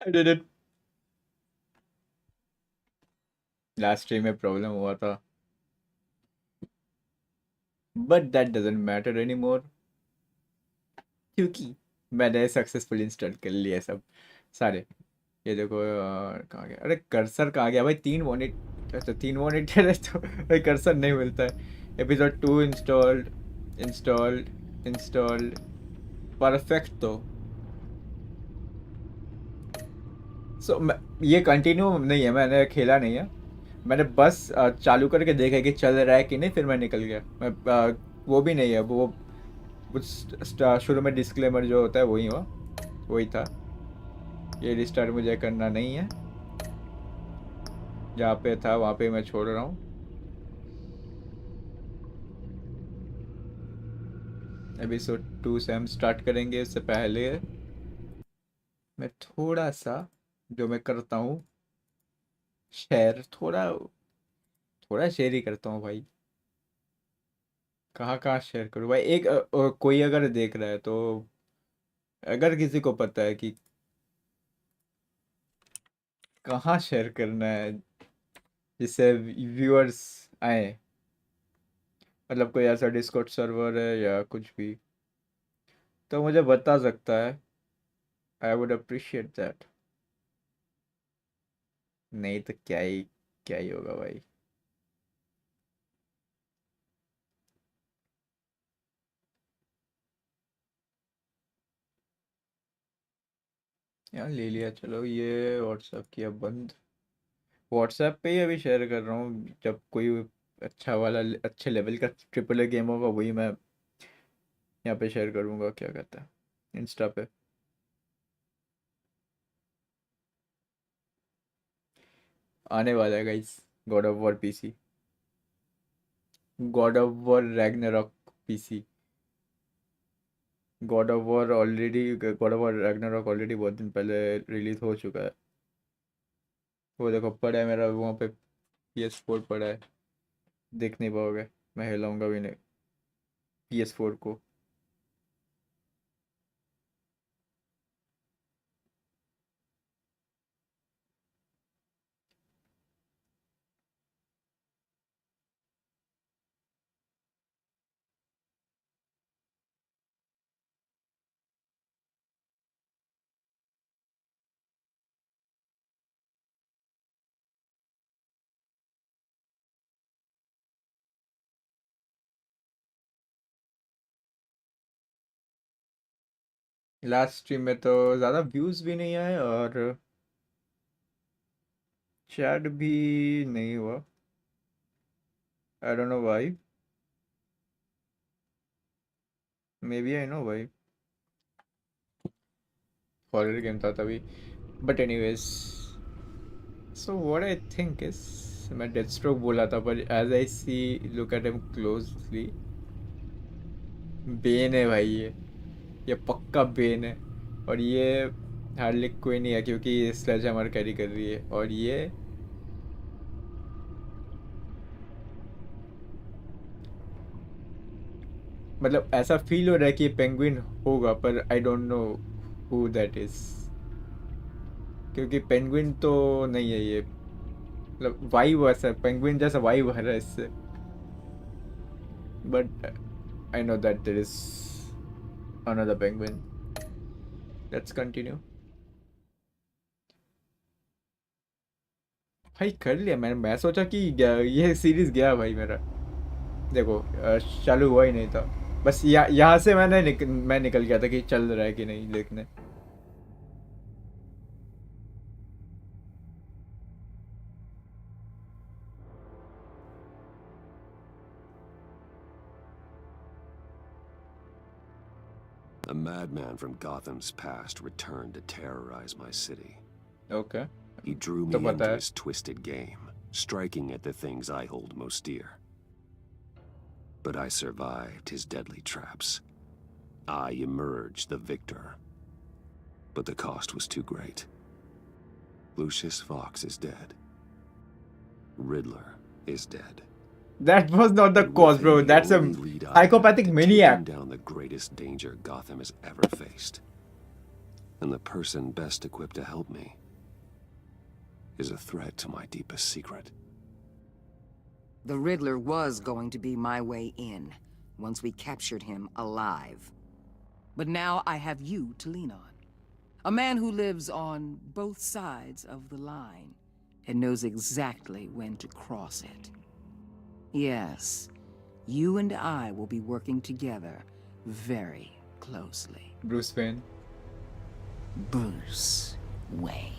I did it. Last stream में problem हुआ था, but that doesn't matter any more, क्योंकि मैंने सक्सेसफुल इंस्टॉल कर लिया सब सारे। ये देखो कहाँ गया, अरे कर्सर कहाँ गया भाई, 3 मॉनिटर, अच्छा 3 मॉनिटर है तो भाई कर्सर नहीं मिलता है। Episode 2 installed, installed, installed, perfect तो। सो ये कंटिन्यू नहीं है, मैंने खेला नहीं है, मैंने बस चालू करके देखा कि चल रहा है कि नहीं, फिर मैं निकल गया। मैं वो भी नहीं है वो शुरू में डिस्क्लेमर जो होता है वही हुआ, वही था। ये रिस्टार्ट मुझे करना नहीं है, जहाँ पे था वहाँ पे मैं छोड़ रहा हूँ। एपिसोड 2 से हम स्टार्ट करेंगे, इससे पहले मैं थोड़ा सा जो मैं करता हूँ, शेयर थोड़ा, थोड़ा शेयर ही करता हूँ भाई। कहाँ कहाँ शेयर करूँ भाई, एक कोई अगर देख रहा है तो, अगर किसी को पता है कि कहाँ शेयर करना है जिससे व्यूअर्स आए, मतलब कोई ऐसा डिस्कॉर्ड सर्वर है या कुछ भी, तो मुझे बता सकता है। I would appreciate that. नहीं तो क्या ही होगा भाई। यार ले लिया, चलो ये व्हाट्सएप किया बंद। व्हाट्सएप पे ही अभी शेयर कर रहा हूँ, जब कोई अच्छा वाला अच्छे लेवल का ट्रिपल ए गेम होगा वही मैं यहाँ पे शेयर करूँगा, क्या कहता है, इंस्टा पे। आने वाला है guys, God of war PC, God of war Ragnarok PC. God of war Ragnarok already बहुत दिन पहले रिलीज हो चुका है। वो देखो पड़ा है मेरा वहाँ पे, PS4 पड़ा है, देख नहीं पाओगे, मैं हिलाऊंगा भी नहीं PS4 को। लास्ट स्ट्रीम में तो ज़्यादा व्यूज़ भी नहीं आए और चैट भी नहीं हुआ, I don't know why, maybe I know भाई, हॉरर गेम था तभी। But anyways, so what I think is, मैं डेथ स्ट्रोक बोला था पर as I see look at him closely, Bane है भाई ये पक्का बेन है। और ये हार्डली कोई नहीं है क्योंकि स्लेज हमारा कैरी कर रही है, और ये मतलब ऐसा फील हो रहा है कि ये पेंगुइन होगा, पर आई don't know who that is, क्योंकि पेंगुइन तो नहीं है ये, मतलब वाइब वैसा पेंगुइन जैसा वाइब आ रहा है इससे, but I know that there is another Penguin. Let's continue. भाई कर लिया मैंने, मैं सोचा कि ये सीरीज गया भाई मेरा, देखो चालू हुआ ही नहीं था, बस यहाँ से मैं निकल गया था कि चल रहा है कि नहीं देखने। A madman from Gotham's past returned to terrorize my city. Okay, He drew तो me पता into है। his twisted game, striking at the things I hold most dear. But I survived his deadly traps. I emerged the victor. But the cost was too great. Lucius Fox is dead. Riddler is dead. That was not the And with cause, him, bro. the That's a only lead I had psychopathic to maniac. taking down the greatest danger Gotham has ever faced. And the person best equipped to help me is a threat to my deepest secret. The Riddler was going to be my way in, once we captured him alive. But now I have you to lean on. A man who lives on both sides of the line, and knows exactly when to cross it. Yes, you and I will be working together very closely. Bruce Wayne. Bruce Wayne.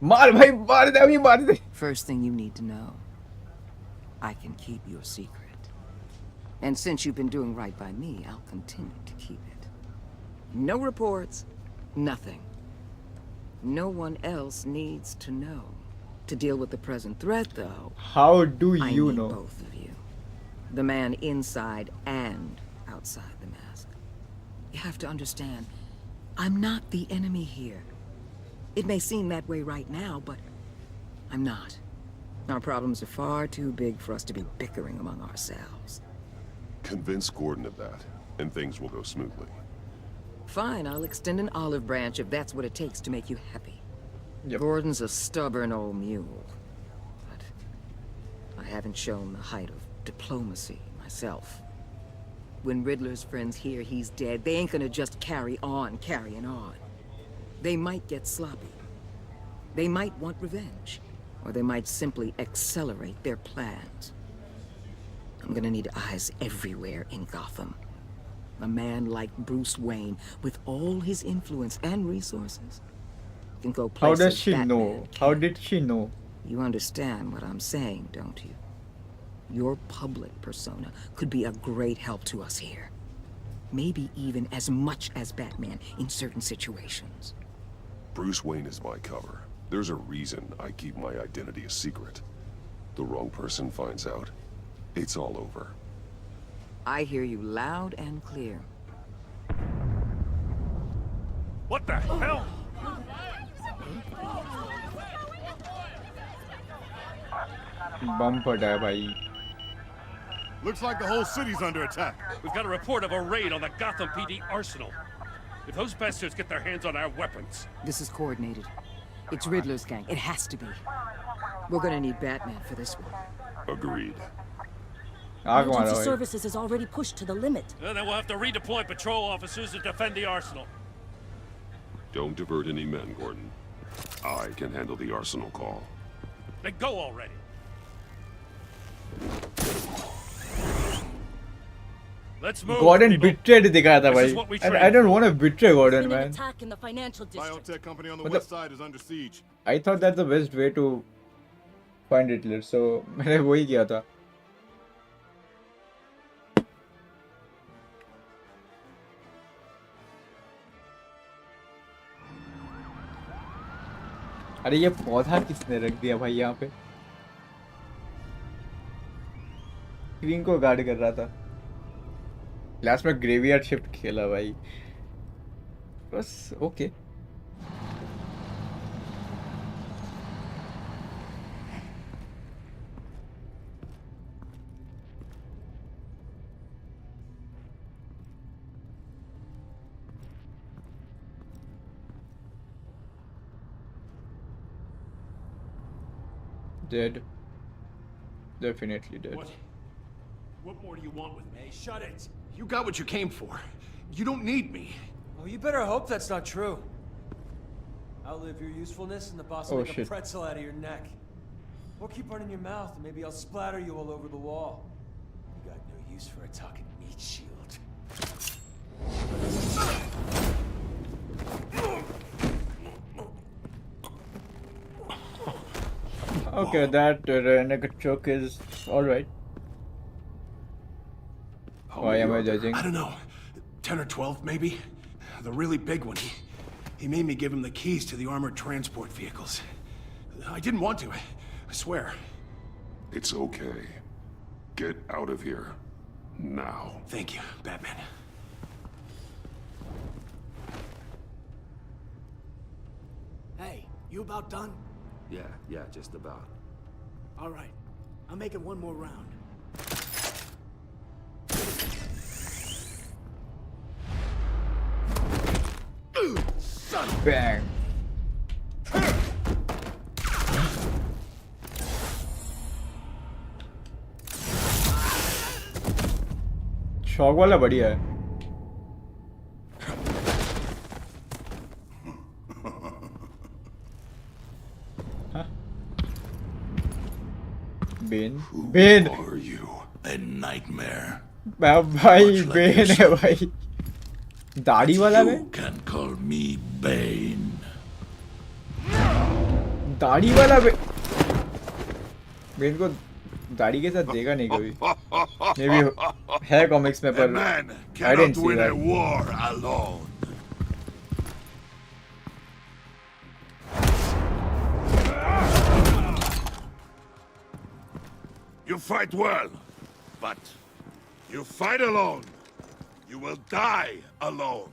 मार भाई, मार दे अभी, मार दे. First thing you need to know, I can keep your secret. And since you've been doing right by me, I'll continue to keep it. No reports, nothing. No one else needs to know. To deal with the present threat, though, How do I you need know? both of you. The man inside and outside the mask. You have to understand, I'm not the enemy here. It may seem that way right now, but I'm not. Our problems are far too big for us to be bickering among ourselves. Convince Gordon of that, and things will go smoothly. Fine, I'll extend an olive branch if that's what it takes to make you happy. Yep. Gordon's a stubborn old mule, but I haven't shown the height of diplomacy myself. When Riddler's friends hear he's dead, they ain't gonna just carry on carrying on. They might get sloppy. They might want revenge, or they might simply accelerate their plans. I'm gonna need eyes everywhere in Gotham. A man like Bruce Wayne, with all his influence and resources, can go How places does she Batman know? How can't. did she know? You understand what I'm saying, don't you? Your public persona could be a great help to us here. Maybe even as much as Batman in certain situations. Bruce Wayne is my cover. There's a reason I keep my identity a secret. The wrong person finds out, it's all over. I hear you loud and clear. What the hell? बम फटा है भाई. Looks like the whole city's under attack. We've got a report of a raid on the Gotham PD arsenal. If those bastards get their hands on our weapons... This is coordinated. It's Riddler's gang. It has to be. We're gonna need Batman for this one. Agreed. आग मारा Emergency भाई. services is already pushed to the limit. Then we'll have to redeploy patrol officers to defend the arsenal. Don't divert any men, Gordon. I can handle the arsenal call. Then go already. Let's move. Gordon people. betrayed दिखाया था This भाई. is what we And trained I don't for. want to betray There's Gordon, been an man. attack in the financial district. Biotech company on the But west side is under siege. I thought that's the best way to find Hitler, so मैंने वही किया था. अरे ये पौधा किसने रख दिया भाई यहाँ पे? स्क्रीन को गार्ड कर रहा था. लास्ट में ग्रेवयार्ड शिफ्ट खेला भाई. बस okay. Dead. Definitely dead. What more do you want with me? Hey, shut it. You got what you came for. You don't need me. Oh, you better hope that's not true. Outlive your usefulness and the boss will Oh, make shit. a pretzel out of your neck. Or keep running your mouth and maybe I'll splatter you all over the wall. You got no use for a talking meat shield. Okay, that Nakachok is alright. Why am I judging? I don't know. 10 or 12, maybe? The really big one. He made me give him the keys to the armored transport vehicles. I didn't want to, I swear. It's okay. Get out of here. Now. Thank you, Batman. Hey, you about done? Yeah, just about. All right. I'm making one more round. Bang. Shock वाला बढ़िया है. हाँ? Ben Are you? A nightmare. भाई Ben है भाई. दाढ़ी वाला में You can call me Bane. दाढ़ी वाला बेन को दाढ़ी के साथ देखा नहीं कभी. मे बी है कॉमिक्स में A पर man I didn't cannot see win a that. war alone. You fight well, but you fight alone. You will die alone.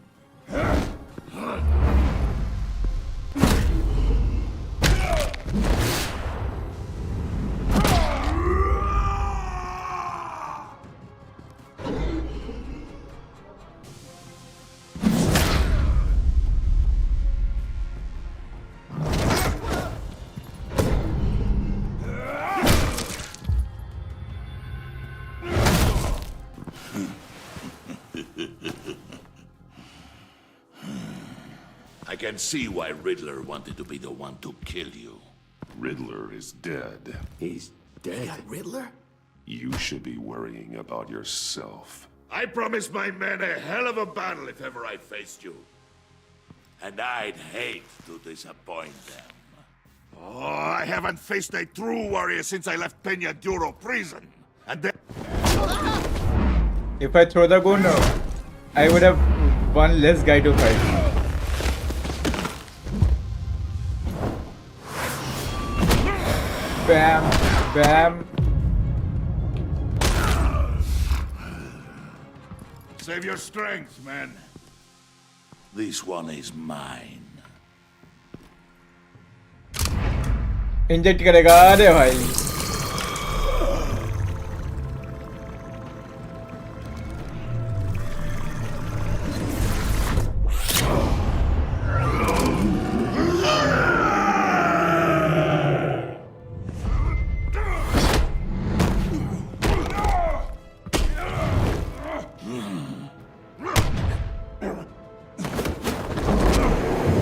I can see why Riddler wanted to be the one to kill you. Riddler is dead. He's dead. Riddler? You should be worrying about yourself. I promised my men a hell of a battle if ever I faced you. And I'd hate to disappoint them. Oh, I haven't faced a true warrior since I left Peña Duro prison. And then... If I throw the gun, I would have one less guy to fight. Bam, bam. Save your strength, man. This one is mine. Inject करेगा अरे भाई.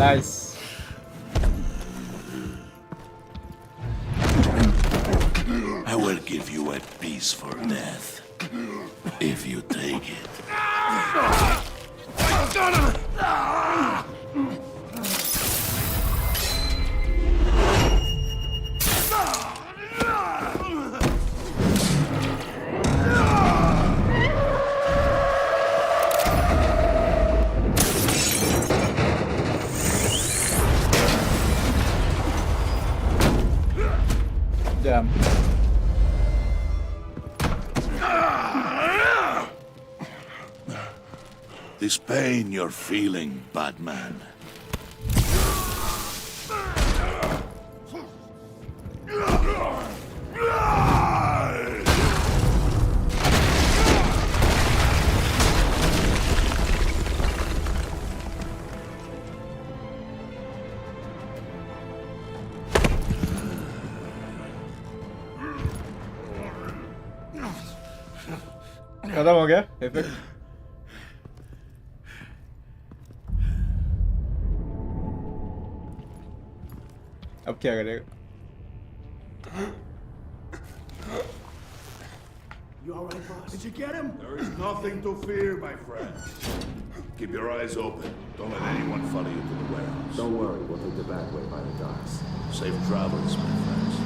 Nice. I will give you a peaceful death. If you take it. Damn. This pain you're feeling, Batman. खत्म हो गया effect. अब क्या करेगा? You all right, boss? Did you get him? There is nothing to fear, my friend. Keep your eyes open. Don't let anyone follow you to the warehouse. Don't worry, we'll take the back way by the docks. Safe travels, my friends.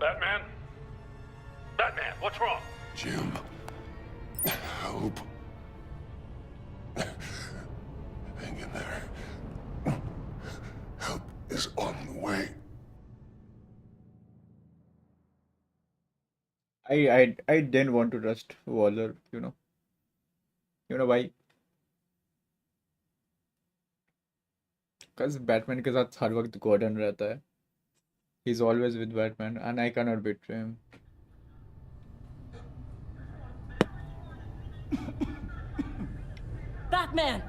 Batman? Batman, what's wrong? Jim, help. Hang in there. Help is on the way. I didn't want to trust Waller, you know why? Because Batman के साथ हर वक्त Gordon रहता है. He's always with Batman, and I cannot betray him. Batman!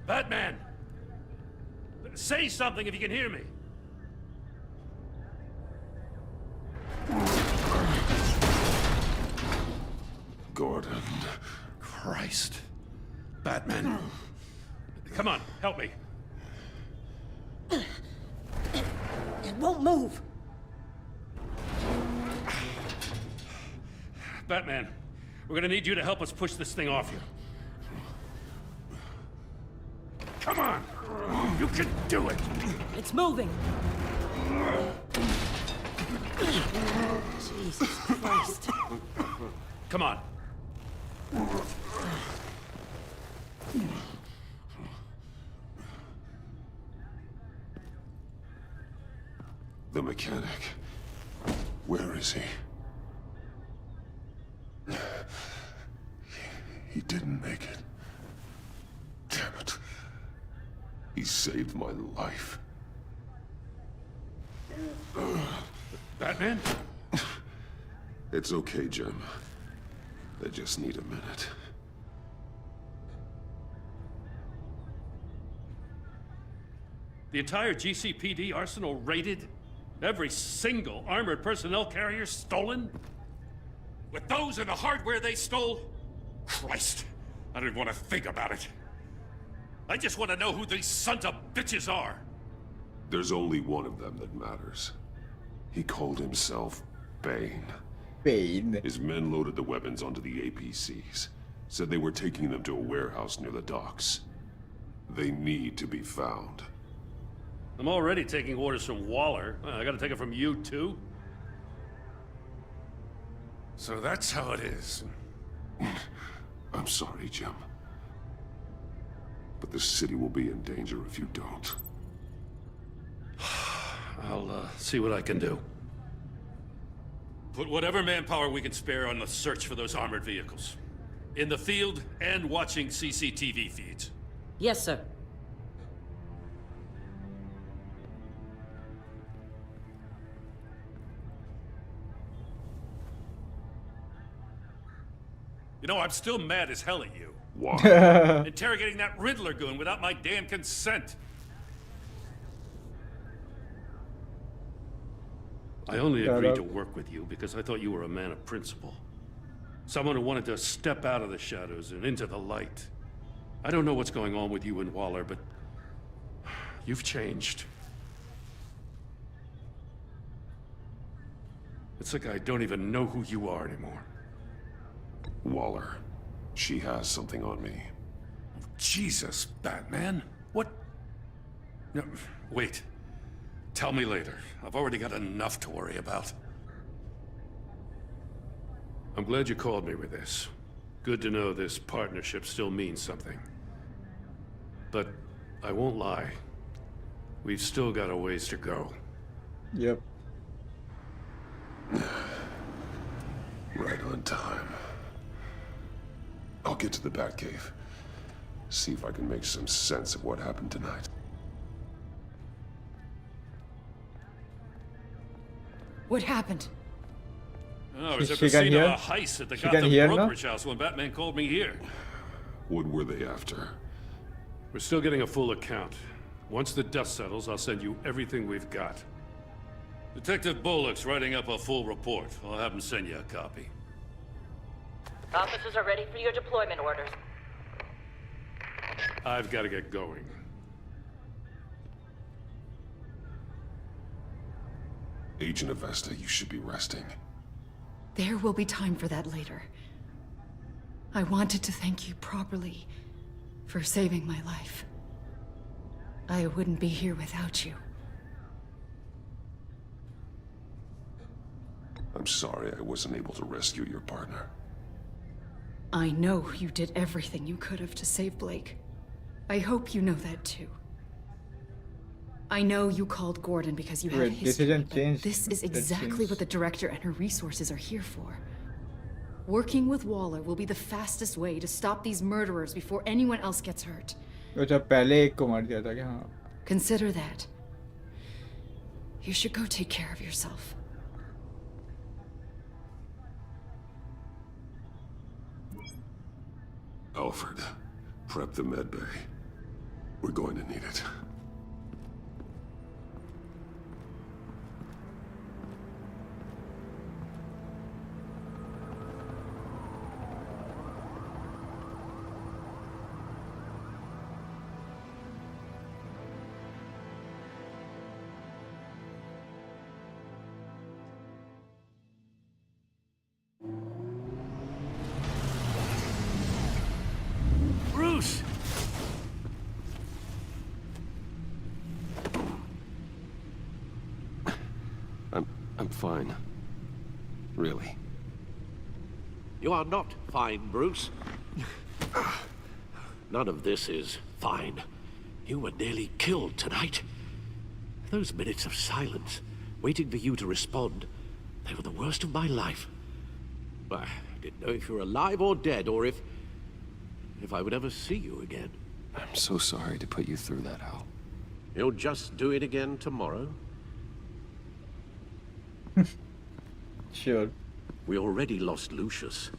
Batman! Say something if you can hear me. Gordon. Christ. Batman. Come on, help me. It won't move. Batman, we're gonna need you to help us push this thing off you. Come on! You can do it! It's moving. Jesus Christ. Come on. The mechanic. Where is he? He didn't make it. Damn it. He saved my life. Batman? It's okay, Jim. I just need a minute. The entire GCPD arsenal raided? Every single armored personnel carrier stolen? With those and the hardware they stole? Christ, I don't even want to think about it. I just want to know who these sons of bitches are. There's only one of them that matters. He called himself Bane. Bane. His men loaded the weapons onto the APCs. Said they were taking them to a warehouse near the docks. They need to be found. I'm already taking orders from Waller. I gotta take it from you, too? So that's how it is. I'm sorry, Jim. But the city will be in danger if you don't. I'll see what I can do. Put whatever manpower we can spare on the search for those armored vehicles. In the field and watching CCTV feeds. Yes, sir. You know, I'm still mad as hell at you. Why? Interrogating that Riddler goon without my damn consent. I only agreed to work with you because I thought you were a man of principle. Someone who wanted to step out of the shadows and into the light. I don't know what's going on with you and Waller, but you've changed. It's like I don't even know who you are anymore. Waller. She has something on me. Jesus, Batman. What? No, wait. Tell me later. I've already got enough to worry about. I'm glad you called me with this. Good to know this partnership still means something. But I won't lie. We've still got a ways to go. Yep. Right on time. I'll get to the Batcave. See if I can make some sense of what happened tonight. What happened? Oh, I was at She the can scene hear? of a heist at the She can Gotham hear now? brokerage house when Batman called me here. What were they after? We're still getting a full account. Once the dust settles, I'll send you everything we've got. Detective Bullock's writing up a full report. I'll have him send you a copy. Officers are ready for your deployment orders. I've got to get going. Agent Avesta, you should be resting. There will be time for that later. I wanted to thank you properly for saving my life. I wouldn't be here without you. I'm sorry I wasn't able to rescue your partner. I know you did everything you could have to save Blake. I hope you know that too. I know you called Gordon because you have Wait, history, decision but changed. this is That exactly changed. what the director and her resources are here for. Working with Waller will be the fastest way to stop these murderers before anyone else gets hurt. तो जब पहले एक को मार दिया था क्या? हाँ. Consider that. You should go take care of yourself. Alfred, prep the med bay. We're going to need it. Bruce! I'm fine. Really. You are not fine, Bruce. None of this is fine. You were nearly killed tonight. Those minutes of silence, waiting for you to respond, they were the worst of my life. I didn't know if you were alive or dead, or if I would ever see you again. I'm so sorry to put you through that, Al. You'll just do it again tomorrow? Sure. We already lost Lucius.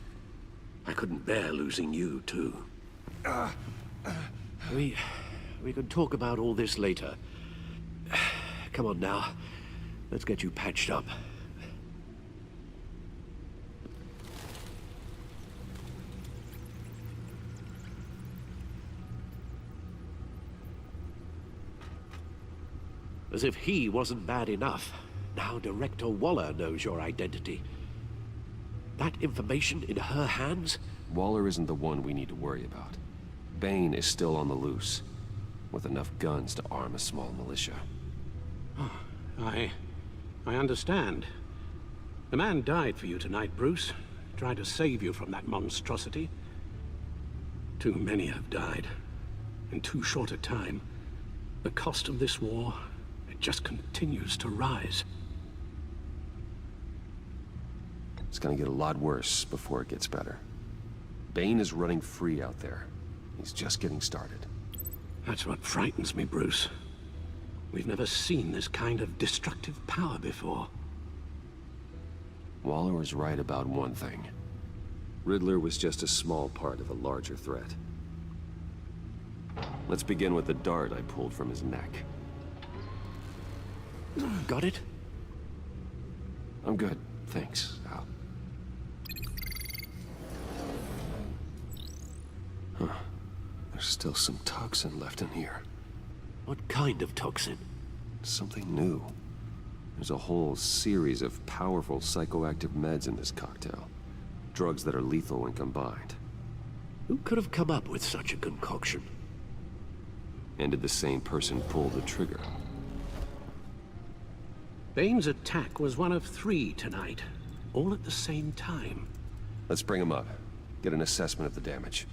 I couldn't bear losing you, too. We can talk about all this later. Come on now. Let's get you patched up. As if he wasn't bad enough. Now Director Waller knows your identity. That information in her hands? Waller isn't the one we need to worry about. Bane is still on the loose, with enough guns to arm a small militia. Oh, I understand. The man died for you tonight, Bruce. Tried to save you from that monstrosity. Too many have died. In too short a time. The cost of this war, it just continues to rise. It's gonna get a lot worse before it gets better. Bane is running free out there. He's just getting started. That's what frightens me, Bruce. We've never seen this kind of destructive power before. Waller was right about one thing. Riddler was just a small part of a larger threat. Let's begin with the dart I pulled from his neck. Got it? I'm good, thanks, Al. Huh. There's still some toxin left in here. What kind of toxin? Something new. There's a whole series of powerful psychoactive meds in this cocktail. Drugs that are lethal when combined. Who could have come up with such a concoction? And did the same person pull the trigger? Bane's attack was one of 3 tonight, all at the same time. Let's bring him up. Get an assessment of the damage.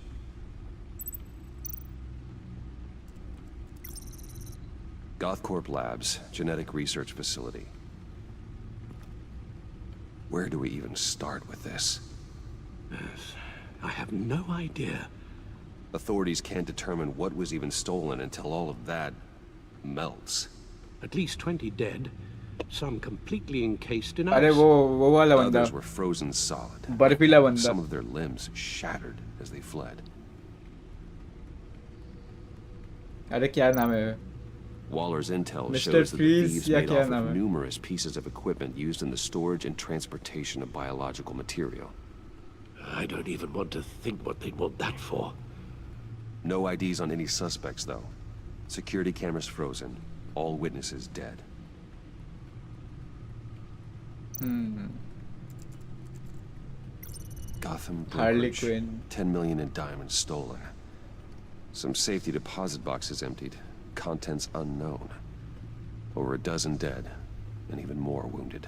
Gothcorp Labs, genetic research facility. Where do we even start with this? Yes, I have no idea. Authorities can't determine what was even stolen until all of that melts. At least 20 dead, some completely encased in अरे ice. वो वाला बंदा Others were frozen solid. बर्फीला बंदा. Some of their limbs shattered as they fled. अरे क्या नाम है? Waller's intel Mr. shows that the Freeze thieves या made क्या off नाम with है? numerous pieces of equipment used in the storage and transportation of biological material. I don't even want to think what they'd want that for. No IDs on any suspects, though. Security cameras frozen. All witnesses dead. Gotham Harley brokerage. Quinn. 10 million in diamonds stolen. Some safety deposit boxes emptied. Contents unknown. Over a dozen dead, and even more wounded.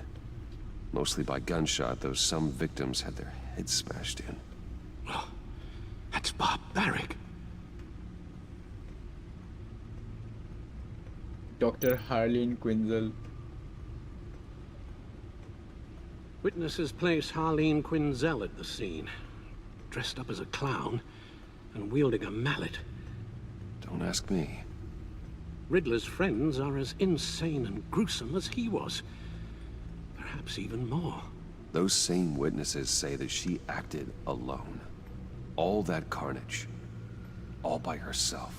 Mostly by gunshot, though some victims had their heads smashed in. Oh, that's barbaric. Dr. Harleen Quinzel. Witnesses place Harleen Quinzel at the scene, dressed up as a clown and wielding a mallet. Don't ask me. Riddler's friends are as insane and gruesome as he was. Perhaps even more. Those same witnesses say that she acted alone. All that carnage. All by herself.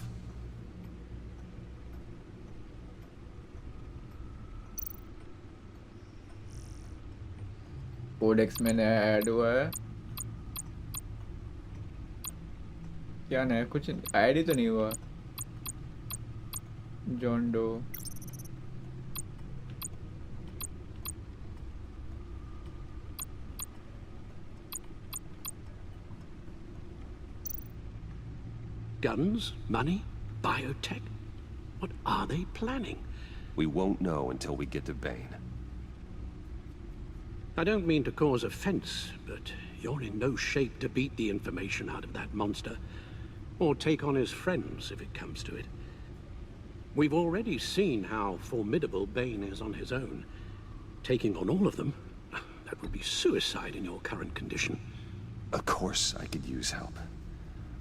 Codex में नया add हुआ है। क्या नया? कुछ add ही तो नहीं हुआ। John Doe. Guns? Money? Biotech? What are they planning? We won't know until we get to Bane. I don't mean to cause offense, but you're in no shape to beat the information out of that monster, or take on his friends if it comes to it. We've already seen how formidable Bane is on his own. Taking on all of them, that would be suicide in your current condition. Of course I could use help.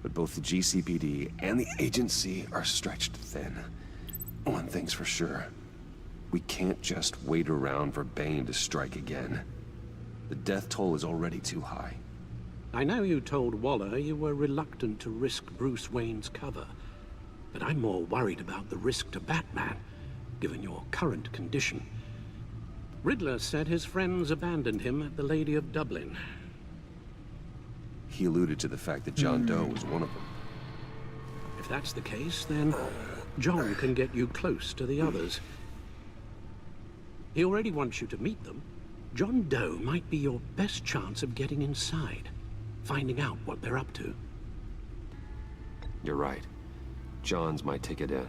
But both the GCPD and the agency are stretched thin. One thing's for sure. We can't just wait around for Bane to strike again. The death toll is already too high. I know you told Waller you were reluctant to risk Bruce Wayne's cover, but I'm more worried about the risk to Batman, given your current condition. Riddler said his friends abandoned him at the Lady of Dublin. He alluded to the fact that John Doe was one of them. If that's the case, then John can get you close to the others. He already wants you to meet them. John Doe might be your best chance of getting inside, finding out what they're up to. You're right. John's my ticket in.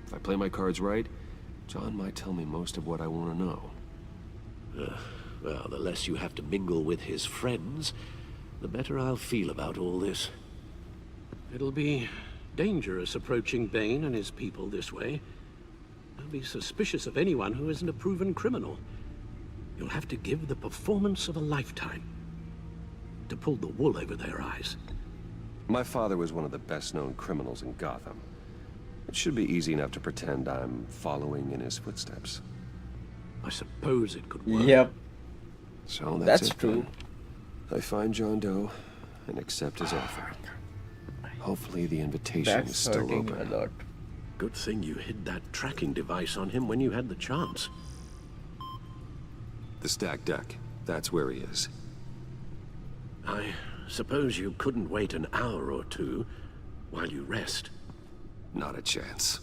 If I play my cards right, John might tell me most of what I want to know. Well, the less you have to mingle with his friends, the better I'll feel about all this. It'll be dangerous approaching Bane and his people this way. They'll be suspicious of anyone who isn't a proven criminal. You'll have to give the performance of a lifetime to pull the wool over their eyes. My father was one of the best-known criminals in Gotham. It should be easy enough to pretend I'm following in his footsteps. I suppose it could work. Yep. So That's it, true. then. I find John Doe and accept his offer. Hopefully the invitation is That's still hurting open. a lot. Good thing you hid that tracking device on him when you had the chance. The stacked deck. That's where he is. I suppose you couldn't wait an hour or two while you rest. Not a chance.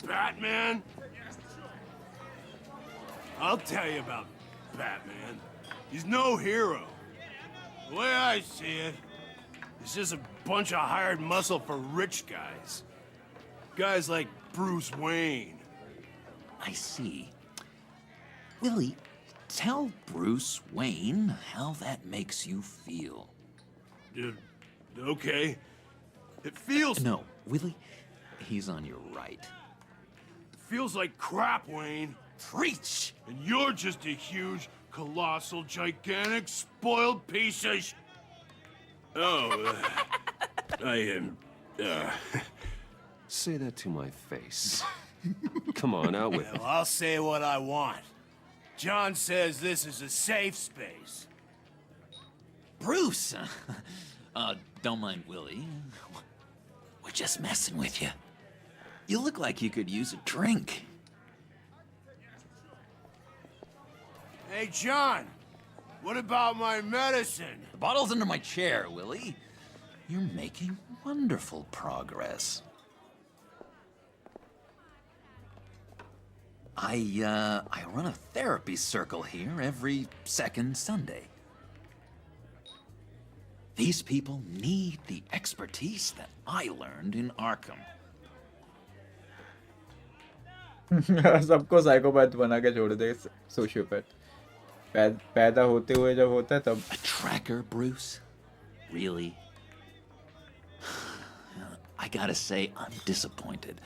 Batman? I'll tell you about Batman. He's no hero. The way I see it, he's just a bunch of hired muscle for rich guys. Guys like Bruce Wayne. I see. Willie, tell Bruce Wayne how that makes you feel. Okay. It feels... No, Willie, he's on your right. It feels like crap, Wayne. Preach! And you're just a huge, colossal, gigantic, spoiled piece of sh... Oh, I am... Say that to my face. Come on, out with it. Well, I'll say what I want. John says this is a safe space. Bruce! Don't mind Willie. We're just messing with you. You look like you could use a drink. Hey, John, what about my medicine? The bottle's under my chair, Willie. You're making wonderful progress. I run a therapy circle here every second Sunday. These people need the expertise that I learned in Arkham. सबको psychopath बना के छोड़ दे, sociopath. पैदा होते हुए जब होता है तब। A tracker, Bruce? Really? I gotta say, I'm disappointed.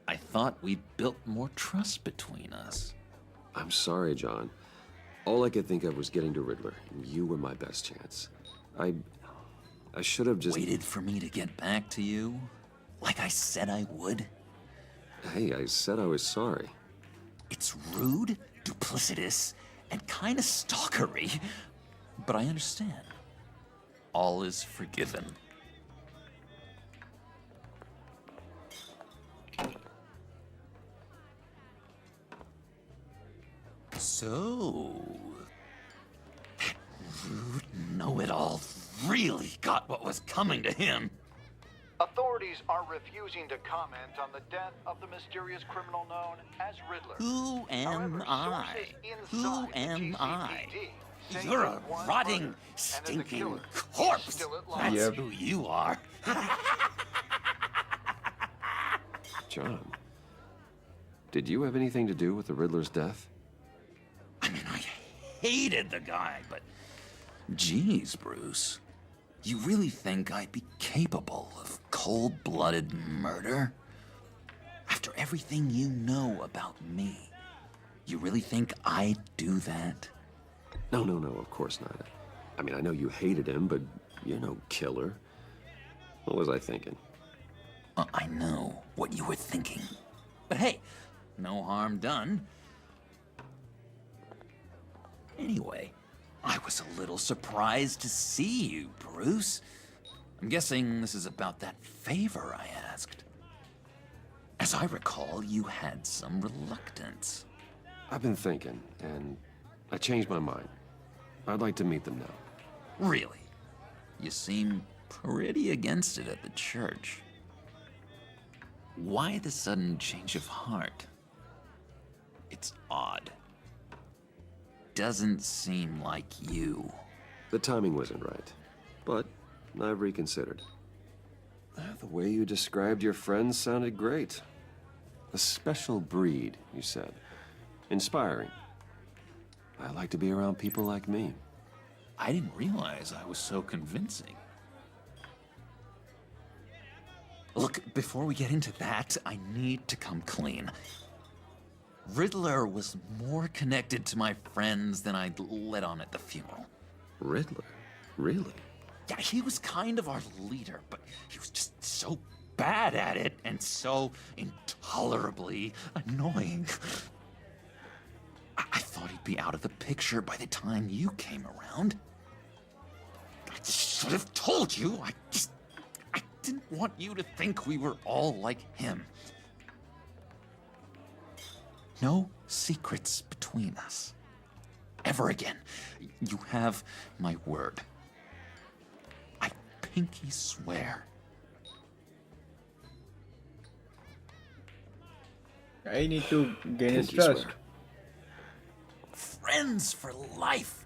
I thought we'd built more trust between us. I'm sorry, John. All I could think of was getting to Riddler, and you were my best chance. I should have just... Waited for me to get back to you? Like I said I would? Hey, I said I was sorry. It's rude, duplicitous, and kinda stalkery. But I understand. All is forgiven. So... that rude know-it-all really got what was coming to him. Authorities are refusing to comment on the death of the mysterious criminal known as Riddler. Who am I? Who am I? say You're a that one rotting, murder, and that the stinking killer corpse. is still at large. That's Yep. who you are. John, did you have anything to do with the Riddler's death? I mean, I hated the guy, but... Geez, Bruce. You really think I'd be capable of cold-blooded murder? After everything you know about me, you really think I'd do that? No, of course not. I mean, I know you hated him, but you're no killer. What was I thinking? I know what you were thinking. But hey, no harm done. Anyway, I was a little surprised to see you, Bruce. I'm guessing this is about that favor I asked. As I recall, you had some reluctance. I've been thinking, and I changed my mind. I'd like to meet them now. Really? You seem pretty against it at the church. Why the sudden change of heart? It's odd. Doesn't seem like you. The timing wasn't right, but I've reconsidered. The way you described your friends sounded great. A special breed, you said. Inspiring. I like to be around people like me. I didn't realize I was so convincing. Look, before we get into that, I need to come clean. Riddler was more connected to my friends than I'd let on at the funeral. Riddler? Really? Yeah, he was kind of our leader, but he was just so bad at it and so intolerably annoying. I thought he'd be out of the picture by the time you came around. I should have told you. I didn't want you to think we were all like him. No secrets between us. Ever again. You have my word. I pinky swear. I need to gain his Pinky trust. swear. Friends for life.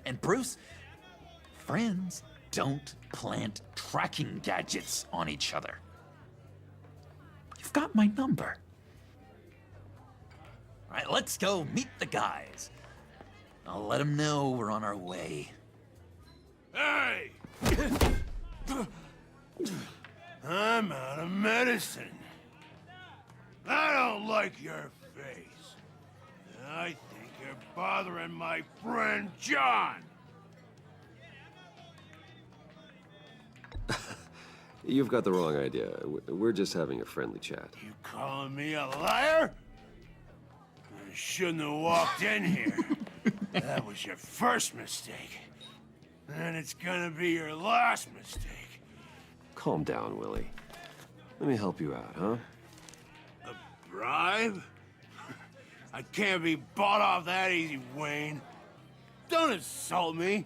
And Bruce, friends don't plant tracking gadgets on each other. You've got my number. All right, let's go meet the guys. I'll let them know we're on our way. Hey! I'm out of medicine. I don't like your face. I think you're bothering my friend John. You've got the wrong idea. We're just having a friendly chat. You calling me a liar? I shouldn't have walked in here. That was your first mistake. And it's gonna be your last mistake. Calm down, Willie. Let me help you out, huh? A bribe? I can't be bought off that easy, Wayne. Don't insult me.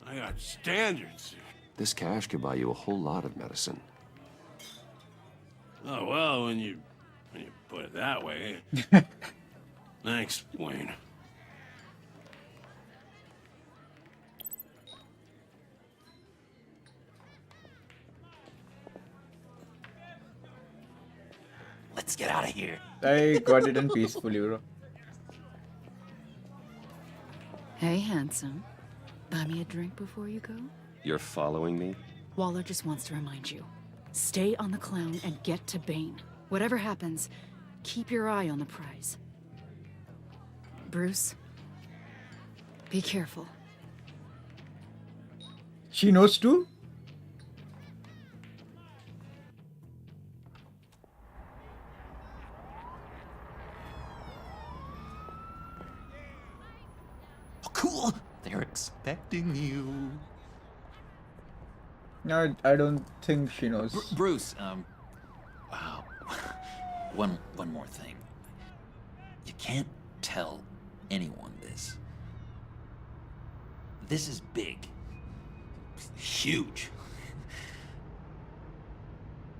I got standards. This cash could buy you a whole lot of medicine. Oh, well, when you put it that way. Thanks, Wayne. Let's get out of here. I got it done peacefully, bro. Hey, handsome. Buy me a drink before you go? You're following me? Waller just wants to remind you. Stay on the clown and get to Bane. Whatever happens, keep your eye on the prize. Bruce, be careful. She knows too? Oh, cool. They're expecting you. No, I don't think she knows. Bruce, wow. One more thing. You can't tell anyone this. This is big. Huge.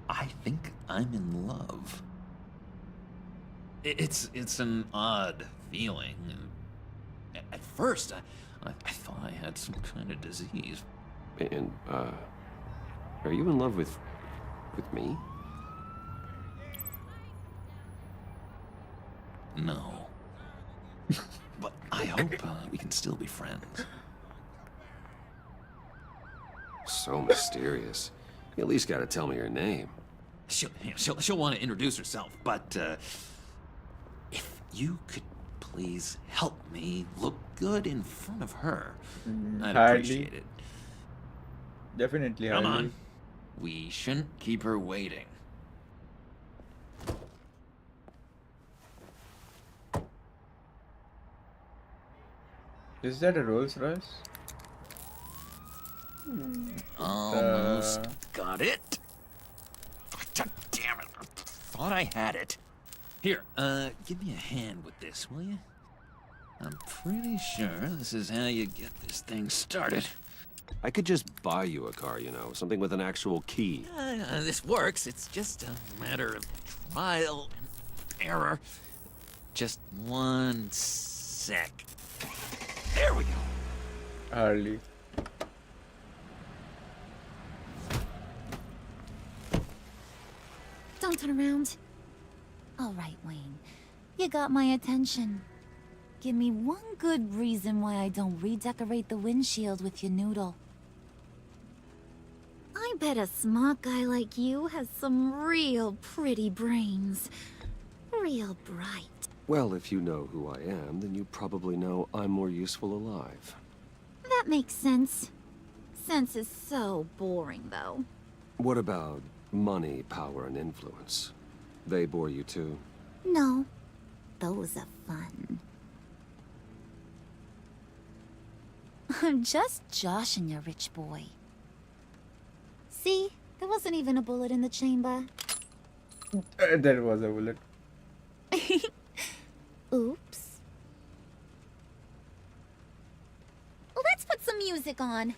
I think I'm in love. It's an odd feeling. At first, I thought I had some kind of disease. And, are you in love with me? No. But I hope we can still be friends. So mysterious. You at least gotta tell me your name. She'll want to introduce herself, but if you could please help me look good in front of her, I'd Hardly. appreciate it. Definitely Come hardly. on. We shouldn't keep her waiting. Is that a Rolls Royce? Almost got it. God damn it. I thought I had it. Here, give me a hand with this, will you? I'm pretty sure this is how you get this thing started. I could just buy you a car, you know, something with an actual key. This works. It's just a matter of trial and error. Just one sec. There we go. Hardly. Don't turn around. All right, Wayne. You got my attention. Give me one good reason why I don't redecorate the windshield with your noodle. I bet a smart guy like you has some real pretty brains. Real bright. Well, if you know who I am, then you probably know I'm more useful alive. That makes sense. Sense is so boring, though. What about money, power, and influence? They bore you too? No. Those are fun. I'm just joshing you, rich boy. See? There wasn't even a bullet in the chamber. There was a bullet. Oops. Let's put some music on.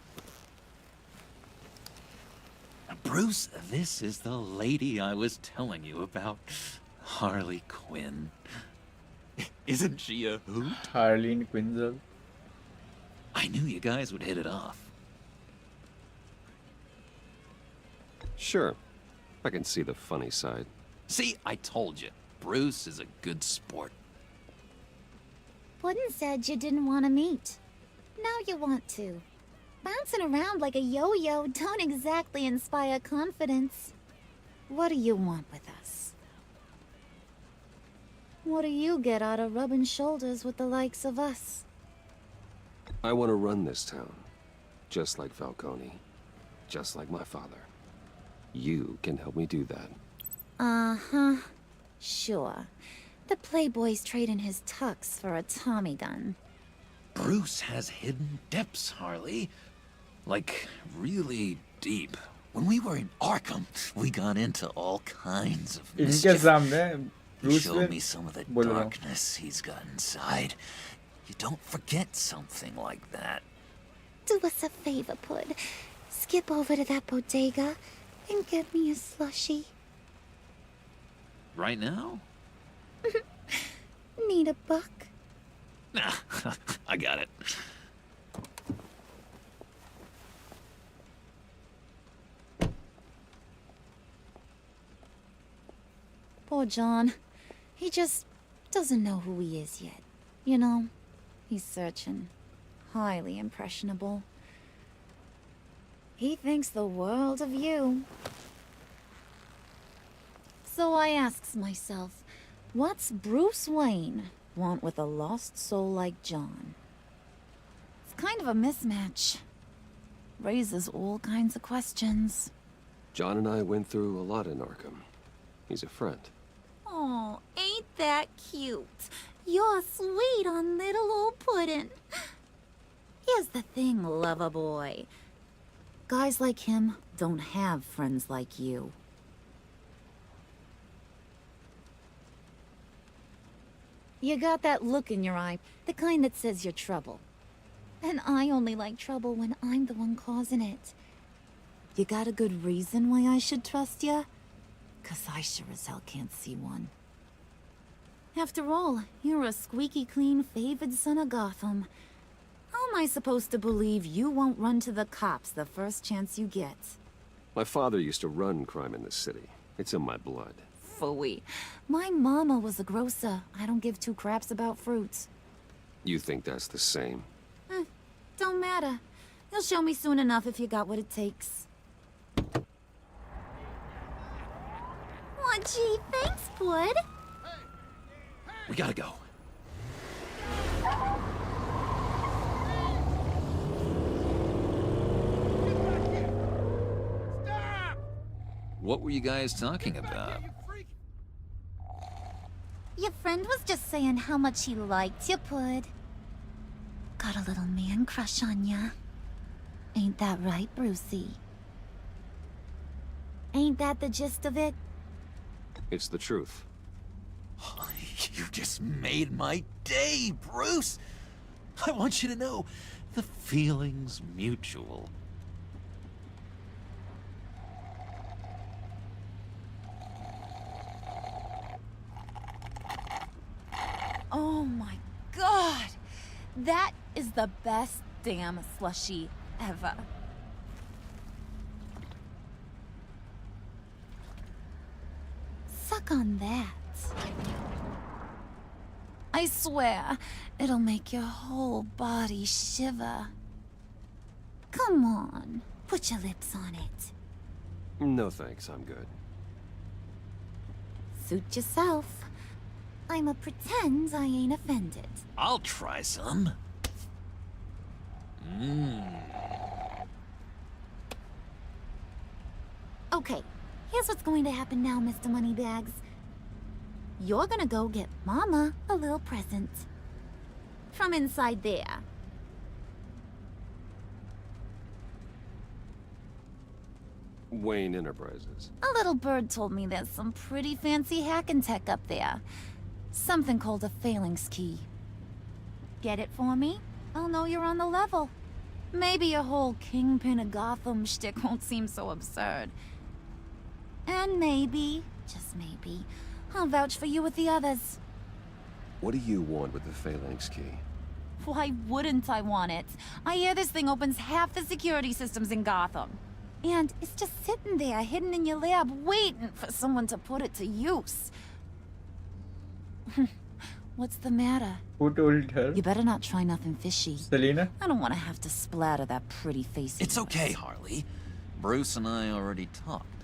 Bruce, this is the lady I was telling you about. Harley Quinn. Isn't she a hoot? Harleen Quinzel. I knew you guys would hit it off. Sure. I can see the funny side. See, I told you. Bruce is a good sport. Puddin' said you didn't want to meet. Now you want to. Bouncing around like a yo-yo don't exactly inspire confidence. What do you want with us? What do you get out of rubbing shoulders with the likes of us? I want to run this town. Just like Falcone. Just like my father. You can help me do that. Uh-huh. Sure. The Playboy's trading his tux for a Tommy gun. Bruce has hidden depths, Harley. Like, really deep. When we were in Arkham, we got into all kinds of इनके mischief. सामने He Bruce showed Wayne me some of the बोल रहा हूँ. darkness he's got inside. You don't forget something like that. Do us a favor, Pud. Skip over to that bodega and get me a slushie. Right now? Need a buck? Nah, I got it. Poor John. He just doesn't know who he is yet. You know, he's searching. Highly impressionable. He thinks the world of you. So I asks myself, what's Bruce Wayne want with a lost soul like John? It's kind of a mismatch. Raises all kinds of questions. John and I went through a lot in Arkham. He's a friend. Oh, ain't that cute? You're sweet on little old Puddin'. Here's the thing, lover boy. Guys like him don't have friends like you. You got that look in your eye, the kind that says you're trouble. And I only like trouble when I'm the one causing it. You got a good reason why I should trust you? 'Cause I sure as hell can't see one. After all, you're a squeaky clean favored son of Gotham. How am I supposed to believe you won't run to the cops the first chance you get? My father used to run crime in this city. It's in my blood. Phooey. My mama was a grocer. I don't give two craps about fruits. You think that's the same? Don't matter. You'll show me soon enough if you got what it takes. Aw, gee, thanks, Bud. We gotta go. What were you guys talking about? Your friend was just saying how much he liked you, Pud. Got a little man crush on ya. Ain't that right, Brucey? Ain't that the gist of it? It's the truth. You just made my day, Bruce! I want you to know, the feeling's mutual. Oh my god! That is the best damn slushie ever. Suck on that. I swear, it'll make your whole body shiver. Come on, put your lips on it. No thanks, I'm good. Suit yourself. I'ma pretend I ain't offended. I'll try some. Okay, here's what's going to happen now, Mr. Moneybags. You're gonna go get Mama a little present. From inside there. Wayne Enterprises. A little bird told me there's some pretty fancy hacking tech up there. Something called a phalanx key. Get it for me? I'll know you're on the level. Maybe your whole Kingpin of Gotham shtick won't seem so absurd. And maybe, just maybe, I'll vouch for you with the others. What do you want with the Phalanx key? Why wouldn't I want it? I hear this thing opens half the security systems in Gotham. And it's just sitting there, hidden in your lab, waiting for someone to put it to use. What's the matter? Who told her? You better not try nothing fishy. Selina? I don't want to have to splatter that pretty face. It's okay, Harley. Bruce and I already talked.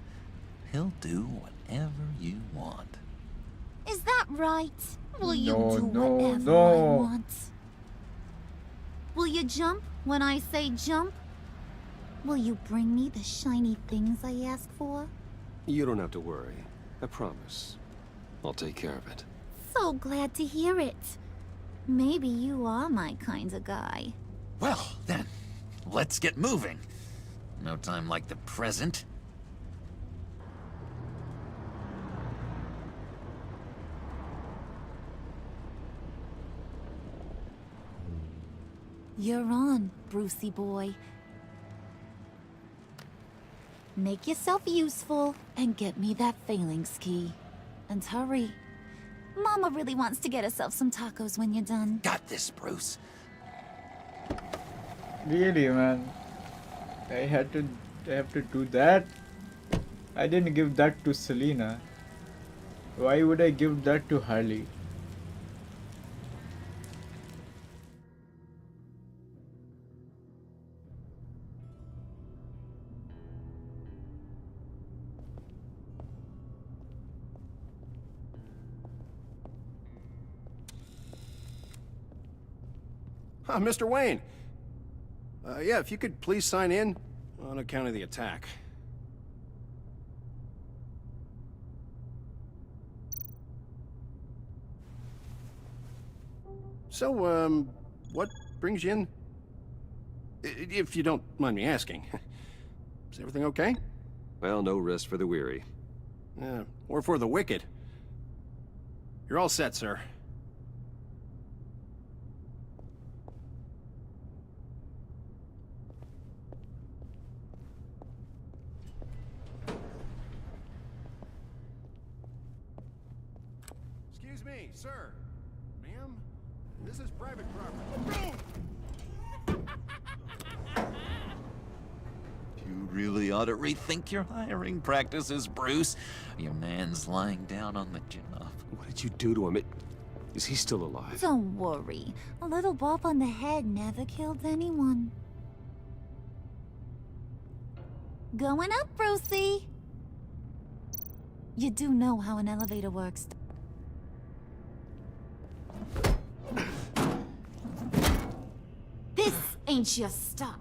He'll do whatever you want. Is that right? Will you No, do no, whatever no. I want? Will you jump when I say jump? Will you bring me the shiny things I ask for? You don't have to worry. I promise. I'll take care of it. So glad to hear it. Maybe you are my kind of guy. Well, then, let's get moving. No time like the present. You're on, Brucey boy. Make yourself useful and get me that phalanx key. And hurry. Mama really wants to get herself some tacos when you're done. Got this, Bruce. Really, man? I have to do that? I didn't give that to Selina. Why would I give that to Harley? Mr. Wayne. Yeah, if you could please sign in on account of the attack. So, what brings you in? If you don't mind me asking. Is everything okay? Well, no rest for the weary. Yeah, or for the wicked. You're all set, sir. Excuse me, sir. Ma'am, this is private property. You really ought to rethink your hiring practices, Bruce. Your man's lying down on the job. What did you do to him? Is he still alive? Don't worry. A little bump on the head never killed anyone. Going up, Brucey. You do know how an elevator works. This ain't your stop.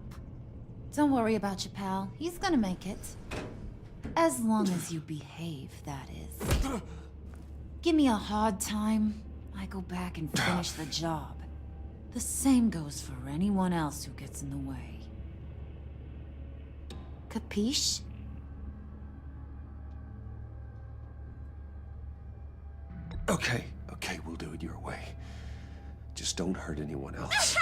Don't worry about your pal. He's gonna make it. As long as you behave, that is. Give me a hard time, I go back and finish the job. The same goes for anyone else who gets in the way. Capiche? Okay, we'll do it your way. Just don't hurt anyone else.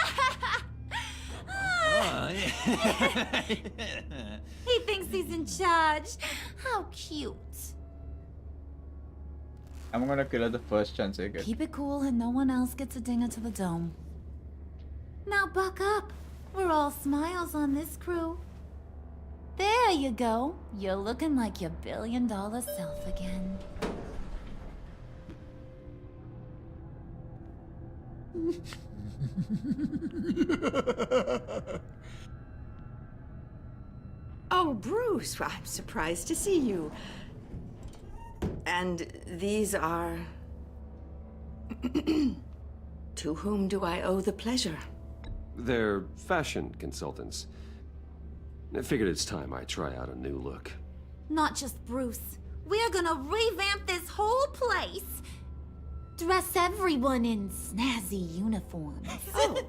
He thinks he's in charge. How cute. I'm gonna kill her the first chance I get. Keep it cool and no one else gets a dinger to the dome. Now buck up. We're all smiles on this crew. There you go. You're looking like your billion-dollar self again. Oh, Bruce, well, I'm surprised to see you. And these are... To whom do I owe the pleasure? They're fashion consultants. I figured it's time I try out a new look. Not just Bruce. We're gonna revamp this whole place. Dress everyone in snazzy uniforms. Oh,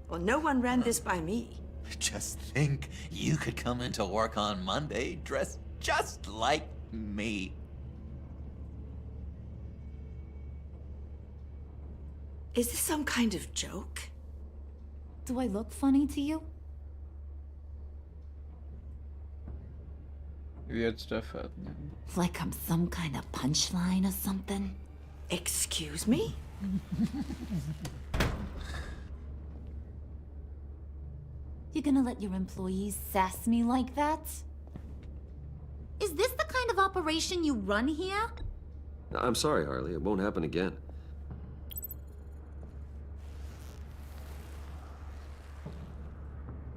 well, no one ran this by me. Just think, you could come into work on Monday dressed just like me. Is this some kind of joke? Do I look funny to you? Weird stuff happening. Like I'm some kind of punchline or something? Excuse me? You gonna let your employees sass me like that? Is this the kind of operation you run here? I'm sorry, Harley. It won't happen again.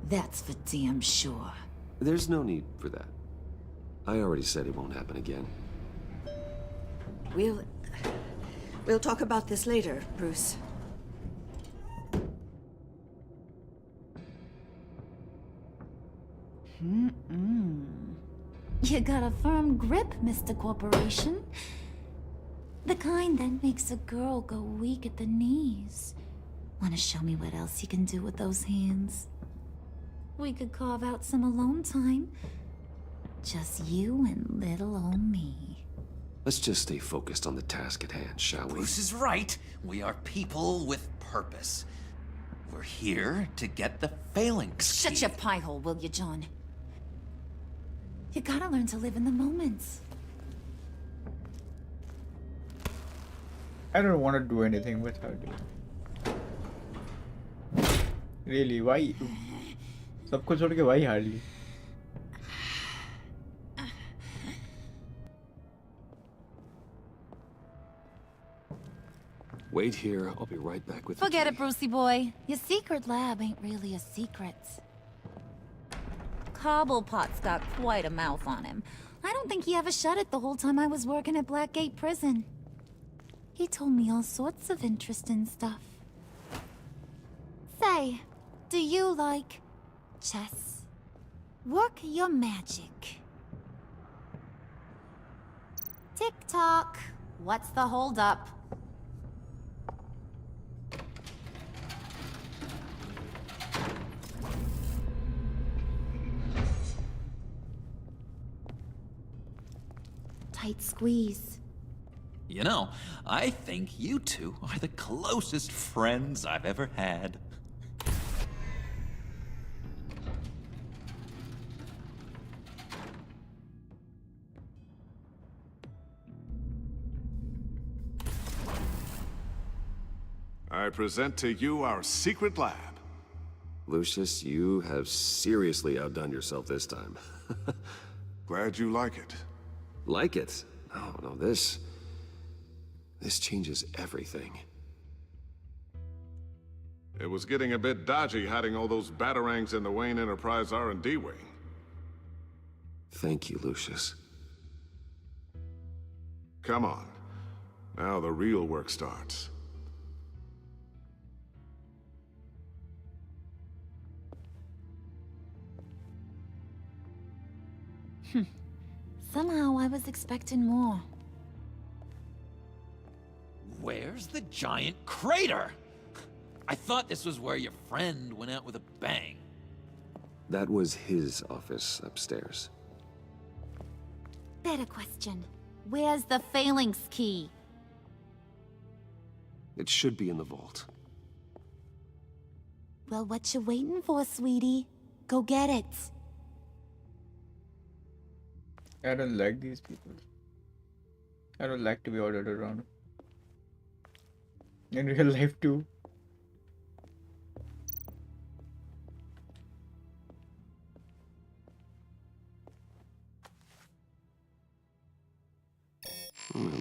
That's for damn sure. There's no need for that. I already said it won't happen again. We'll talk about this later, Bruce. You got a firm grip, Mr. Corporation. The kind that makes a girl go weak at the knees. Wanna show me what else you can do with those hands? We could carve out some alone time. Just you and little old me. Let's just stay focused on the task at hand, shall we? Bruce is right. We are people with purpose. We're here to get the phalanx. Shut your pie hole, will you, John? You gotta learn to live in the moments. I don't want to do anything with her, dude. Really, why? सबको छोड़ के why Harley? Wait here. I'll be right back with the Forget key. it, Brucey boy. Your secret lab ain't really a secret. Cobblepot's got quite a mouth on him. I don't think he ever shut it the whole time I was working at Blackgate Prison. He told me all sorts of interesting stuff. Say, do you like chess? Work your magic. Tick-tock. What's the holdup? Tight squeeze. You know, I think you two are the closest friends I've ever had. I present to you our secret lab. Lucius, you have seriously outdone yourself this time. Glad you like it. Like it? No, this changes everything. It was getting a bit dodgy hiding all those batarangs in the Wayne Enterprise R&D wing. Thank you, Lucius. Come on. Now the real work starts. Somehow I was expecting more. Where's the giant crater? I thought this was where your friend went out with a bang. That was his office upstairs. Better question. Where's the phalanx key? It should be in the vault. Well, what you waiting for, sweetie? Go get it. I don't like these people. I don't like to be ordered around. In real life too.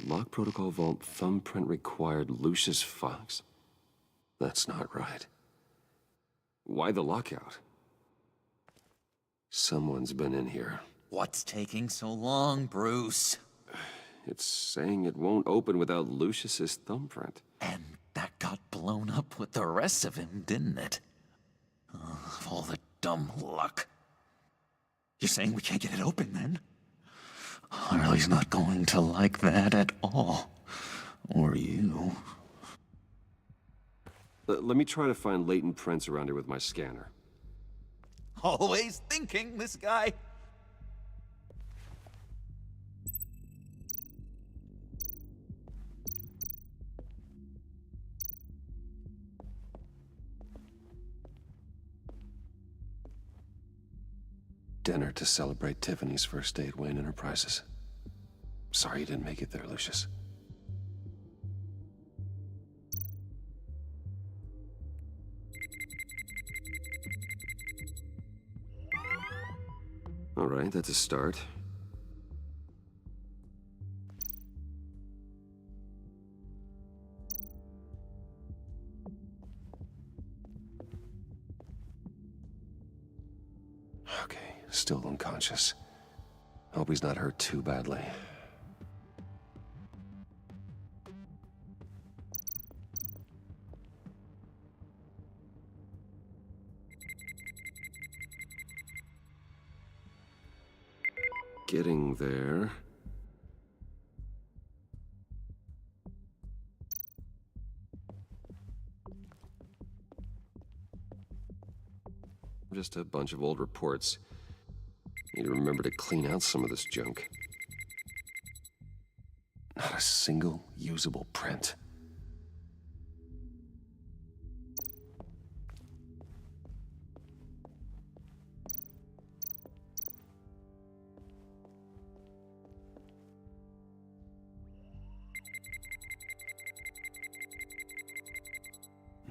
Lock protocol vault thumbprint required Lucius Fox. That's not right. Why the lockout? Someone's been in here. What's taking so long, Bruce? It's saying it won't open without Lucius's thumbprint. And that got blown up with the rest of him, didn't it? All the dumb luck. You're saying we can't get it open, then? Harley's not going to like that at all. Or you. Let me try to find latent prints around here with my scanner. Always thinking, this guy. Dinner to celebrate Tiffany's first day at Wayne Enterprises. Sorry you didn't make it there, Lucius. All right, that's a start. Okay, still unconscious. Hope he's not hurt too badly. Getting there. Just a bunch of old reports. Need to remember to clean out some of this junk. Not a single usable print.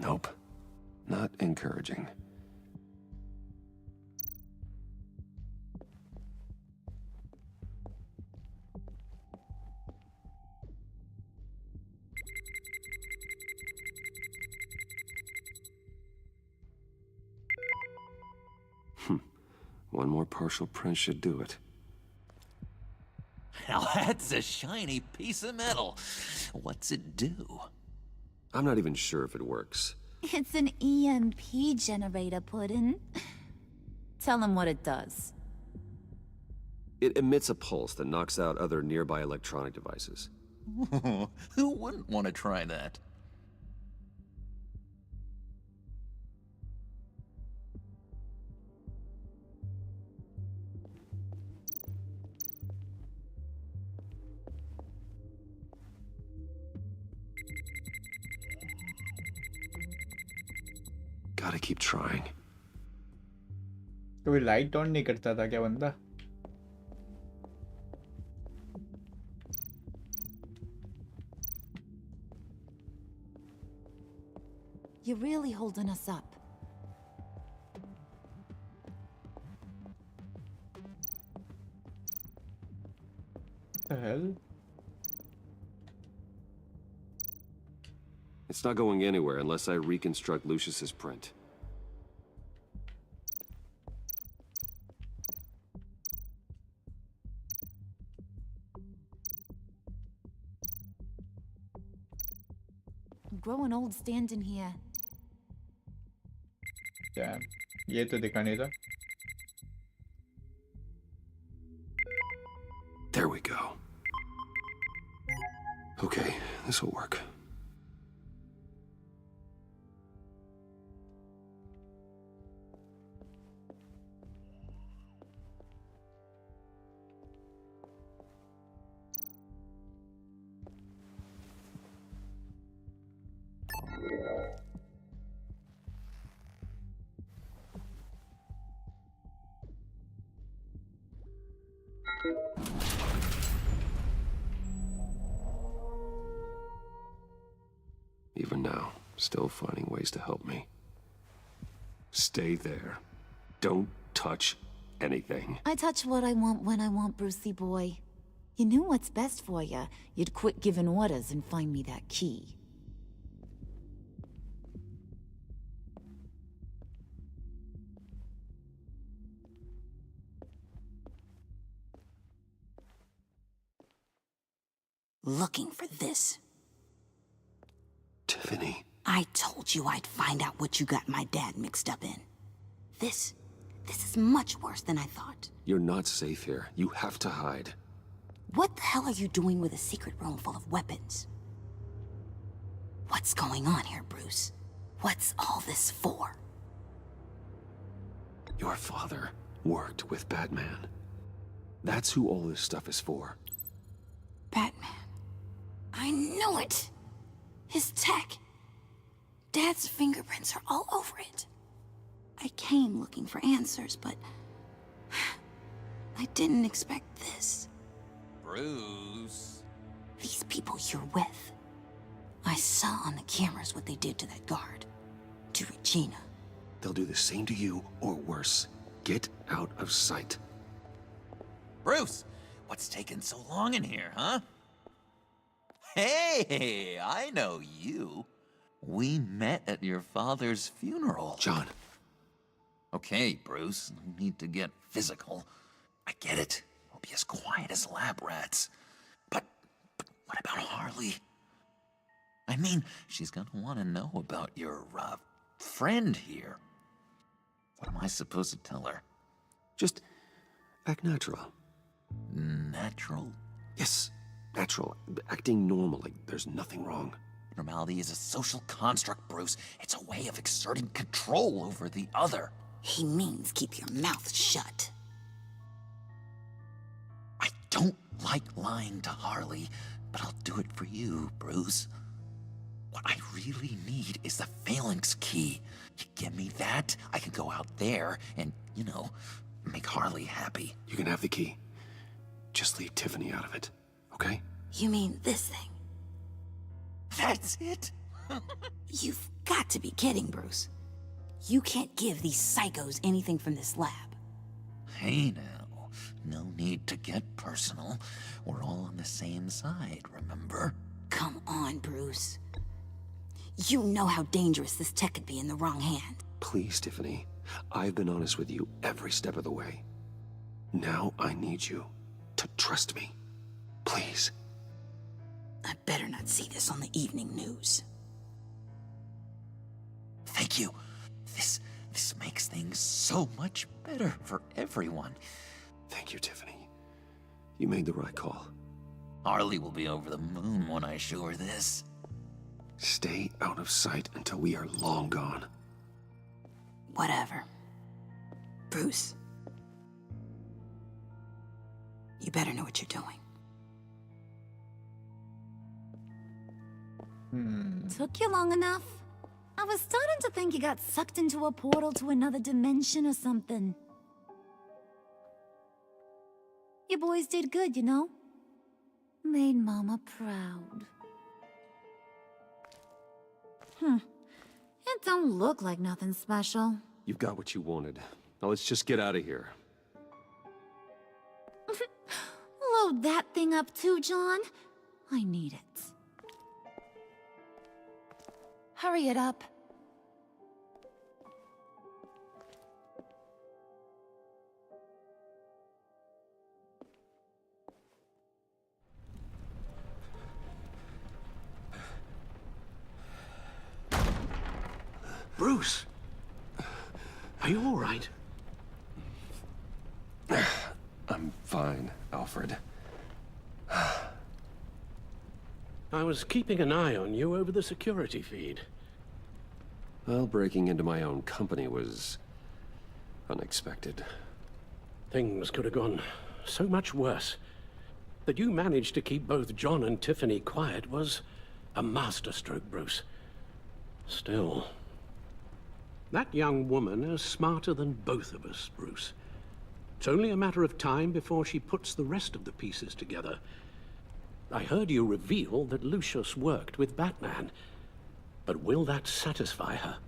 Nope. Not encouraging. One more partial print should do it. Now that's a shiny piece of metal. What's it do? I'm not even sure if it works. It's an EMP generator, Puddin'. Tell him what it does. It emits a pulse that knocks out other nearby electronic devices. Who wouldn't want to try that? Gotta keep trying. कभी light on नहीं करता था क्या बंदा? You're really holding us up. The hell? It's not going anywhere unless I reconstruct Lucius's print. I'm growing old standing here. Damn. ये तो दिखा नहीं था. There we go. Okay, this will work. Even now, still finding ways to help me. Stay there. Don't touch anything. I touch what I want when I want, Brucey boy. You knew what's best for you. You'd quit giving orders and find me that key. Looking for this. Tiffany. I told you I'd find out what you got my dad mixed up in. This is much worse than I thought. You're not safe here. You have to hide. What the hell are you doing with a secret room full of weapons? What's going on here, Bruce? What's all this for? Your father worked with Batman. That's who all this stuff is for. Batman. I knew it! His tech. Dad's fingerprints are all over it. I came looking for answers, but I didn't expect this. Bruce. These people you're with. I saw on the cameras what they did to that guard. To Regina. They'll do the same to you, or worse. Get out of sight. Bruce, what's taking so long in here, huh? Hey, I know you. We met at your father's funeral. John. Okay, Bruce, no need to get physical. I get it. We'll be as quiet as lab rats. But what about Harley? I mean, she's gonna want to know about your, friend here. What am I supposed to tell her? Just act natural. Natural? Yes, natural. Acting normal, like there's nothing wrong. Normality is a social construct, Bruce. It's a way of exerting control over the other. He means keep your mouth shut. I don't like lying to Harley, but I'll do it for you, Bruce. What I really need is the Phalanx key. You give me that, I can go out there and, you know, make Harley happy. You can have the key. Just leave Tiffany out of it, okay? You mean this thing? That's it? You've got to be kidding, Bruce. You can't give these psychos anything from this lab. Hey now, no need to get personal. We're all on the same side, remember? Come on, Bruce. You know how dangerous this tech could be in the wrong hand. Please, Tiffany. I've been honest with you every step of the way. Now I need you to trust me. Please. I better not see this on the evening news. Thank you. This makes things so much better for everyone. Thank you, Tiffany. You made the right call. Harley will be over the moon when I show her this. Stay out of sight until we are long gone. Whatever. Bruce. You better know what you're doing. Took you long enough? I was starting to think you got sucked into a portal to another dimension or something. You boys did good, you know? Made Mama proud. It don't look like nothing special. You've got what you wanted. Now let's just get out of here. Load that thing up too, John. I need it. Hurry it up. Bruce! Are you all right? I'm fine, Alfred. I was keeping an eye on you over the security feed. Well, breaking into my own company was unexpected. Things could have gone so much worse. That you managed to keep both John and Tiffany quiet was a masterstroke, Bruce. Still, that young woman is smarter than both of us, Bruce. It's only a matter of time before she puts the rest of the pieces together. I heard you reveal that Lucius worked with Batman. But will that satisfy her?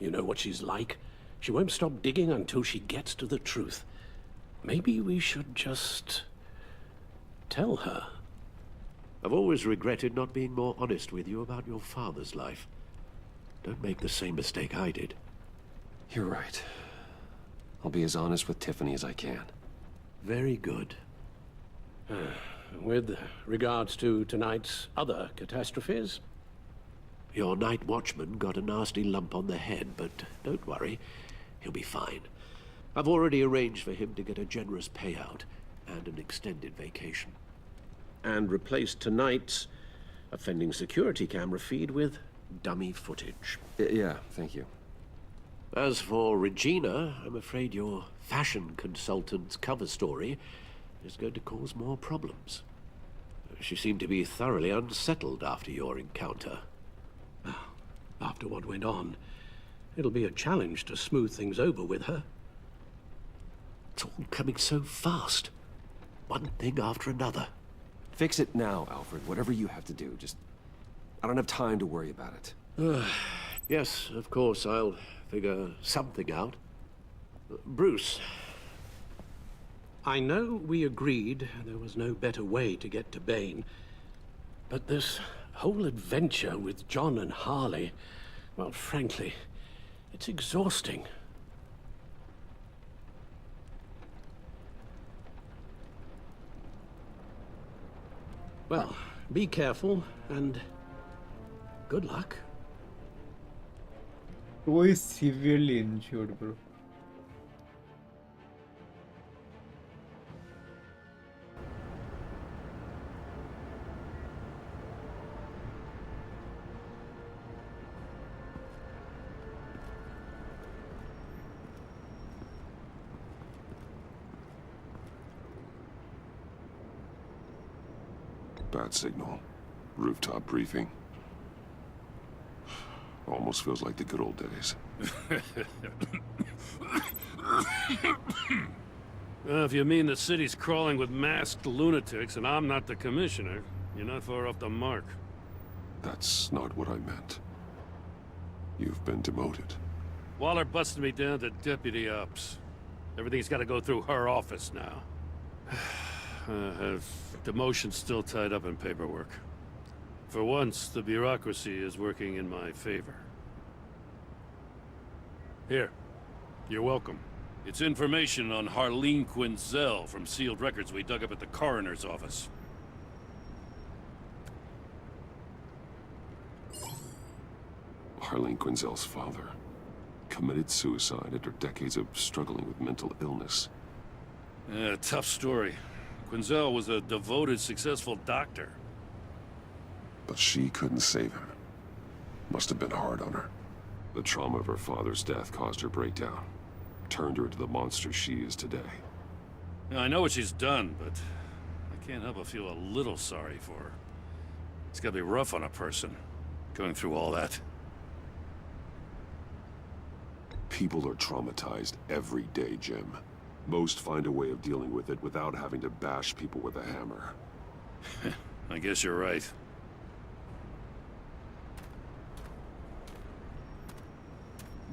You know what she's like. She won't stop digging until she gets to the truth. Maybe we should just tell her. I've always regretted not being more honest with you about your father's life. Don't make the same mistake I did. You're right. I'll be as honest with Tiffany as I can. Very good. With regards to tonight's other catastrophes? Your night watchman got a nasty lump on the head, but don't worry. He'll be fine. I've already arranged for him to get a generous payout and an extended vacation. And replaced tonight's offending security camera feed with dummy footage. Yeah, thank you. As for Regina, I'm afraid your fashion consultant's cover story is going to cause more problems. She seemed to be thoroughly unsettled after your encounter. After what went on, it'll be a challenge to smooth things over with her. It's all coming so fast. One thing after another. Fix it now, Alfred. Whatever you have to do. Just... I don't have time to worry about it. Yes, of course, I'll figure something out. Bruce. I know we agreed there was no better way to get to Bane, but this whole adventure with John and Harley, well, frankly, it's exhausting. Well, be careful, and good luck. Who is severely injured, bro? Bad signal. Rooftop briefing. Almost feels like the good old days. If you mean the city's crawling with masked lunatics and I'm not the commissioner, you're not far off the mark. That's not what I meant. You've been demoted. Waller busted me down to deputy ops. Everything's got to go through her office now. Demotion's still tied up in paperwork. For once, the bureaucracy is working in my favor. Here. You're welcome. It's information on Harleen Quinzel from sealed records we dug up at the coroner's office. Harleen Quinzel's father committed suicide after decades of struggling with mental illness. Yeah, tough story. Quinzel was a devoted, successful doctor. But she couldn't save him. Must have been hard on her. The trauma of her father's death caused her breakdown. Turned her into the monster she is today. Yeah, I know what she's done, but I can't help but feel a little sorry for her. It's gotta be rough on a person, going through all that. People are traumatized every day, Jim. Most find a way of dealing with it without having to bash people with a hammer. I guess you're right.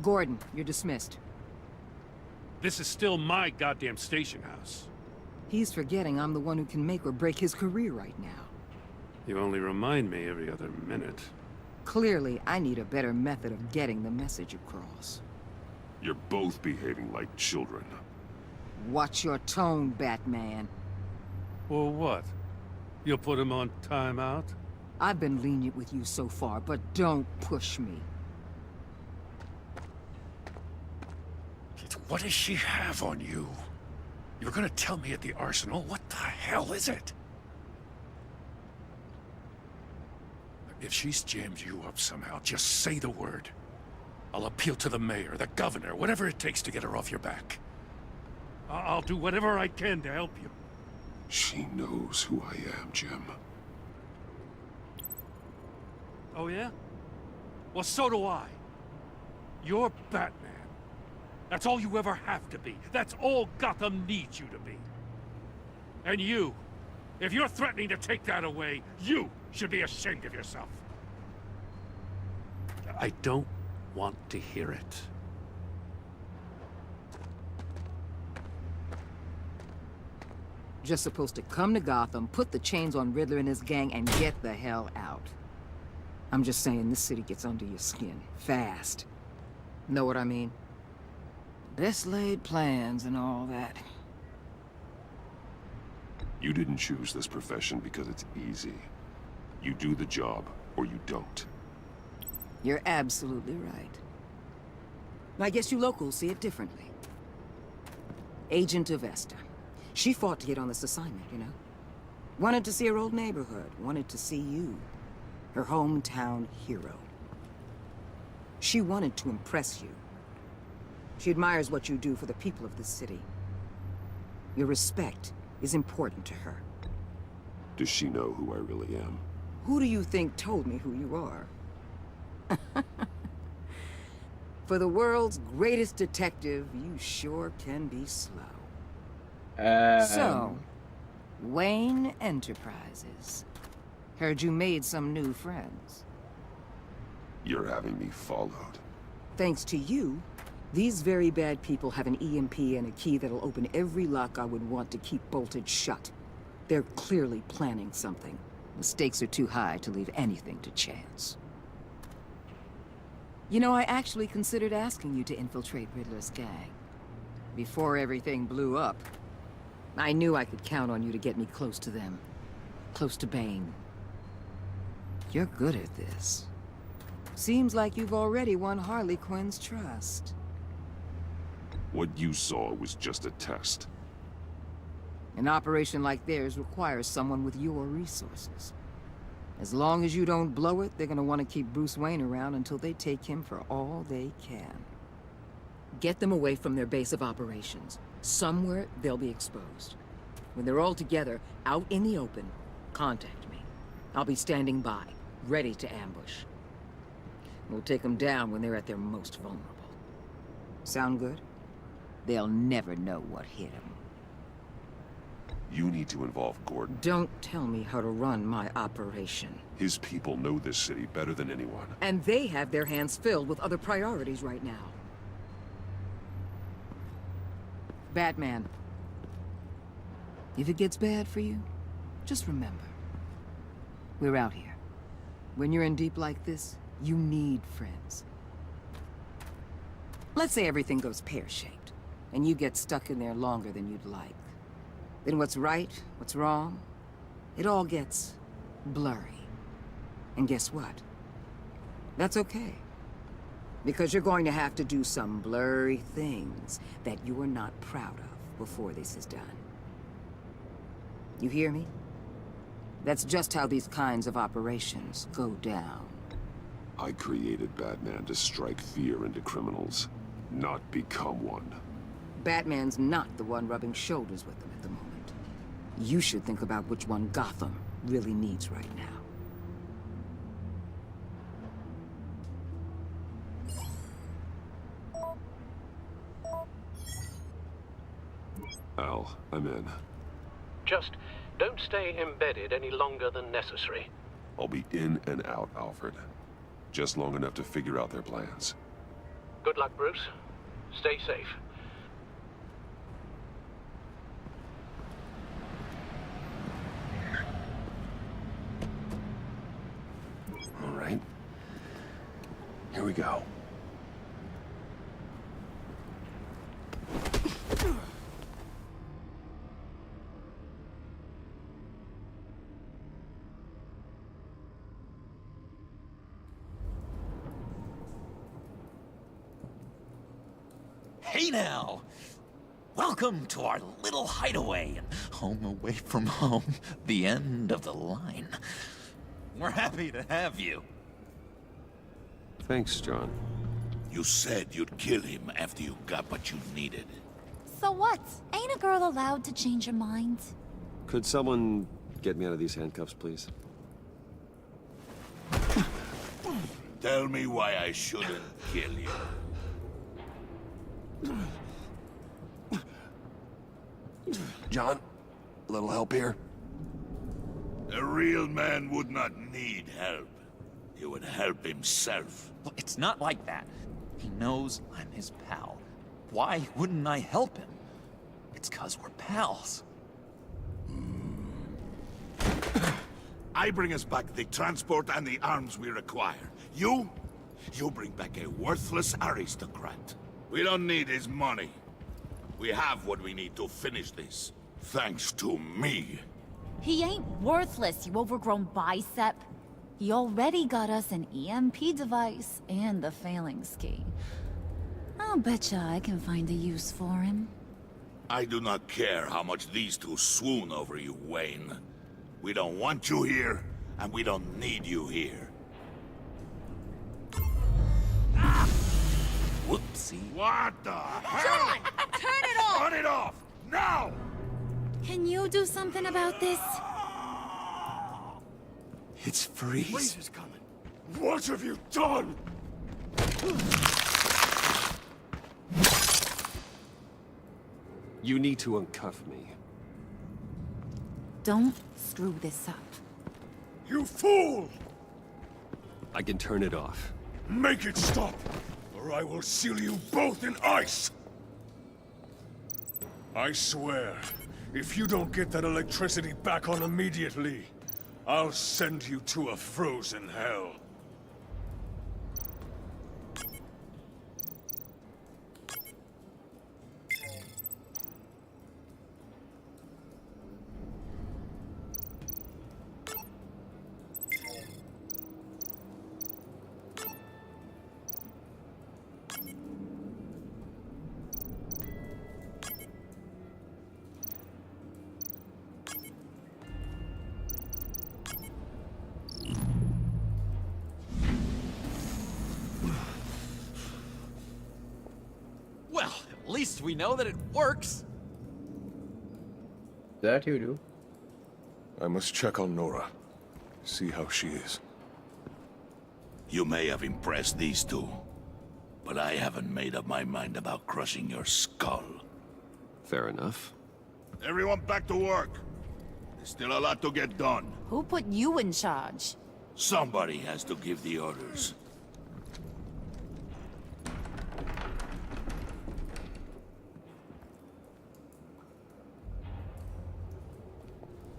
Gordon, you're dismissed. This is still my goddamn station house. He's forgetting I'm the one who can make or break his career right now. You only remind me every other minute. Clearly, I need a better method of getting the message across. You're both behaving like children. Watch your tone, Batman. Well, what? You'll put him on timeout? I've been lenient with you so far, but don't push me. What does she have on you? You were gonna tell me at the arsenal? What the hell is it? If she's jammed you up somehow, just say the word. I'll appeal to the mayor, the governor, whatever it takes to get her off your back. I'll do whatever I can to help you. She knows who I am, Jim. Oh yeah? Well, so do I. You're Batman. That's all you ever have to be. That's all Gotham needs you to be. And you, if you're threatening to take that away, you should be ashamed of yourself. I don't want to hear it. Just supposed to come to Gotham, put the chains on Riddler and his gang, and get the hell out. I'm just saying, this city gets under your skin. Fast. Know what I mean? Best laid plans and all that. You didn't choose this profession because it's easy. You do the job, or you don't. You're absolutely right. I guess you locals see it differently. Agent Avesta. She fought to get on this assignment, you know? Wanted to see her old neighborhood. Wanted to see you. Her hometown hero. She wanted to impress you. She admires what you do for the people of this city. Your respect is important to her. Does she know who I really am? Who do you think told me who you are? For the world's greatest detective, you sure can be slow. So, Wayne Enterprises. Heard you made some new friends. You're having me followed. Thanks to you, these very bad people have an EMP and a key that'll open every lock I would want to keep bolted shut. They're clearly planning something. The stakes are too high to leave anything to chance. You know, I actually considered asking you to infiltrate Riddler's gang. Before everything blew up, I knew I could count on you to get me close to them. Close to Bane. You're good at this. Seems like you've already won Harley Quinn's trust. What you saw was just a test. An operation like theirs requires someone with your resources. As long as you don't blow it, they're gonna want to keep Bruce Wayne around until they take him for all they can. Get them away from their base of operations. Somewhere they'll be exposed. When they're all together, out in the open, contact me. I'll be standing by, ready to ambush. We'll take them down when they're at their most vulnerable. Sound good? They'll never know what hit them. You need to involve Gordon. Don't tell me how to run my operation. His people know this city better than anyone. And they have their hands filled with other priorities right now. Batman. If it gets bad for you, just remember. We're out here. When you're in deep like this, you need friends. Let's say everything goes pear-shaped. and you get stuck in there longer than you'd like. Then what's right, what's wrong, it all gets blurry. And guess what? That's okay. Because you're going to have to do some blurry things that you are not proud of before this is done. You hear me? That's just how these kinds of operations go down. I created Batman to strike fear into criminals, not become one. Batman's not the one rubbing shoulders with them at the moment. You should think about which one Gotham really needs right now. Al, I'm in. Just don't stay embedded any longer than necessary. I'll be in and out, Alfred. Just long enough to figure out their plans. Good luck, Bruce. Stay safe. All right. Here we go. Hey now! Welcome to our little hideaway and home away from home, the end of the line. We're happy to have you. Thanks, John. You said you'd kill him after you got what you needed. So what? Ain't a girl allowed to change her mind? Could someone get me out of these handcuffs, please? Tell me why I shouldn't kill you. John, a little help here? A real man would not need help. He would help himself. Well, it's not like that. He knows I'm his pal. Why wouldn't I help him? It's 'cause we're pals. I bring us back the transport and the arms we require. You bring back a worthless aristocrat. We don't need his money. We have what we need to finish this. Thanks to me. He ain't worthless, you overgrown bicep. He already got us an EMP device and the failing ski. I'll betcha I can find a use for him. I do not care how much these two swoon over you, Wayne. We don't want you here, and we don't need you here. Whoopsie. What the hell? John! Turn it off! Turn it off! Now! Can you do something about this? It's Freeze. Freeze is coming. What have you done? You need to uncuff me. Don't screw this up. You fool! I can turn it off. Make it stop, or I will seal you both in ice! I swear, if you don't get that electricity back on immediately, I'll send you to a frozen hell. Well, at least we know that it works. That you do. I must check on Nora. See how she is. You may have impressed these two, but I haven't made up my mind about crushing your skull. Fair enough. Everyone back to work. There's still a lot to get done. Who put you in charge? Somebody has to give the orders.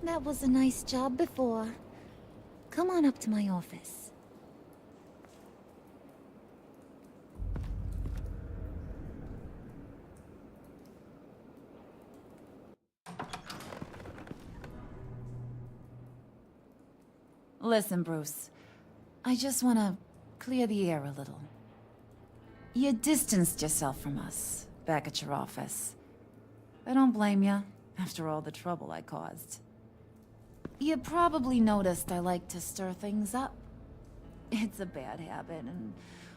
That was a nice job before. Come on up to my office. Listen, Bruce. I just want to clear the air a little. You distanced yourself from us back at your office. I don't blame you, after all the trouble I caused. You probably noticed I like to stir things up. It's a bad habit, and,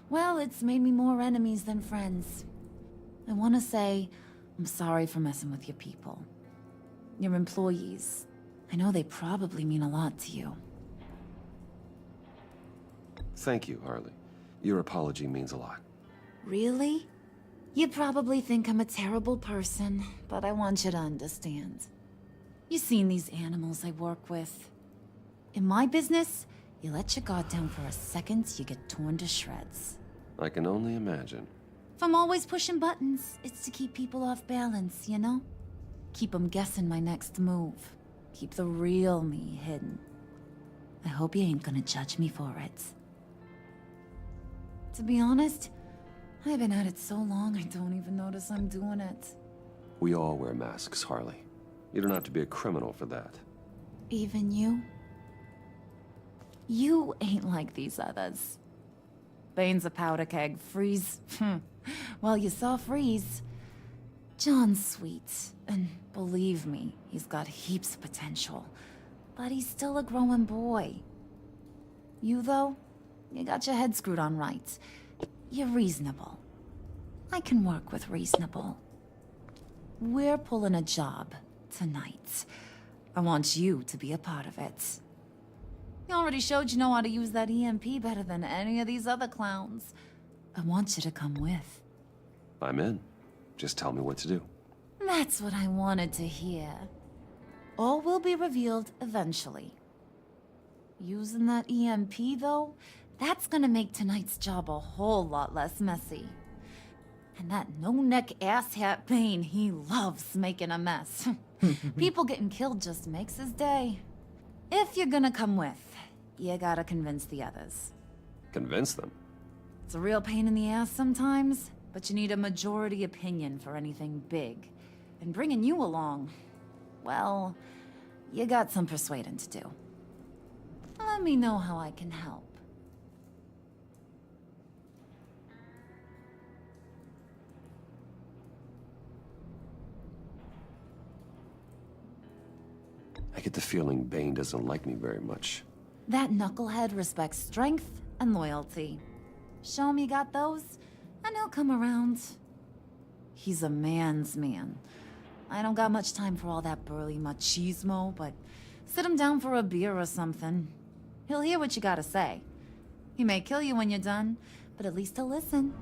well, it's made me more enemies than friends. I want to say I'm sorry for messing with your people. Your employees. I know they probably mean a lot to you. Thank you, Harley. Your apology means a lot. Really? You probably think I'm a terrible person, but I want you to understand. You've seen these animals I work with. In my business, you let your guard down for a second, you get torn to shreds. I can only imagine. If I'm always pushing buttons, it's to keep people off balance, you know? Keep them guessing my next move. Keep the real me hidden. I hope you ain't gonna judge me for it. To be honest, I've been at it so long I don't even notice I'm doing it. We all wear masks, Harley. You don't have to be a criminal for that. Even you? You ain't like these others. Bane's a powder keg. Freeze. Well, you saw Freeze. John's sweet, and believe me, he's got heaps of potential. But he's still a growing boy. You, though, you got your head screwed on right. You're reasonable. I can work with reasonable. We're pulling a job tonight. I want you to be a part of it. You already showed you know how to use that EMP better than any of these other clowns. I want you to come with. I'm in. Just tell me what to do. That's what I wanted to hear. All will be revealed eventually. Using that EMP, though, that's gonna make tonight's job a whole lot less messy. And that no-neck asshat Bane, he loves making a mess. People getting killed just makes his day. If you're gonna come with, you gotta convince the others. Convince them? It's a real pain in the ass sometimes, but you need a majority opinion for anything big. And bringing you along, well, you got some persuading to do. Let me know how I can help. I get the feeling Bane doesn't like me very much. That knucklehead respects strength and loyalty. Show him you got those, and he'll come around. He's a man's man. I don't got much time for all that burly machismo, but sit him down for a beer or something. He'll hear what you gotta say. He may kill you when you're done, but at least he'll listen.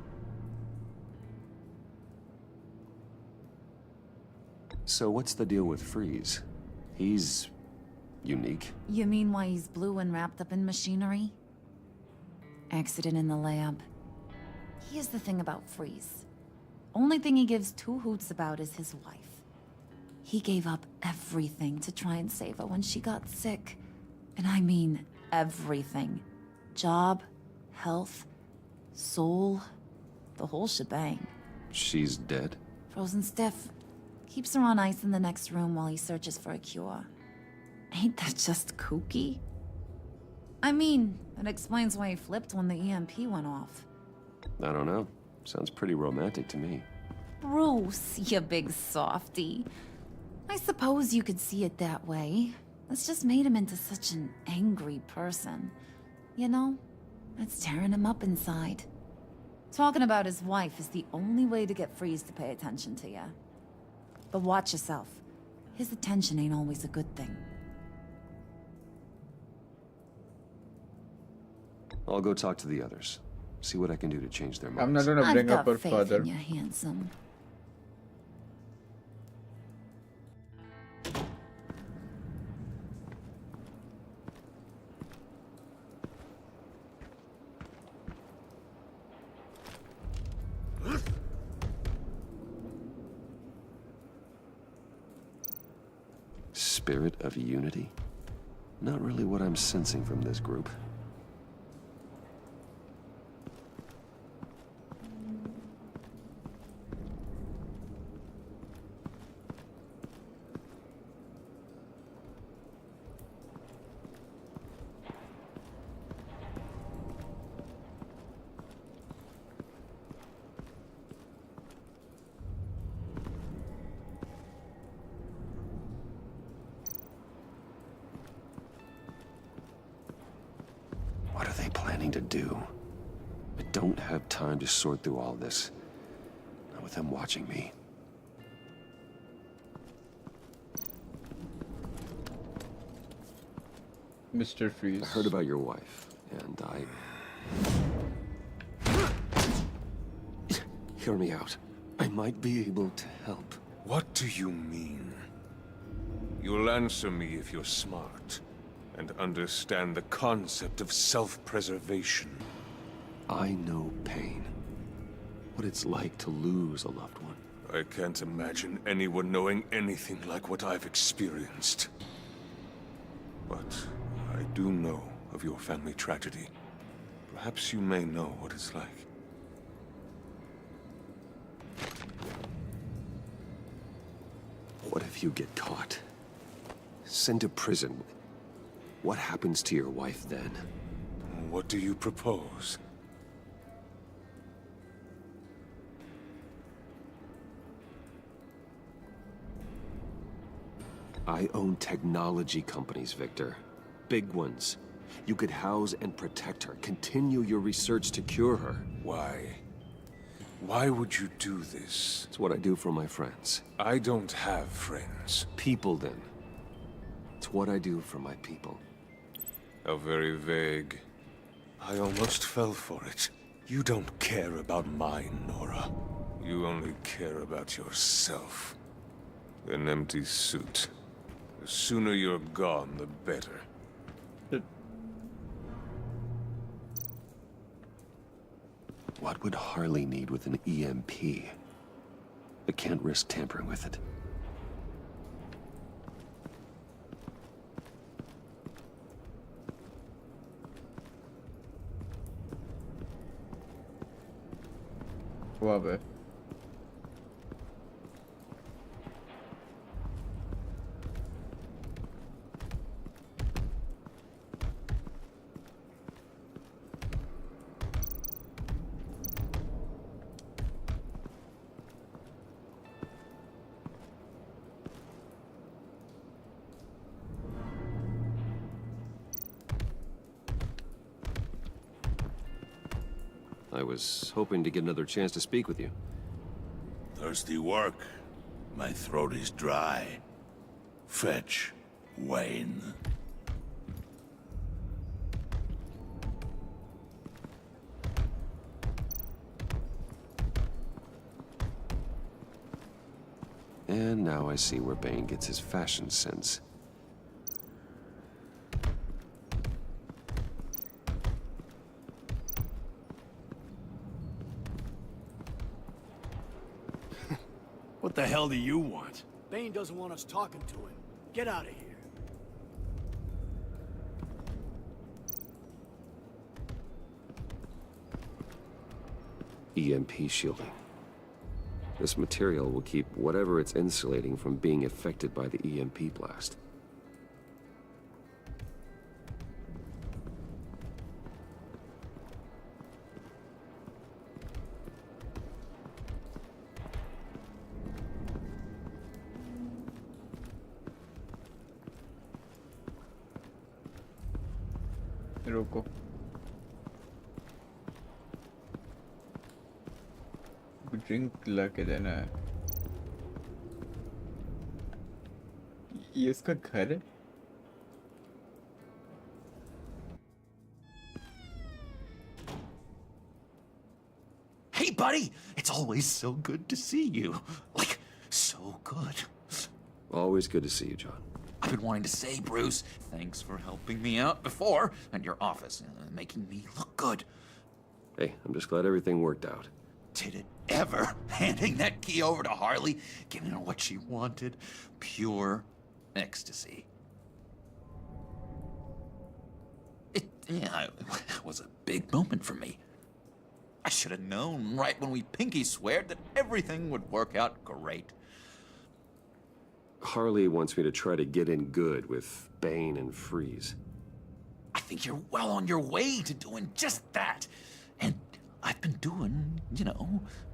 So what's the deal with Freeze? He's unique. You mean why he's blue and wrapped up in machinery? Accident in the lab. Here's the thing about Freeze. Only thing he gives two hoots about is his wife. He gave up everything to try and save her when she got sick. And I mean everything. Job, health, soul, the whole shebang. She's dead? Frozen stiff. Keeps her on ice in the next room while he searches for a cure. Ain't that just kooky? I mean, it explains why he flipped when the EMP went off. I don't know. Sounds pretty romantic to me. Bruce, you big softy. I suppose you could see it that way. It's just made him into such an angry person. You know, it's tearing him up inside. Talking about his wife is the only way to get Freeze to pay attention to you. But watch yourself. His attention ain't always a good thing. I'll go talk to the others. See what I can do to change their minds. I'm not gonna bring up her I've got faith father. in you, handsome. Spirit of unity? Not really what I'm sensing from this group. to do. I don't have time to sort through all this. Not with them watching me. Mr. Freeze. I heard about your wife, and Hear me out. I might be able to help. What do you mean? You'll answer me if you're smart and understand the concept of self-preservation. I know pain. What it's like to lose a loved one. I can't imagine anyone knowing anything like what I've experienced. But I do know of your family tragedy. Perhaps you may know what it's like. What if you get caught? Sent to prison? What happens to your wife then? What do you propose? I own technology companies, Victor. Big ones. You could house and protect her. Continue your research to cure her. Why? Why would you do this? It's what I do for my friends. I don't have friends. People, then. It's what I do for my people. How very vague. I almost fell for it. You don't care about mine, Nora. You only care about yourself. An empty suit. The sooner you're gone, the better. What would Harley need with an EMP? I can't risk tampering with it. Love it. I was hoping to get another chance to speak with you. Thirsty work. My throat is dry. Fetch, Wayne. And now I see where Bane gets his fashion sense. What the hell do you want? Bane doesn't want us talking to him. Get out of here. EMP shielding. This material will keep whatever it's insulating from being affected by the EMP blast. रुको drink ला के देना है ये इसका घर है Hey, buddy! It's always so good to see you. Like, so good. Always good to see you, John. I've been wanting to say, Bruce, thanks for helping me out before at your office, making me look good. Hey, I'm just glad everything worked out. Did it ever? Handing that key over to Harley, giving her what she wanted. Pure ecstasy. It was a big moment for me. I should have known right when we pinky sweared that everything would work out great. Harley wants me to try to get in good with Bane and Freeze. I think you're well on your way to doing just that. And I've been doing,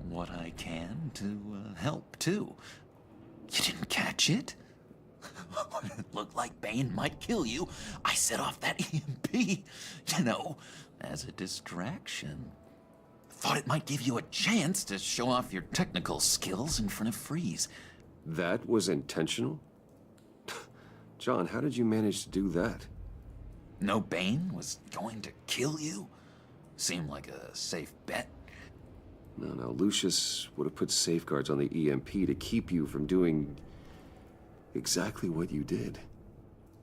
what I can to help, too. You didn't catch it? When it looked like Bane might kill you, I set off that EMP. as a distraction. Thought it might give you a chance to show off your technical skills in front of Freeze. That was intentional? John, how did you manage to do that? No Bane was going to kill you? Seemed like a safe bet. No, Lucius would have put safeguards on the EMP to keep you from doing exactly what you did.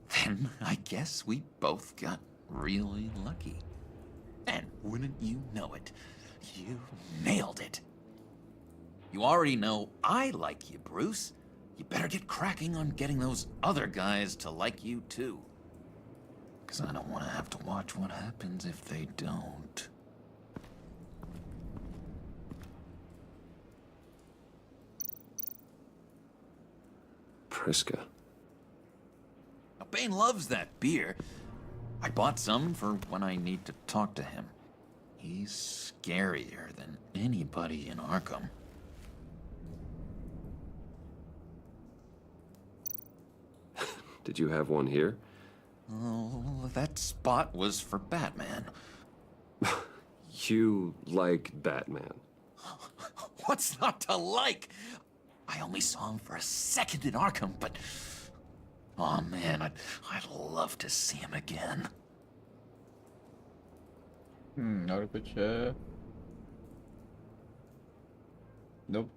Then I guess we both got really lucky. And wouldn't you know it, you nailed it. You already know I like you, Bruce. You better get cracking on getting those other guys to like you too. 'Cause I don't want to have to watch what happens if they don't. Priska. Now, Bane loves that beer. I bought some for when I need to talk to him. He's scarier than anybody in Arkham. Did you have one here? Oh, that spot was for Batman. You like Batman? What's not to like? I only saw him for a second in Arkham, but... oh man, I'd love to see him again. और कुछ है? Nope.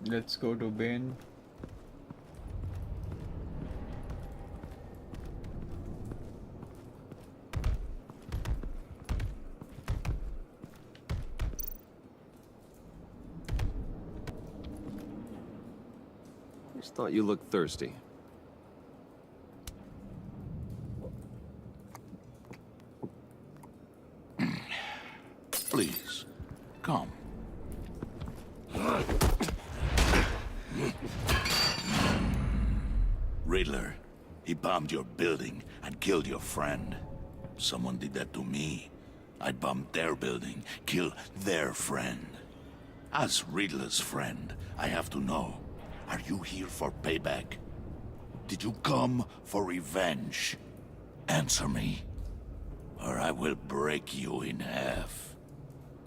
Let's go to Bane. Just thought you looked thirsty. Please, come. Riddler, he bombed your building and killed your friend. Someone did that to me. I'd bomb their building, kill their friend. As Riddler's friend, I have to know, are you here for payback? Did you come for revenge? Answer me, or I will break you in half.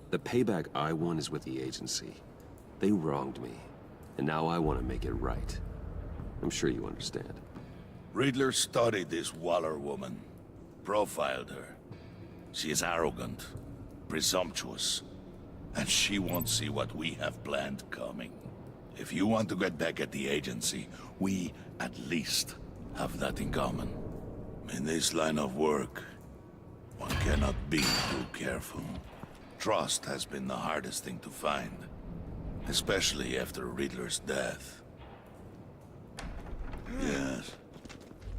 The payback I want is with the agency. They wronged me, and now I want to make it right. I'm sure you understand. Riddler studied this Waller woman, profiled her. She is arrogant, presumptuous, and she won't see what we have planned coming. If you want to get back at the agency, we at least have that in common. In this line of work, one cannot be too careful. Trust has been the hardest thing to find, especially after Riddler's death. Yes,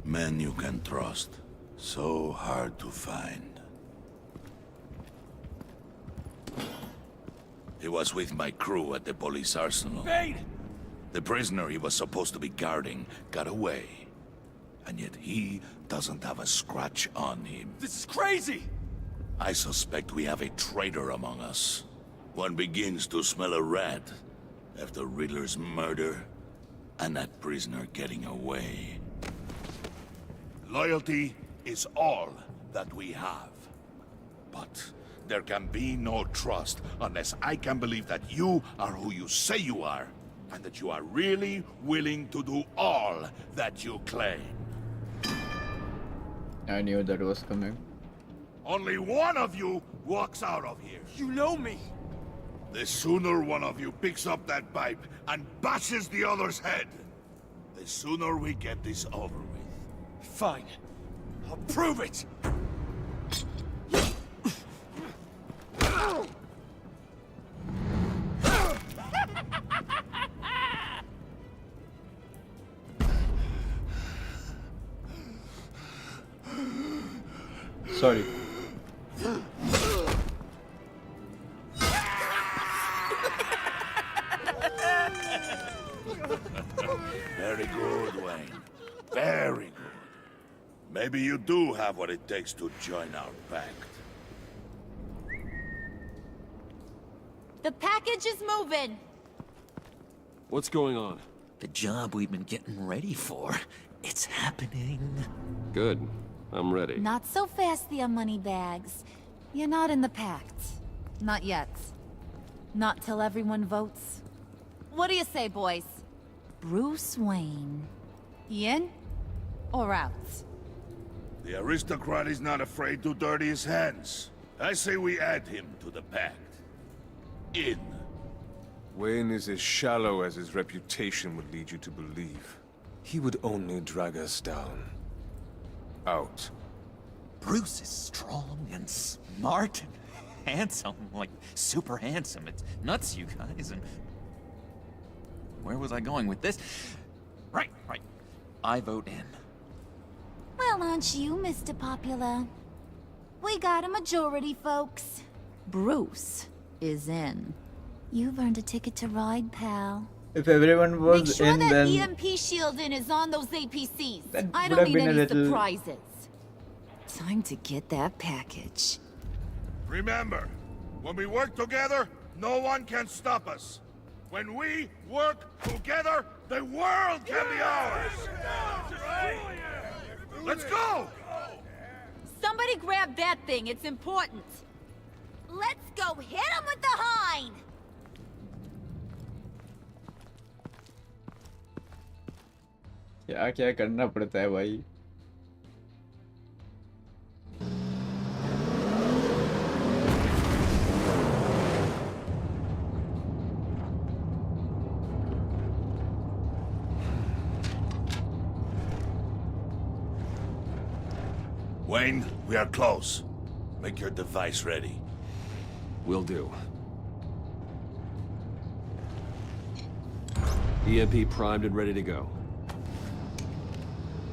men you can trust, so hard to find. He was with my crew at the police arsenal. Bane! The prisoner he was supposed to be guarding got away. And yet he doesn't have a scratch on him. This is crazy! I suspect we have a traitor among us. One begins to smell a rat after Riddler's murder and that prisoner getting away. Loyalty is all that we have. But there can be no trust unless I can believe that you are who you say you are, and that you are really willing to do all that you claim. I knew that was coming. Only one of you walks out of here. You know me! The sooner one of you picks up that pipe and bashes the other's head, the sooner we get this over with. Fine. I'll prove it! Sorry. Very good, Wayne. Very good. Maybe you do have what it takes to join our pact. The package is moving. What's going on? The job we've been getting ready for. It's happening. Good. I'm ready. Not so fast there, Moneybags. You're not in the pact. Not yet. Not till everyone votes. What do you say, boys? Bruce Wayne. In or out? The aristocrat is not afraid to dirty his hands. I say we add him to the pact. In. Wayne is as shallow as his reputation would lead you to believe. He would only drag us down. Out. Bruce is strong and smart and handsome, like super handsome. It's nuts, you guys. And where was I going with this? Right. I vote in. Well, aren't you, Mr. Popular? We got a majority, folks. Bruce is in. You've earned a ticket to ride, pal. If everyone was Make sure in, that then EMP shielding is on those APCs. That I would don't have need been a any little- surprises. Time to get that package. Remember, when we work together, no one can stop us. When we work together, the world can be ours! Let's go! Somebody grab that thing. It's important. Let's go hit him with the hind. क्या क्या करना पड़ता है भाई. Wayne, we are close. Make your device ready. Will do. EMP primed and ready to go.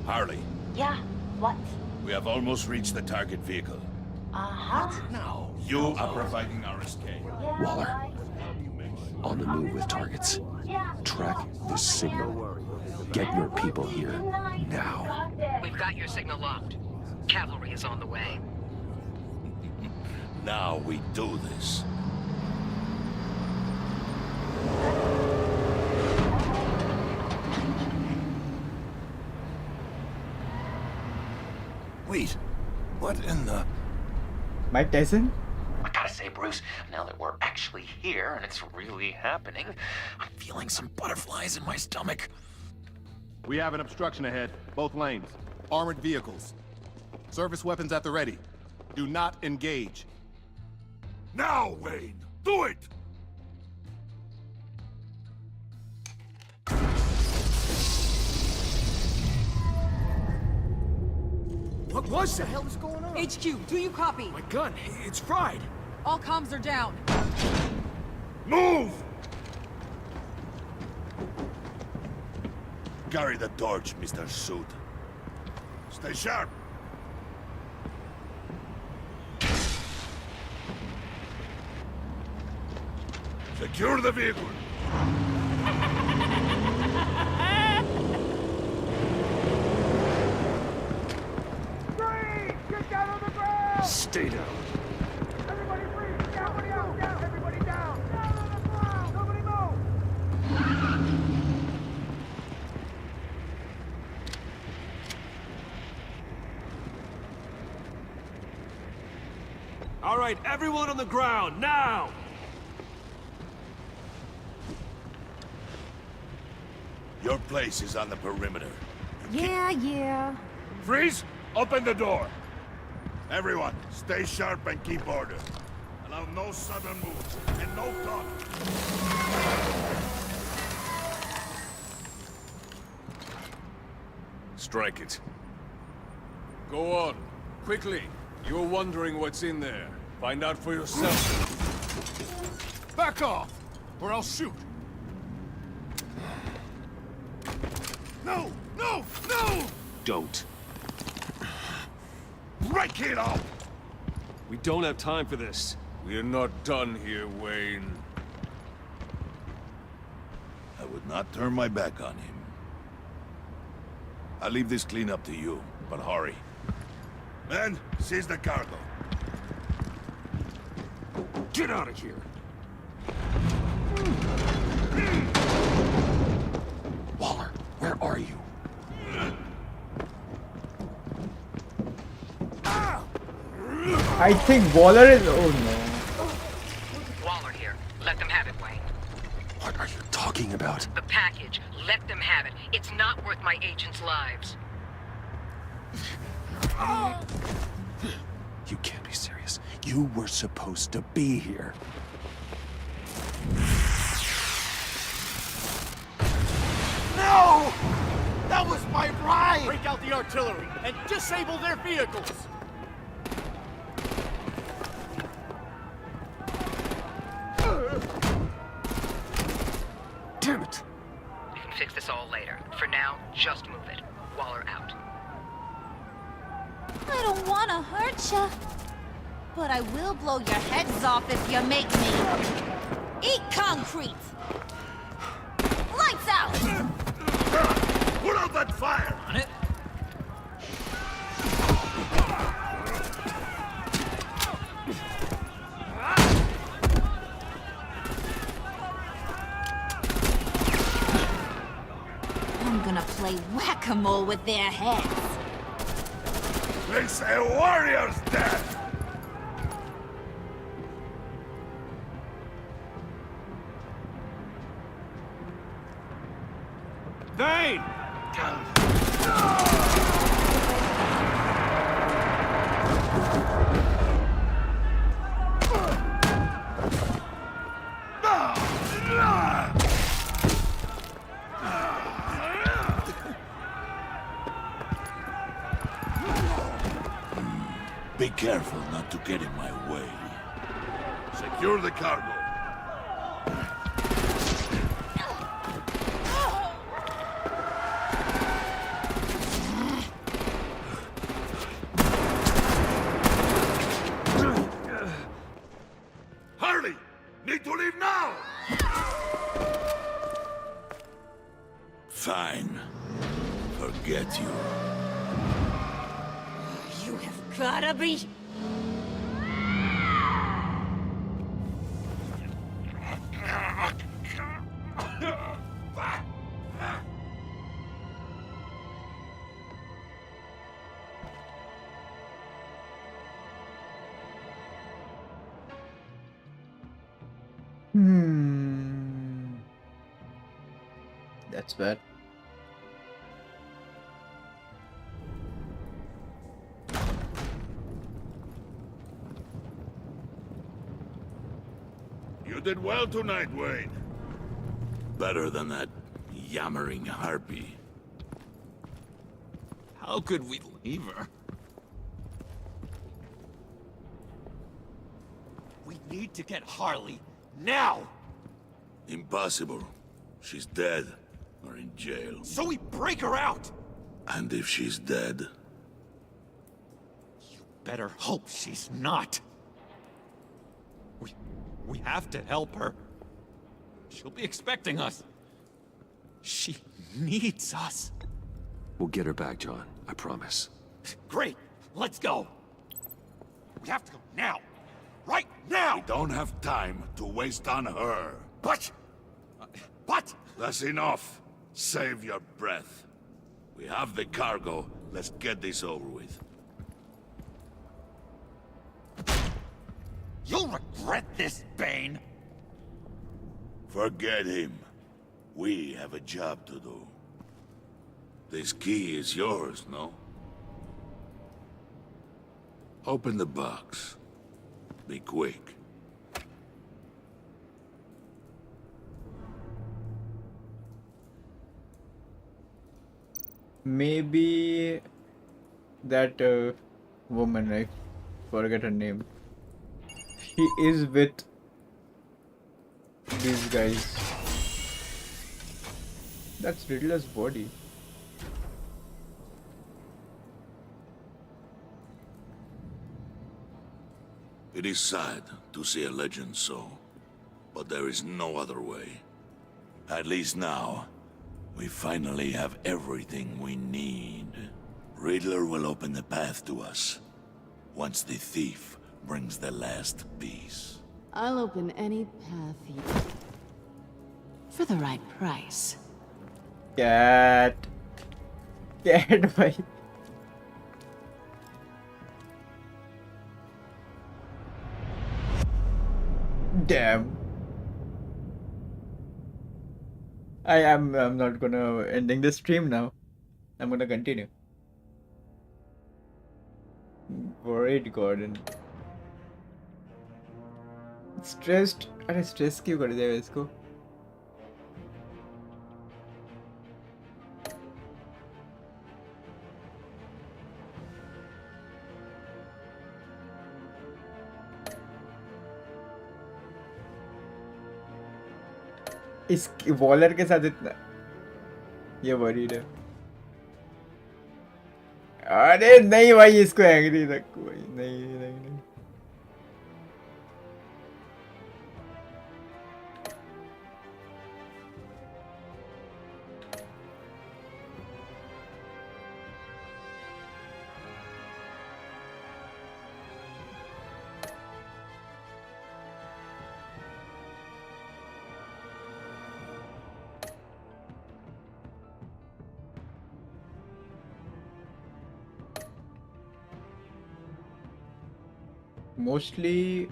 Harley, Yeah, what? we have almost reached the target vehicle. Uh-huh. Now, you are providing our escape. Waller, on the move with targets. Track this signal. Get your people here, now. We've got your signal locked. Cavalry is on the way. Now we do this. Wait, what in the... Mike Tyson? I gotta say, Bruce, now that we're actually here and it's really happening, I'm feeling some butterflies in my stomach. We have an obstruction ahead, both lanes. Armored vehicles. Service weapons at the ready. Do not engage. Now, Wayne! Do it! What was that? What the hell is going on? HQ, do you copy? My gun, it's fried. All comms are down. Move! Carry the torch, Mr. Suit. Stay sharp. Secure the vehicle. Get down on the ground! Stay down. Everybody freeze! Down, down! Everybody down! Down on the ground! Nobody move! All right, everyone on the ground, now! Your place is on the perimeter. Yeah. Freeze! Open the door! Everyone, stay sharp and keep order. Allow no sudden moves, and no talk. Strike it. Go on. Quickly. You're wondering what's in there. Find out for yourself. Back off, or I'll shoot! No! No! No! Don't. Break it up! We don't have time for this. We're not done here, Wayne. I would not turn my back on him. I'll leave this cleanup to you, but hurry. Men, seize the cargo. Get out of here. I think Waller is. Oh no. Waller here. Let them have it, Wayne. What are you talking about? The package. Let them have it. It's not worth my agents' lives. You can't be serious. You were supposed to be here. No! That was my ride! Break out the artillery and disable their vehicles! Damn it! We can fix this all later. For now, just move it. Waller out. I don't want to hurt ya, but I will blow your heads off if you make me. Eat concrete! Lights out! Put out that fire! On it. I'm gonna play whack-a-mole with their heads. They say warrior's dead! Vane! Be careful not to get in my way. Secure the cargo. Harley! Need to leave now! Fine. Forget you. You have gotta be... That's bad. You did well tonight, Wayne. Better than that yammering harpy. How could we leave her? We need to get Harley now! Impossible. She's dead or in jail. So we break her out! And if she's dead, Better hope she's not. We have to help her. She'll be expecting us. She needs us. We'll get her back, John. I promise. Great. Let's go. We have to go now. Right now! we don't have time to waste on her. But... That's enough. Save your breath. We have the cargo. Let's get this over with. You'll regret this, Bane. Forget him. We have a job to do. This key is yours, no? Open the box. Be quick. Maybe that woman, I forget her name. She is with these guys. That's Riddler's body. It is sad to see a legend so, but there is no other way. At least now, we finally have everything we need. Riddler will open the path to us, once the thief brings the last piece. I'll open any path you... for the right price. Cat. Cat, bhai. Damn. I'm not gonna ending the stream now. I'm gonna continue. Worried Gordon. Stressed. अरे stress क्यों कर दिया इसको? इस Waller के साथ इतना ये वरीड है। अरे नहीं भाई इसको एंग्री रखो भाई। नहीं नहीं नहीं mostly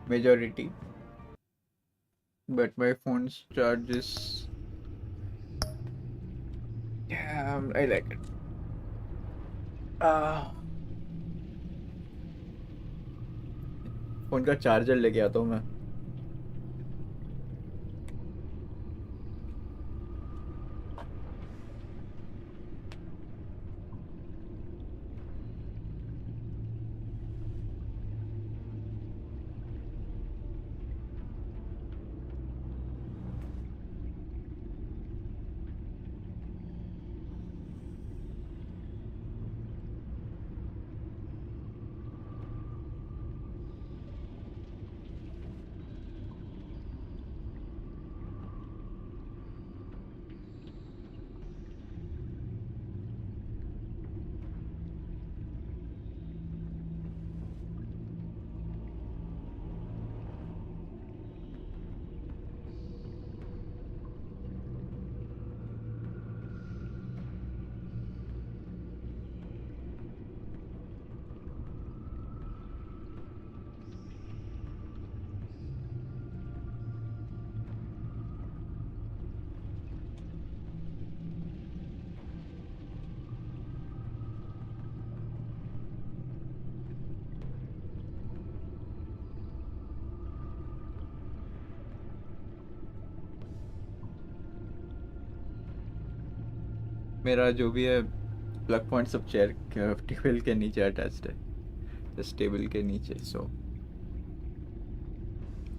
majority, but my phone's charge is damn. I like it. Phone का चार्जर लेके आता हूँ मैं। मेरा जो भी है प्लग पॉइंट सब चेयर टेबल के नीचे अटैच्ड है, जस्ट टेबल के नीचे, so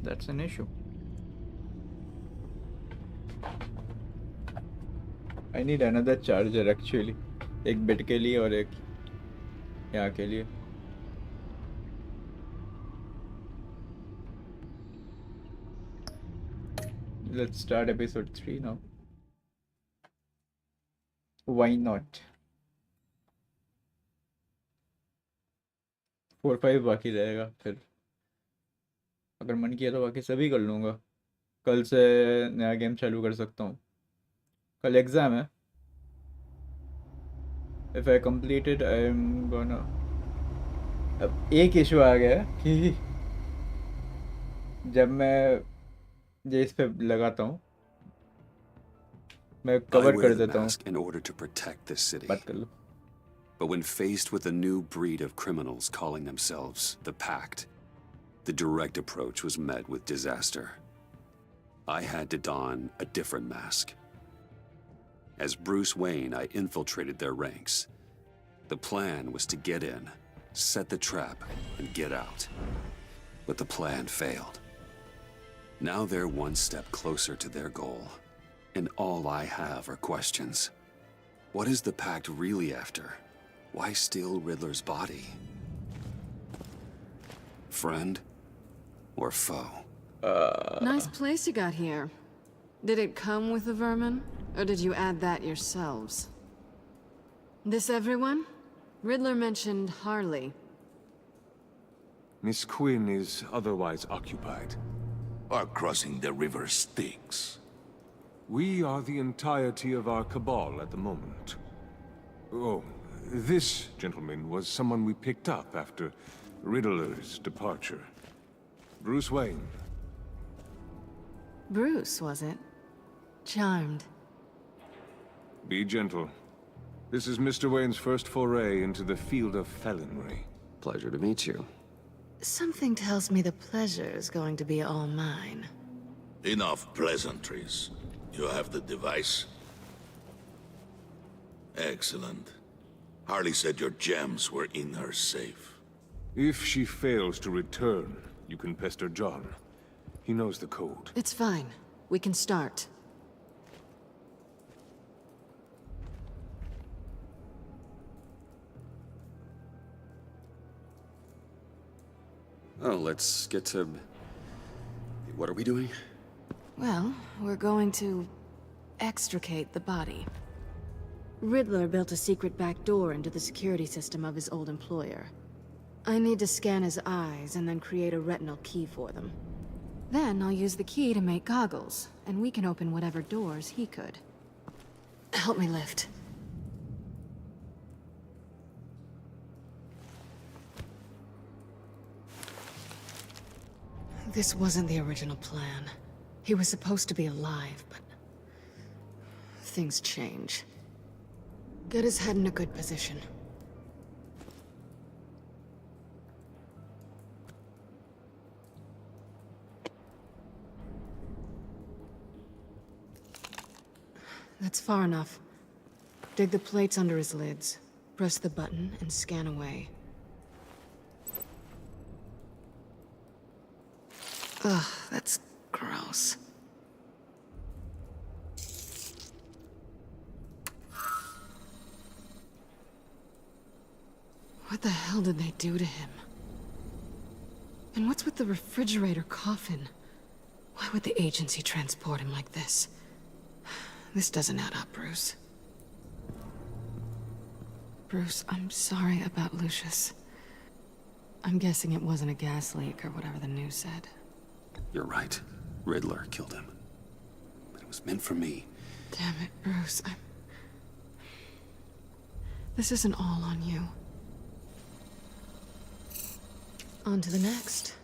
that's an issue. I need another charger actually, एक बेड के लिए और एक यहाँ के लिए। Let's start episode 3 now. Why not? 4-5 बाकी रहेगा, फिर अगर मन किया तो बाकी सभी कर लूँगा। कल से नया गेम चालू कर सकता हूँ। कल एग्ज़ाम है। If I complete it, I am gonna... अब एक इशू आ गया है कि जब मैं ये इस पे लगाता हूँ मैं कवर कर देता हूँ in order to protect this city. बात कर लो। But when faced with a new breed of criminals calling themselves the Pact, the direct approach was met with disaster. I had to don a different mask. As Bruce Wayne, I infiltrated their ranks. The plan was to get in, set the trap, and get out. But the plan failed. Now they're one step closer to their goal. And all I have are questions. What is the Pact really after? Why steal Riddler's body? Friend or foe? Nice place you got here. Did it come with the vermin? Or did you add that yourselves? This everyone? Riddler mentioned Harley. Miss Quinn is otherwise occupied. Or crossing the river Styx. We are the entirety of our cabal at the moment. Oh, this gentleman was someone we picked up after Riddler's departure. Bruce Wayne, Bruce, was it? Charmed. Be gentle. This is Mr. Wayne's first foray into the field of felonry. Pleasure to meet you. Something tells me the pleasure is going to be all mine. Enough pleasantries. You have the device? Excellent. Harley said your gems were in her safe. If she fails to return, you can pester John. He knows the code. It's fine. We can start. Oh, let's get to... What are we doing? Well, we're going to extricate the body. Riddler built a secret back door into the security system of his old employer. I need to scan his eyes and then create a retinal key for them. Then I'll use the key to make goggles, and we can open whatever doors he could. Help me lift. This wasn't the original plan. He was supposed to be alive, but... things change. Get his head in a good position. That's far enough. Dig the plates under his lids. Press the button and scan away. Ugh, that's gross. What the hell did they do to him? And what's with the refrigerator coffin? Why would the agency transport him like this? This doesn't add up, Bruce. Bruce, I'm sorry about Lucius. I'm guessing it wasn't a gas leak or whatever the news said. You're right. Riddler killed him. But it was meant for me. Damn it, Bruce. This isn't all on you. On to the next.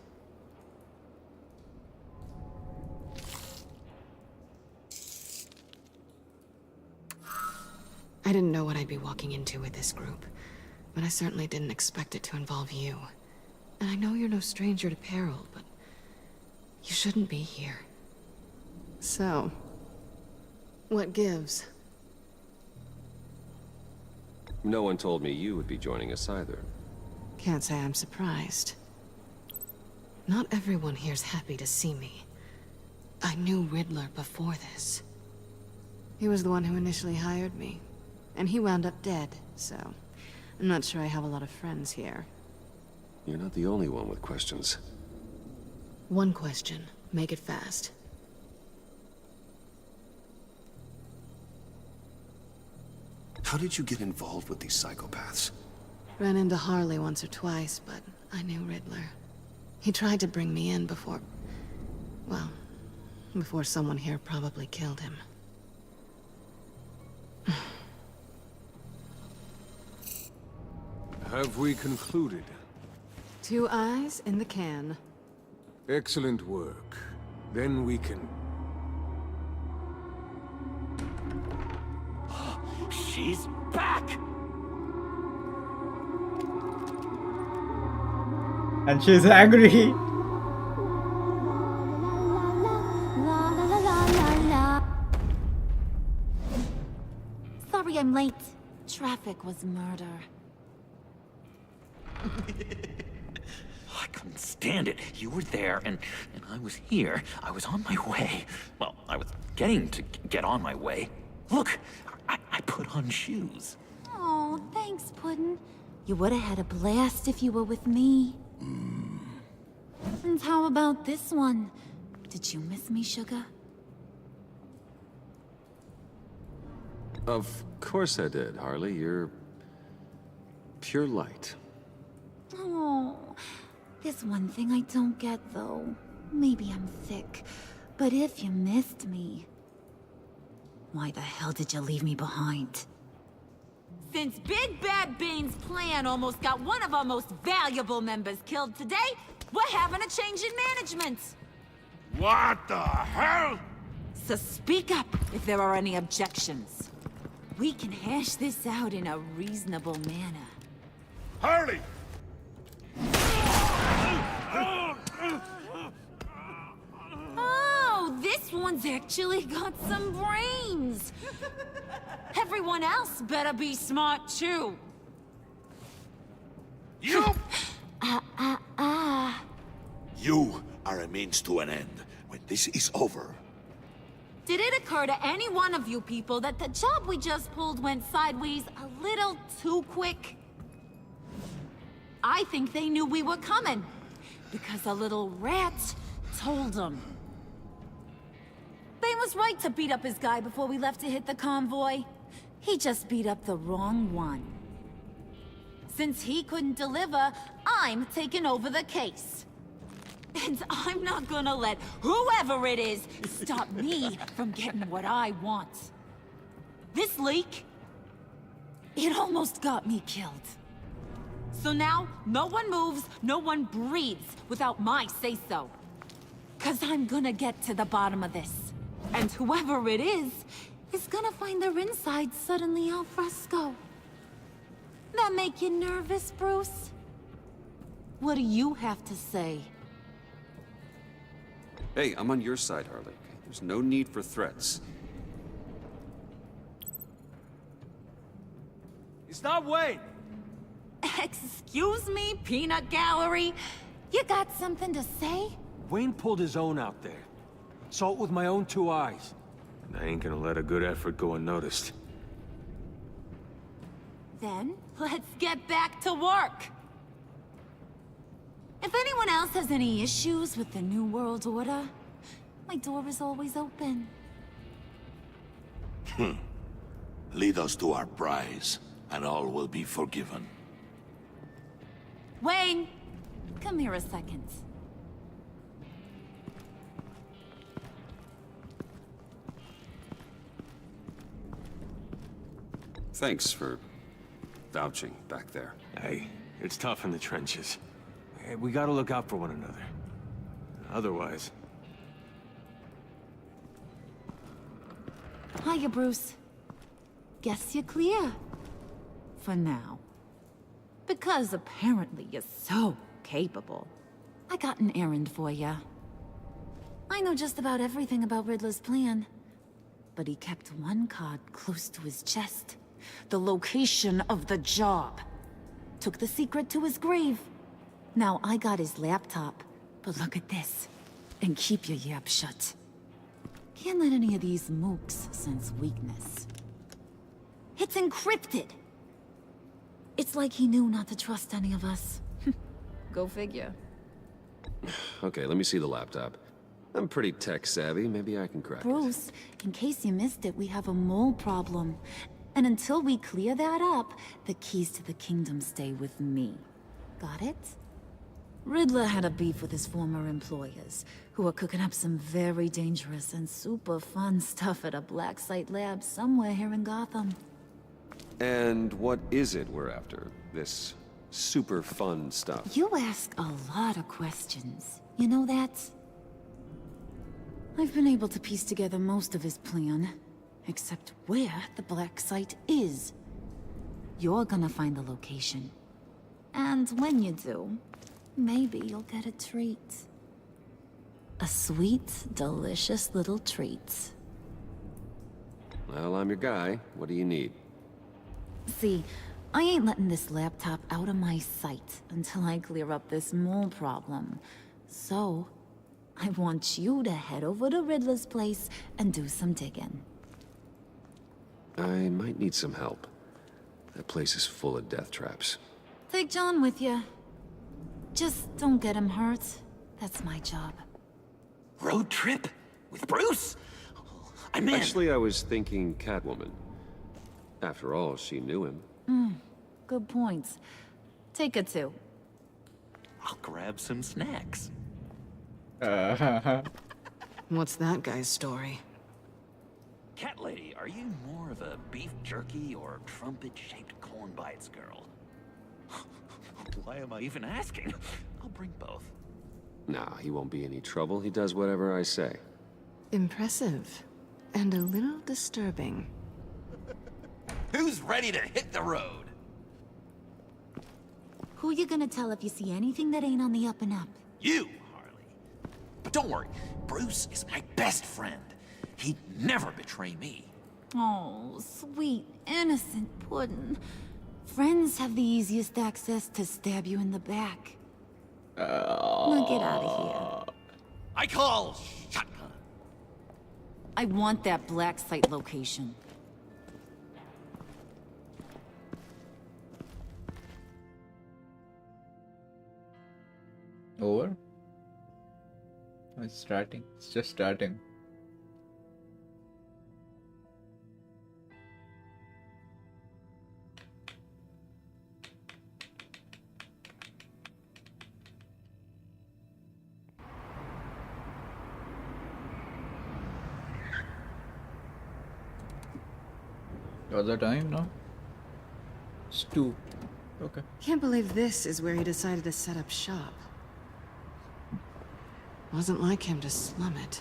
I didn't know what I'd be walking into with this group, but I certainly didn't expect it to involve you. And I know you're no stranger to peril, but you shouldn't be here. So, what gives? No one told me you would be joining us either. Can't say I'm surprised. Not everyone here's happy to see me. I knew Riddler before this. He was the one who initially hired me. And he wound up dead, so... I'm not sure I have a lot of friends here. You're not the only one with questions. One question. Make it fast. How did you get involved with these psychopaths? Ran into Harley once or twice, but I knew Riddler. He tried to bring me in before... well, before someone here probably killed him. Have we concluded? 2 eyes in the can. Excellent work. Then we can... She's back! And she's angry. Sorry I'm late. Traffic was murder. I couldn't stand it. You were there, and I was here. I was on my way. Well, I was getting to get on my way. Look, I put on shoes. Oh, thanks, Puddin'. You would have had a blast if you were with me. And how about this one? Did you miss me, Sugar? Of course I did, Harley. You're... pure light. Oh, there's one thing I don't get, though. Maybe I'm thick, but if you missed me... why the hell did you leave me behind? Since Big Bad Bane's plan almost got one of our most valuable members killed today, we're having a change in management. What the hell? So speak up if there are any objections. We can hash this out in a reasonable manner. Harley! Oh, this one's actually got some brains. Everyone else better be smart too. You! Ah. You are a means to an end. When this is over, Did it occur to any one of you people that the job we just pulled went sideways a little too quick? I think they knew we were coming, because a little rat told them. Bane was right to beat up his guy before we left to hit the convoy. He just beat up the wrong one. Since he couldn't deliver, I'm taking over the case. And I'm not gonna let whoever it is stop me from getting what I want. This leak, it almost got me killed. So now, no one moves, no one breathes without my say-so. 'Cause I'm gonna get to the bottom of this. And whoever it is gonna find their inside suddenly al fresco. That make you nervous, Bruce? What do you have to say? Hey, I'm on your side, Harley. There's no need for threats. It's not Wayne. Excuse me, Peanut Gallery? You got something to say? Wayne pulled his own out there. Saw it with my own 2 eyes. And I ain't gonna let a good effort go unnoticed. Then, let's get back to work. If anyone else has any issues with the New World Order, my door is always open. lead us to our prize, and all will be forgiven. Wayne, come here a second. Thanks for vouching back there. Hey, it's tough in the trenches. Hey, we gotta look out for one another. Otherwise... Hiya, Bruce. Guess you're clear. For now. Because apparently you're so capable. I got an errand for you. I know just about everything about Riddler's plan. But he kept one card close to his chest. The location of the job. Took the secret to his grave. Now I got his laptop. But look at this. And keep your yap shut. Can't let any of these mooks sense weakness. It's encrypted! It's like he knew not to trust any of us. Go figure. Okay, let me see the laptop. I'm pretty tech savvy. Maybe I can crack it. Bruce, in case you missed it, we have a mole problem. And until we clear that up, the keys to the kingdom stay with me. Got it? Riddler had a beef with his former employers, who were cooking up some very dangerous and super fun stuff at a black site lab somewhere here in Gotham. And what is it we're after? This super fun stuff? You ask a lot of questions. You know that? I've been able to piece together most of his plan, except where the black site is. You're gonna find the location. And when you do, maybe you'll get a treat. A sweet, delicious little treat. Well, I'm your guy. What do you need? See, I ain't letting this laptop out of my sight until I clear up this mole problem. So, I want you to head over to Riddler's place and do some digging. I might need some help. That place is full of death traps. Take John with you. Just don't get him hurt. That's my job. Road trip? With Bruce? I'm in. Actually, I was thinking Catwoman. After all, she knew him. Good points. Take it too. I'll grab some snacks. What's that guy's story? Cat lady, are you more of a beef jerky or trumpet-shaped corn bites girl? Why am I even asking? I'll bring both. Nah, he won't be any trouble. He does whatever I say. Impressive. And a little disturbing. Who's ready to hit the road? Who you gonna tell if you see anything that ain't on the up and up? You, Harley. But don't worry, Bruce is my best friend. He'd never betray me. Oh, sweet, innocent Puddin'. Friends have the easiest access to stab you in the back. Now get out of here. I call shotgun. I want that black site location. Over? Oh, it's starting. It's just starting. Other time now? It's 2. Okay. Can't believe this is where he decided to set up shop. Wasn't like him to slum it.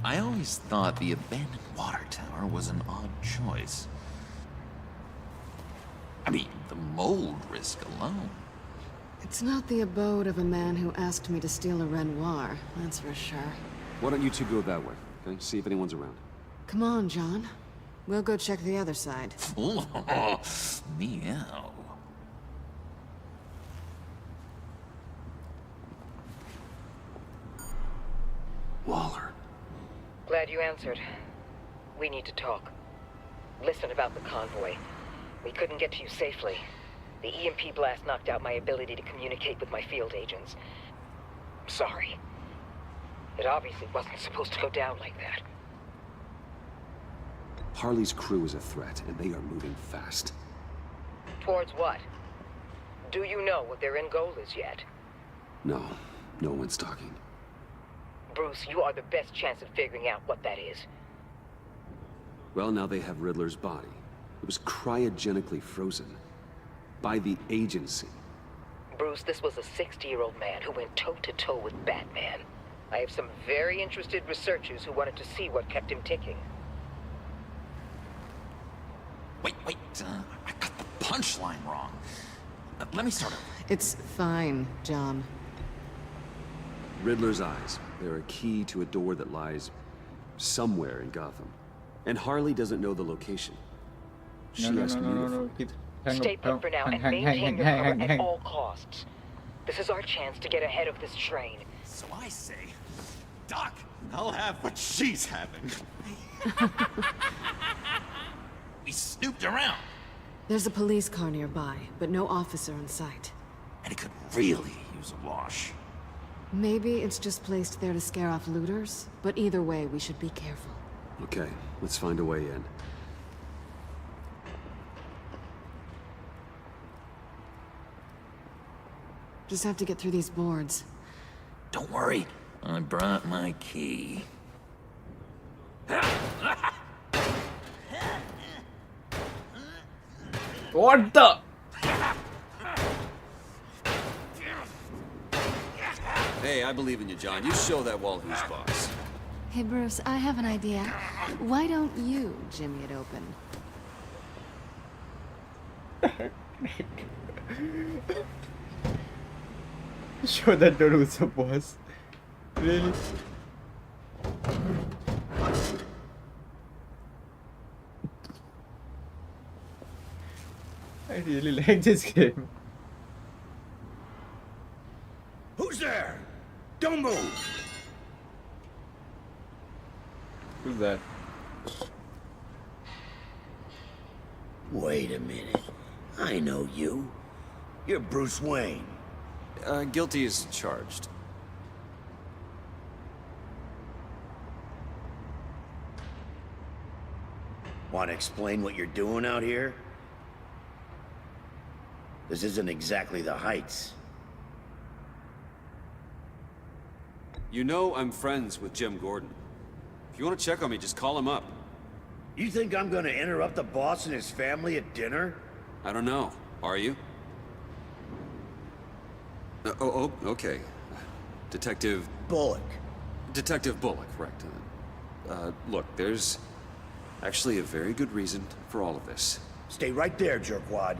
I always thought the abandoned water tower was an odd choice. I mean, the mold risk alone. It's not the abode of a man who asked me to steal a Renoir, that's for sure. Why don't you two go that way, okay? See if anyone's around. Come on, John. We'll go check the other side. Meow. Waller. Glad you answered. We need to talk. Listen about the convoy. We couldn't get to you safely. The EMP blast knocked out my ability to communicate with my field agents. Sorry. It obviously wasn't supposed to go down like that. Harley's crew is a threat, and they are moving fast. Towards what? Do you know what their end goal is yet? No, no one's talking. Bruce, you are the best chance of figuring out what that is. Well, now they have Riddler's body. It was cryogenically frozen. By the agency. Bruce, this was a 60-year-old man who went toe-to-toe with Batman. I have some very interested researchers who wanted to see what kept him ticking. Wait, I got the punchline wrong. Let me start over. It's fine, John. Riddler's eyes. They're a key to a door that lies somewhere in Gotham. And Harley doesn't know the location. She asked me to find. Stay put for now and maintain your cover at all costs. This is our chance to get ahead of this train. So I say, Doc, I'll have what she's having. We snooped around. There's a police car nearby, but no officer in sight. And it could really use a wash. Maybe it's just placed there to scare off looters, but either way, we should be careful. Okay, let's find a way in. Just have to get through these boards. Don't worry, I brought my key. What the? Hey, I believe in you, John. You show that wall who's boss. Hey, Bruce, I have an idea. Why don't you jimmy it open? Show that door who's the boss. Really? I really like this game. Who's there? Don't move! Who's that? Wait a minute. I know you. You're Bruce Wayne. Guilty as charged. Want to explain what you're doing out here? This isn't exactly the Heights. You know I'm friends with Jim Gordon. If you want to check on me, just call him up. You think I'm gonna interrupt the boss and his family at dinner? I don't know. Are you? Oh, okay. Detective... Bullock. Detective Bullock, right. Look, there's actually a very good reason for all of this. Stay right there, jerkwad.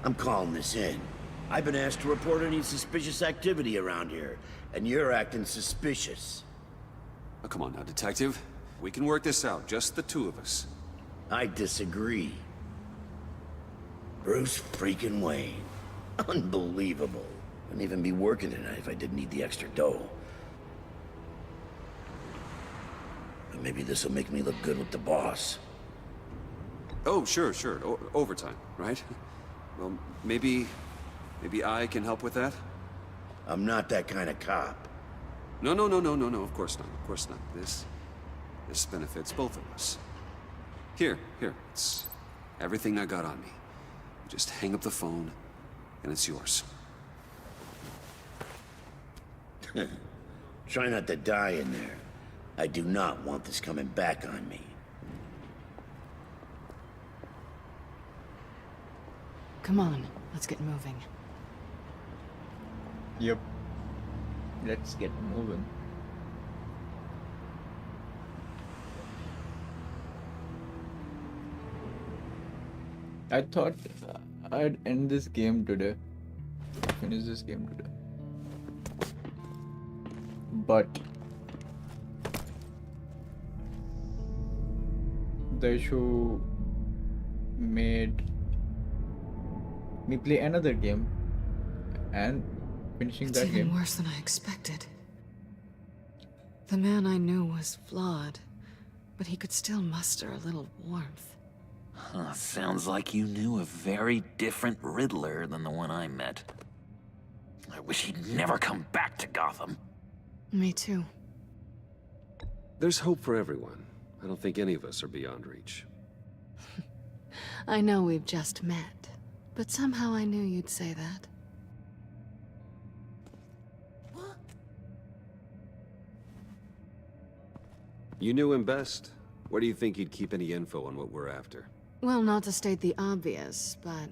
I'm calling this in. I've been asked to report any suspicious activity around here, and you're acting suspicious. Oh, come on now, Detective. We can work this out, just the two of us. I disagree. Bruce freaking Wayne. Unbelievable. Wouldn't even be working tonight if I didn't need the extra dough. But maybe this'll make me look good with the boss. Oh, sure. Overtime, right? Well, maybe I can help with that? I'm not that kind of cop. No, of course not. This benefits both of us. Here, it's everything I got on me. Just hang up the phone, and it's yours. Try not to die in there. I do not want this coming back on me. Come on, let's get moving. Yep. Let's get moving. I thought I'd end this game today. Finish this game today. But the issue made me play another game, and finishing It's that even game. worse than I expected. The man I knew was flawed, but he could still muster a little warmth. Huh, sounds like you knew a very different Riddler than the one I met. I wish he'd never come back to Gotham. Me too. There's hope for everyone. I don't think any of us are beyond reach. I know we've just met, but somehow I knew you'd say that. You knew him best. Where do you think he'd keep any info on what we're after? Well, not to state the obvious, but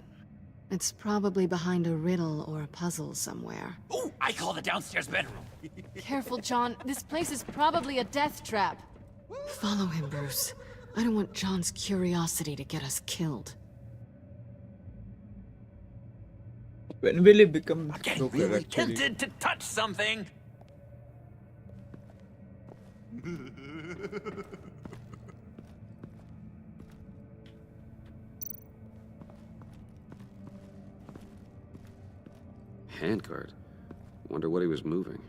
it's probably behind a riddle or a puzzle somewhere. Oh, I call the downstairs bedroom. Careful, John. This place is probably a death trap. Follow him, Bruce. I don't want John's curiosity to get us killed. When will he become I'm getting Joker, really actually? tempted to touch something. Handguard. Wonder what he was moving.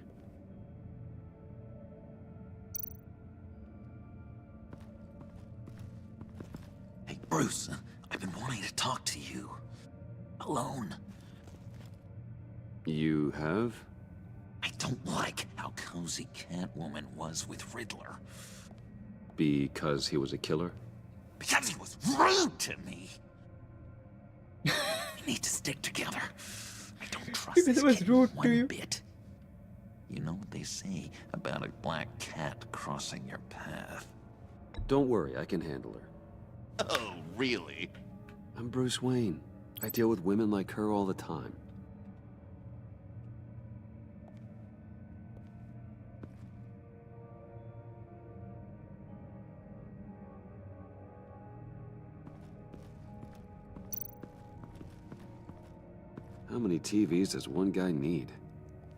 Hey, Bruce, I've been wanting to talk to you. Alone. You have? I don't like how cozy Catwoman was with Riddler. Because he was a killer? Because he was rude to me. We need to stick together. I don't trust Because this it was kid rude to one you. bit. You know what they say about a black cat crossing your path? Don't worry, I can handle her. Oh, really? I'm Bruce Wayne. I deal with women like her all the time. How many TVs does one guy need?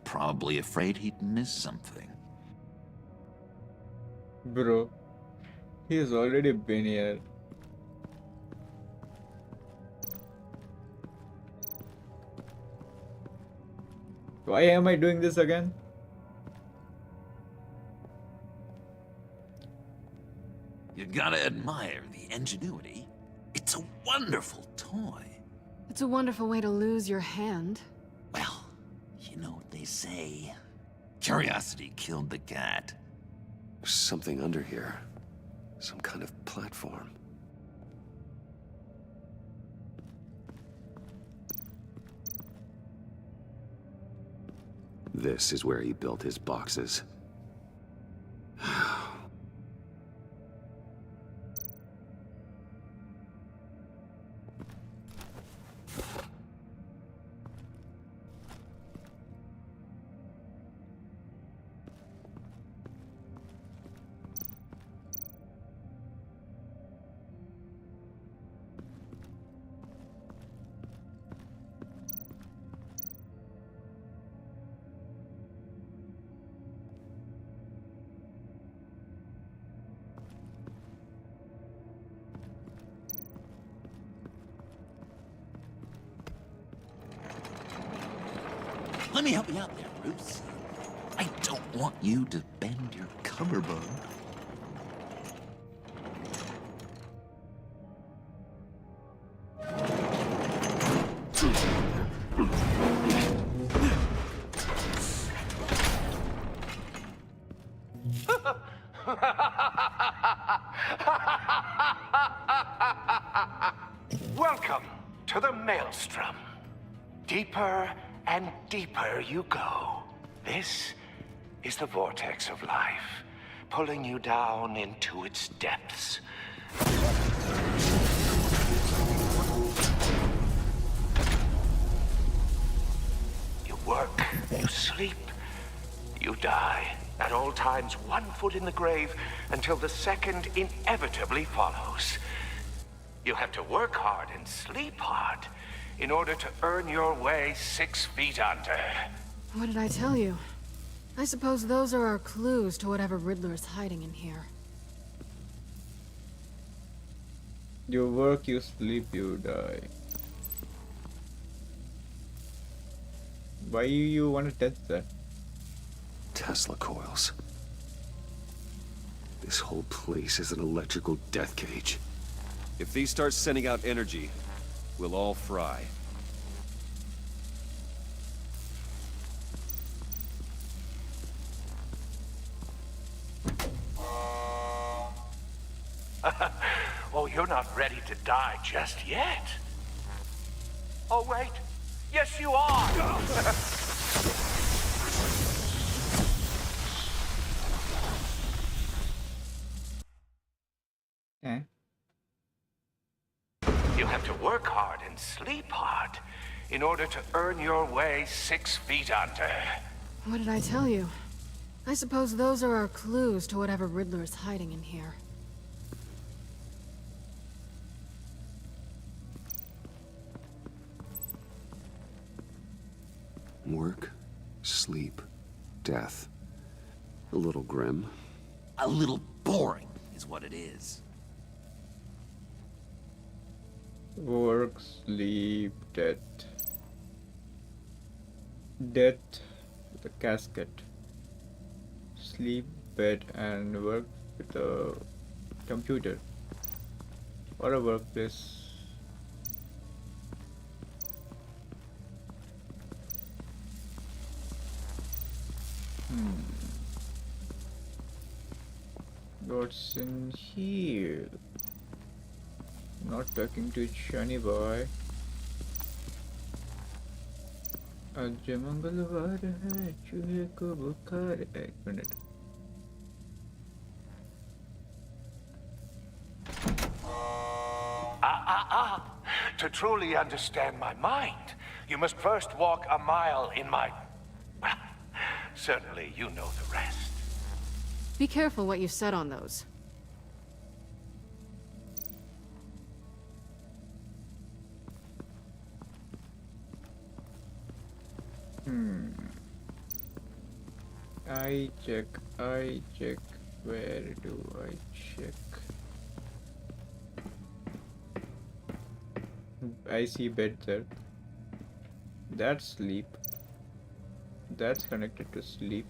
Probably afraid he'd miss something. Bro, he has already been here. Why am I doing this again? You gotta admire the ingenuity. It's a wonderful toy. It's a wonderful way to lose your hand. Well, you know what they say. Curiosity killed the cat. There's something under here. Some kind of platform. This is where he built his boxes. Let me help you out there, Bruce. I don't want you to bend your collarbone. Welcome to the Maelstrom. Deeper and deeper you go. This is the vortex of life, pulling you down into its depths. You work, you sleep, you die. At all times, 1 foot in the grave until the second inevitably follows. You have to work hard and sleep hard in order to earn your way 6 feet under. What did I tell you? I suppose those are our clues to whatever Riddler is hiding in here. You work, you sleep, you die. Why you want to test that? Tesla coils. This whole place is an electrical death cage. If these start sending out energy, we'll all fry. Oh, you're not ready to die just yet. Oh, wait. Yes, you are. You have to work hard and sleep hard in order to earn your way 6 feet under. What did I tell you? I suppose those are our clues to whatever Riddler is hiding in here. Work, sleep, death. A little grim. A little boring is what it is. Work, sleep, death. Death with a casket. Sleep, bed, and work with a computer. Or a workplace. What's in here? Not talking to Shani boy. आज मंगलवार है चूहे को बुखार है। एक minute. To truly understand my mind, you must first walk a mile in my... Well, certainly you know the rest. Be careful what you said on those. I check. Where do I check? I see bed there. That's sleep. That's connected to sleep.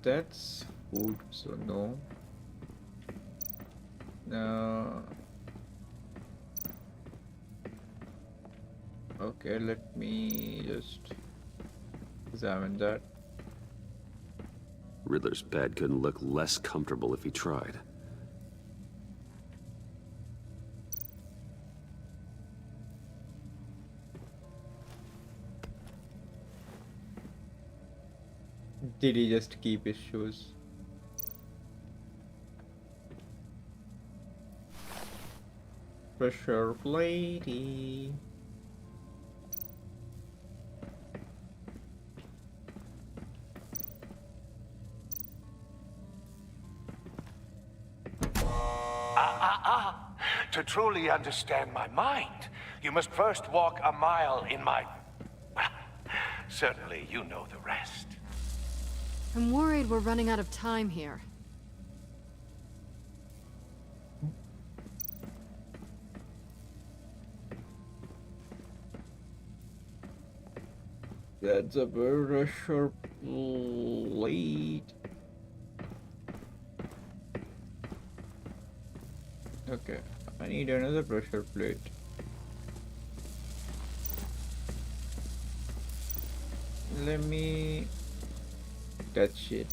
That's food, so no. Okay, let me just examine that. Riddler's bed couldn't look less comfortable if he tried. Did he just keep his shoes? Pressure lady. To truly understand my mind, you must first walk a mile in my... Well, certainly you know the rest. I'm worried we're running out of time here. That's a pressure plate. Okay, I need another pressure plate. Let me touch it.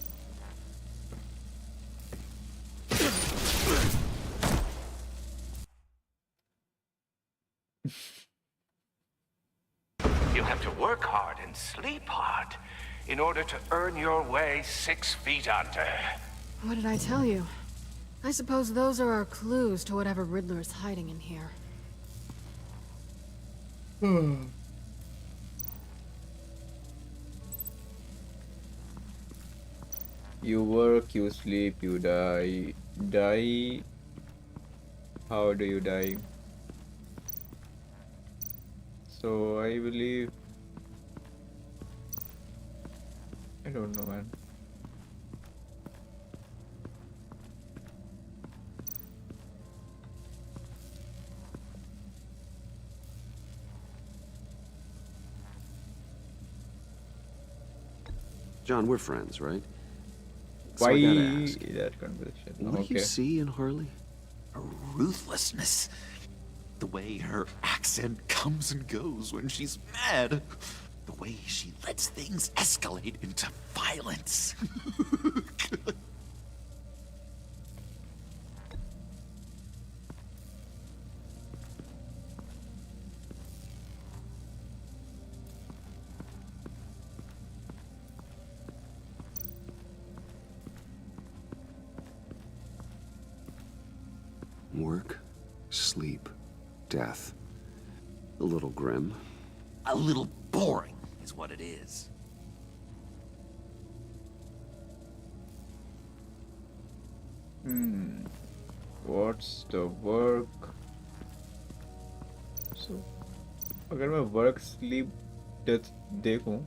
You have to work hard and sleep hard in order to earn your way 6 feet under. What did I tell you? I suppose those are our clues to whatever Riddler is hiding in here. You work, you sleep, you die. Die. How do you die? So I believe, I don't know, man. John, we're friends, right? Why So I gotta ask, that conversation? what do you see in Harley? Her ruthlessness. The way her accent comes and goes when she's mad. The way she lets things escalate into violence. Work, sleep, death. A little grim. A little boring is what it is. What's the work? So, अगर मैं work, sleep, death देखूं,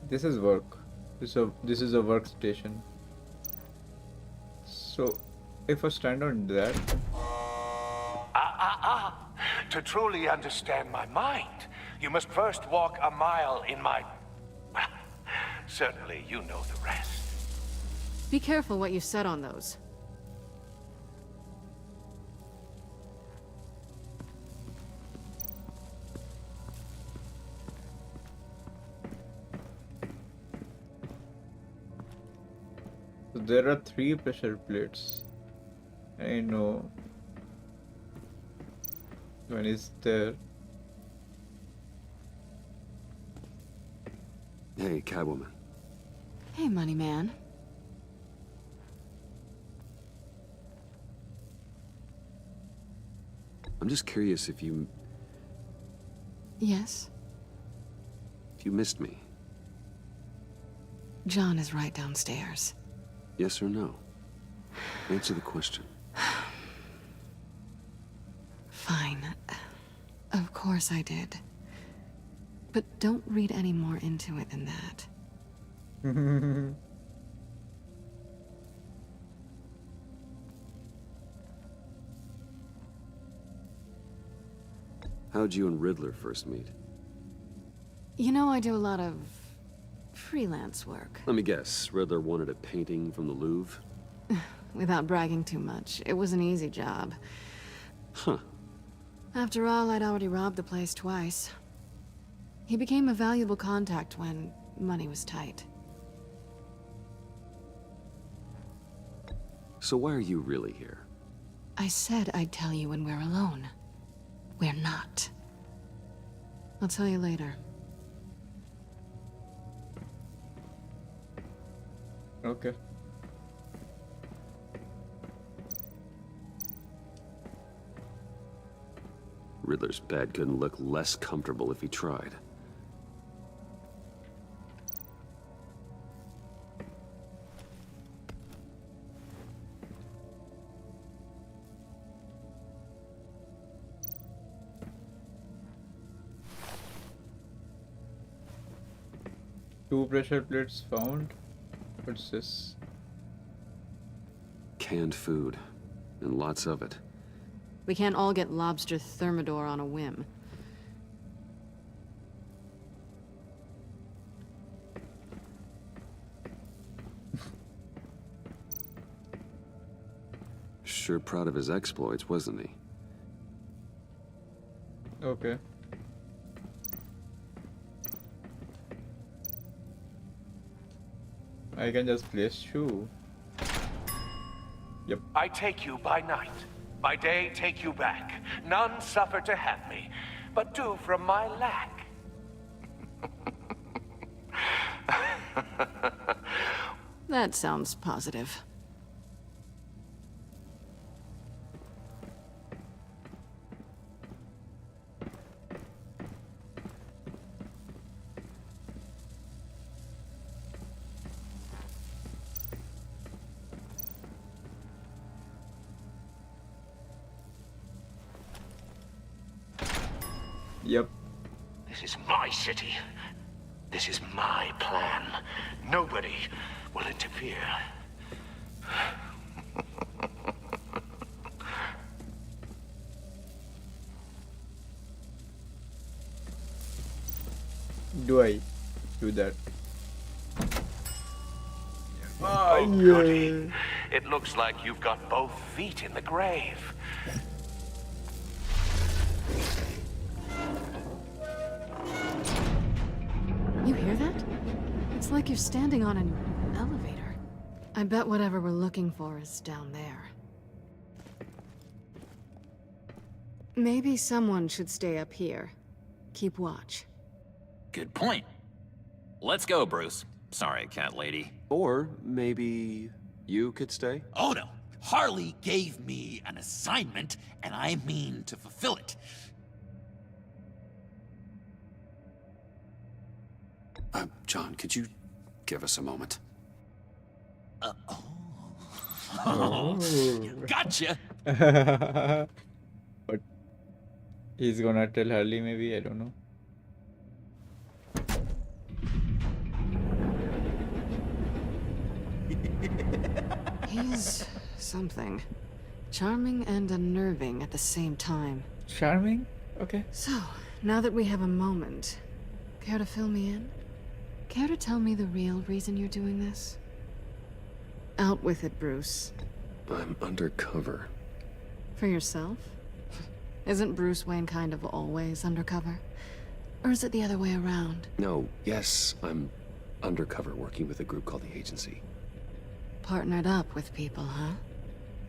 this is work. This is a workstation. So, if I stand on that, To truly understand my mind, you must first walk a mile in my... Well, certainly you know the rest. Be careful what you said on those. so there are 3 pressure plates. I know. One is there. Hey, Catwoman. Hey, money man. I'm just curious if you Yes? missed me. John is right downstairs. Yes or no? Answer the question. Fine. Of course I did. But don't read any more into it than that. How'd you and Riddler first meet? You know, I do a lot of freelance work. Let me guess, Riddler wanted a painting from the Louvre? Without bragging too much, it was an easy job. Huh. After all, I'd already robbed the place twice. He became a valuable contact when money was tight. So why are you really here? I said I'd tell you when we're alone. We're not. I'll tell you later. Okay. Riddler's bed couldn't look less comfortable if he tried. Two pressure plates found. What's this? Canned food, and lots of it. We can't all get lobster thermidor on a whim. sure proud of his exploits, wasn't he? Okay. I can just place shoe. Yep. I take you by night. By day, take you back. None suffer to have me, but do from my lack. That sounds positive. Yep. This is my city. This is my plan. Nobody will interfere. Do I do that? Oh, goody. It looks like you've got both feet in the grave. You hear that? It's like you're standing on an elevator. I bet whatever we're looking for is down there. Maybe someone should stay up here. Keep watch. Good point. Let's go, Bruce. Sorry, cat lady. Or maybe you could stay? Oh no. Harley gave me an assignment, and I mean to fulfill it. John, could you give us a moment? Gotcha. But he's gonna tell Harley, maybe, I don't know. He's something. Charming and unnerving at the same time. Charming? Okay. So, now that we have a moment, care to fill me in? Care to tell me the real reason you're doing this? Out with it, Bruce. I'm undercover. For yourself? Isn't Bruce Wayne kind of always undercover? Or is it the other way around? No, yes, I'm undercover working with a group called the Agency. Partnered up with people, huh?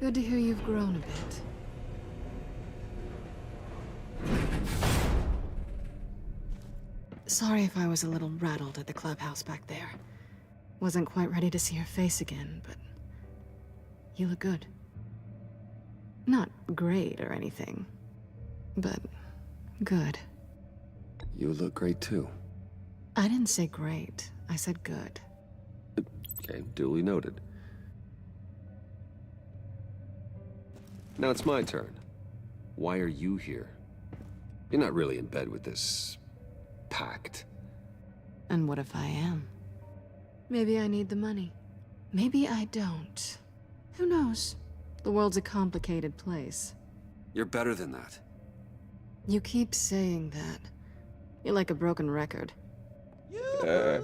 Good to hear you've grown a bit. Sorry if I was a little rattled at the clubhouse back there. Wasn't quite ready to see your face again, but you look good. Not great or anything, but good. You look great too. I didn't say great. I said good. Okay, duly noted. Now it's my turn. Why are you here? You're not really in bed with this pact. And what if I am? Maybe I need the money. Maybe I don't. Who knows? The world's a complicated place. You're better than that. You keep saying that. You're like a broken record. Can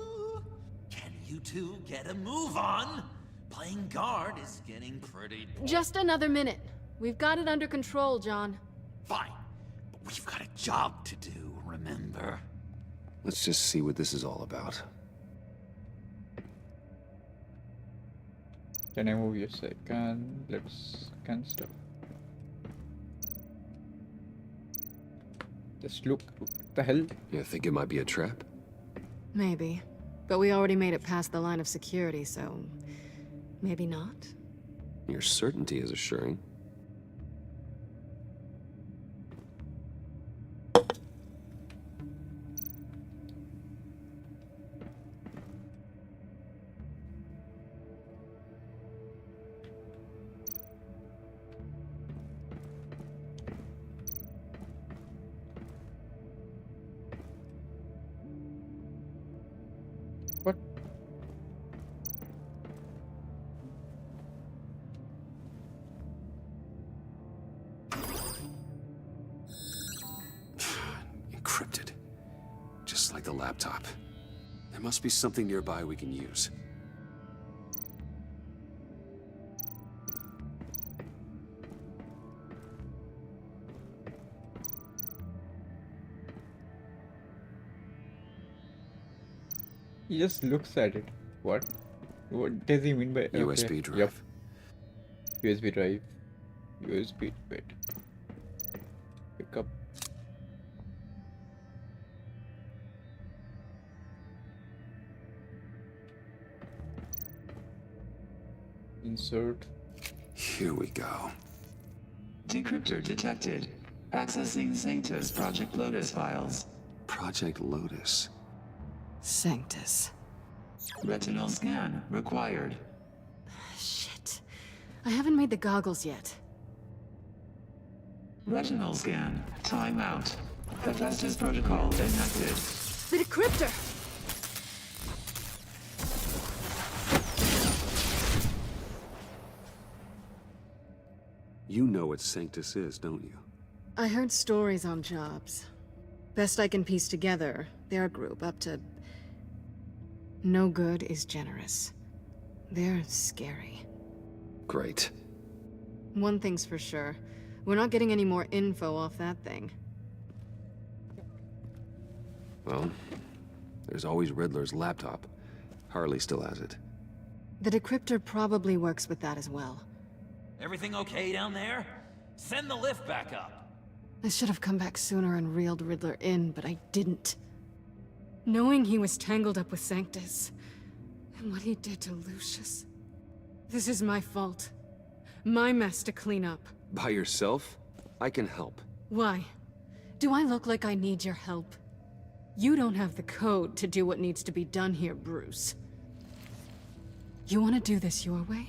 you two get a move on? Playing guard is getting pretty... Just another minute. We've got it under control, John. Fine. But we've got a job to do, remember? Let's just see what this is all about. Can I move your second? Let's scan stuff. Just look. What the hell? You think it might be a trap? Maybe. But we already made it past the line of security, so... maybe not? Your certainty is assuring. What? Encrypted. Just like the laptop. There must be something nearby we can use. He just looks at it. What? What does he mean by USB drive. Yep. USB drive. USB. Wait. Pick up. Insert. Here we go. Decryptor detected. Accessing Sanctus Project Lotus files. Project Lotus. Sanctus. Retinal scan required. Shit. I haven't made the goggles yet. Retinal scan. Timeout. Hephaestus protocol enacted. The decryptor! You know what Sanctus is, don't you? I heard stories on jobs. Best I can piece together, their group up to... No good is generous. They're scary. Great. One thing's for sure. We're not getting any more info off that thing. Well, there's always Riddler's laptop. Harley still has it. The decryptor probably works with that as well. Everything okay down there? Send the lift back up. I should have come back sooner and reeled Riddler in, but I didn't. Knowing he was tangled up with Sanctus, and what he did to Lucius. This is my fault. My mess to clean up. By yourself? I can help. Why? Do I look like I need your help? You don't have the code to do what needs to be done here, Bruce. You want to do this your way?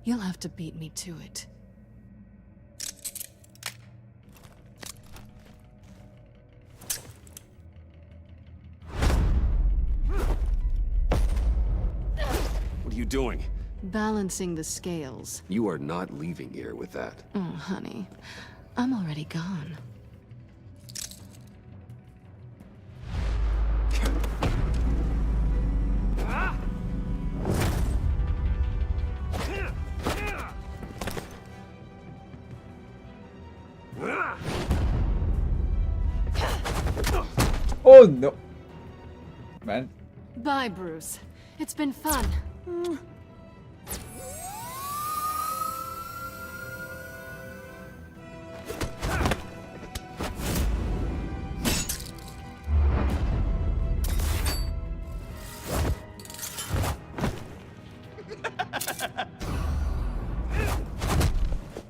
You'll have to beat me to it. What are you doing? Balancing the scales. You are not leaving here with that. Oh, honey. I'm already gone. Oh no! Man. Bye, Bruce. It's been fun.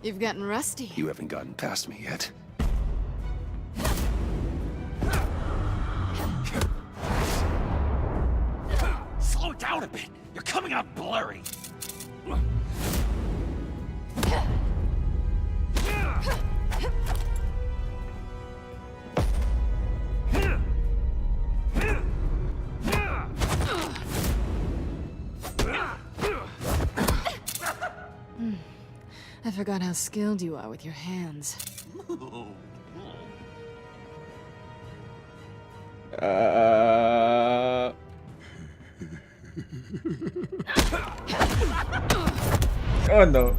You've gotten rusty. You haven't gotten past me yet. Slow down a bit. You're coming out blurry. I forgot how skilled you are with your hands. Oh no.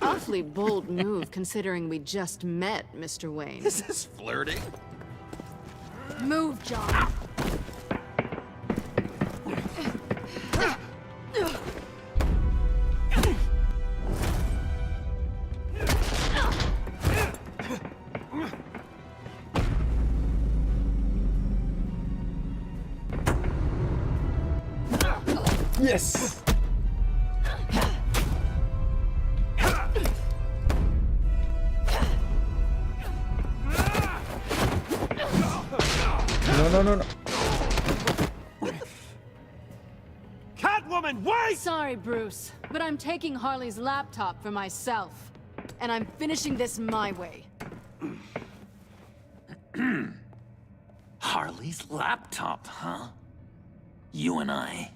Awfully bold move considering we just met, Mr. Wayne. Is this flirting? Move, John. Yes! No. Catwoman, wait! Sorry, Bruce, but I'm taking Harley's laptop for myself. And I'm finishing this my way. Harley's laptop, huh? You and I,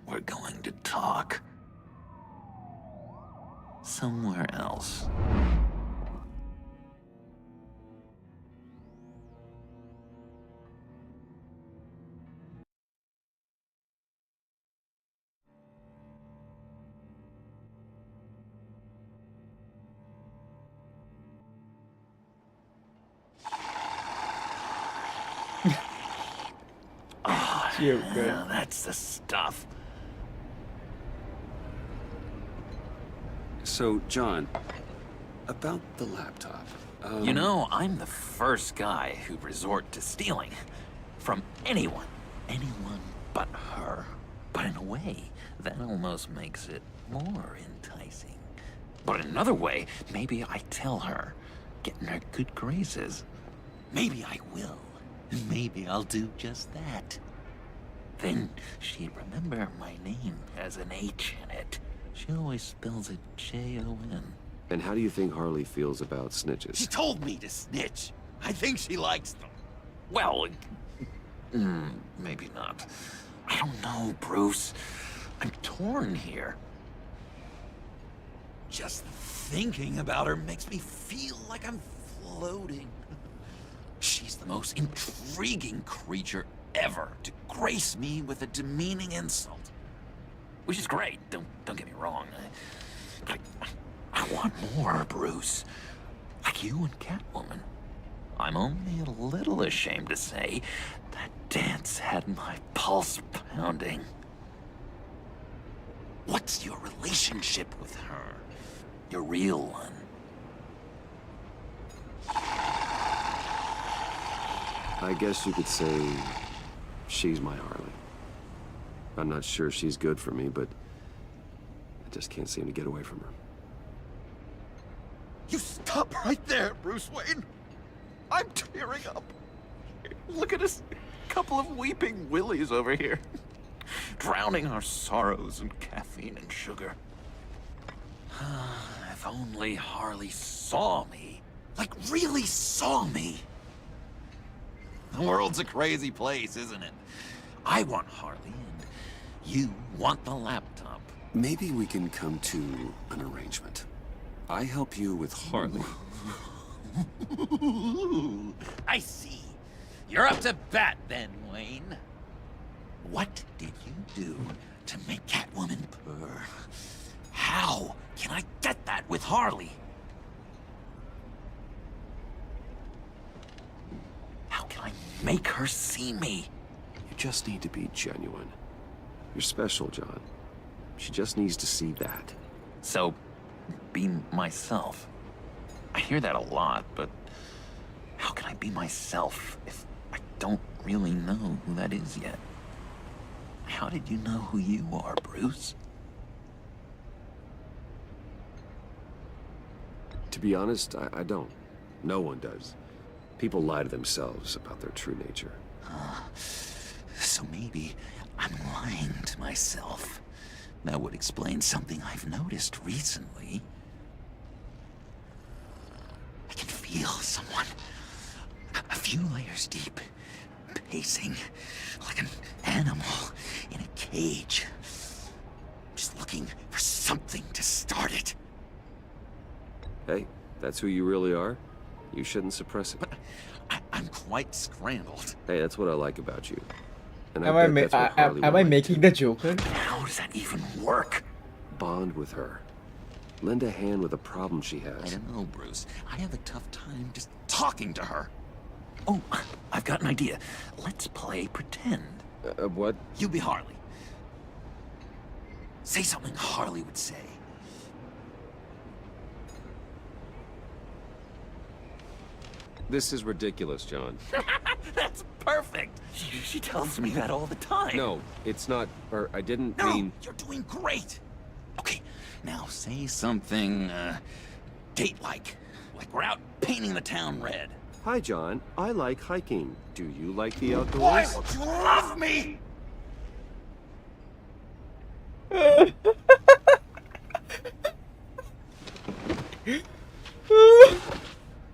we're going to talk. Somewhere else. Joker. That's the stuff. So, John, about the laptop. You know, I'm the first guy who'd resort to stealing. From anyone. Anyone but her. But in a way, that almost makes it more enticing. But in another way, maybe I tell her, get in her good graces. Maybe I will. Maybe I'll do just that. Then she'd remember my name has an H in it. She always spells it J-O-N. And how do you think Harley feels about snitches? She told me to snitch. I think she likes them. Well, maybe not. I don't know, Bruce. I'm torn here. Just thinking about her makes me feel like I'm floating. She's the most intriguing creature ever to grace me with a demeaning insult. Which is great, don't get me wrong. I want more, Bruce. Like you and Catwoman. I'm only a little ashamed to say that dance had my pulse pounding. What's your relationship with her? Your real one? I guess you could say she's my Harley. I'm not sure she's good for me, but I just can't seem to get away from her. You stop right there, Bruce Wayne. I'm tearing up. Look at us, couple of weeping willies over here. Drowning our sorrows in caffeine and sugar. If only Harley saw me. Like, really saw me. The world's a crazy place, isn't it? I want Harley, and you want the laptop. Maybe we can come to an arrangement. I help you with Harley. I see. You're up to bat then, Wayne. What did you do to make Catwoman purr? How can I get that with Harley? How can I make her see me? You just need to be genuine. You're special, John. She just needs to see that. So, be myself. I hear that a lot, but how can I be myself if I don't really know who that is yet? How did you know who you are, Bruce? To be honest, I don't. No one does. People lie to themselves about their true nature. So maybe I'm lying to myself. That would explain something I've noticed recently. I can feel someone a few layers deep, pacing like an animal in a cage. Just looking for something to start it. Hey, that's who you really are. You shouldn't suppress it. But I'm quite scrambled. Hey, that's what I like about you. And Am bet that's what Harley am would I like making too. the Joker? How does that even work? Bond with her. Lend a hand with a problem she I has. don't know, Bruce. I have a tough time just talking to her. Oh, I've got an idea. Let's play pretend. What? You be Harley. Say something Harley would say. This is ridiculous, John. That's perfect. She tells me that all the time. No, it's not. Or I didn't No, mean. you're doing great. Okay, now say something, date-like. Like we're out painting the town red. Hi, John. I like hiking. Do you like the outdoors? Why would you love me?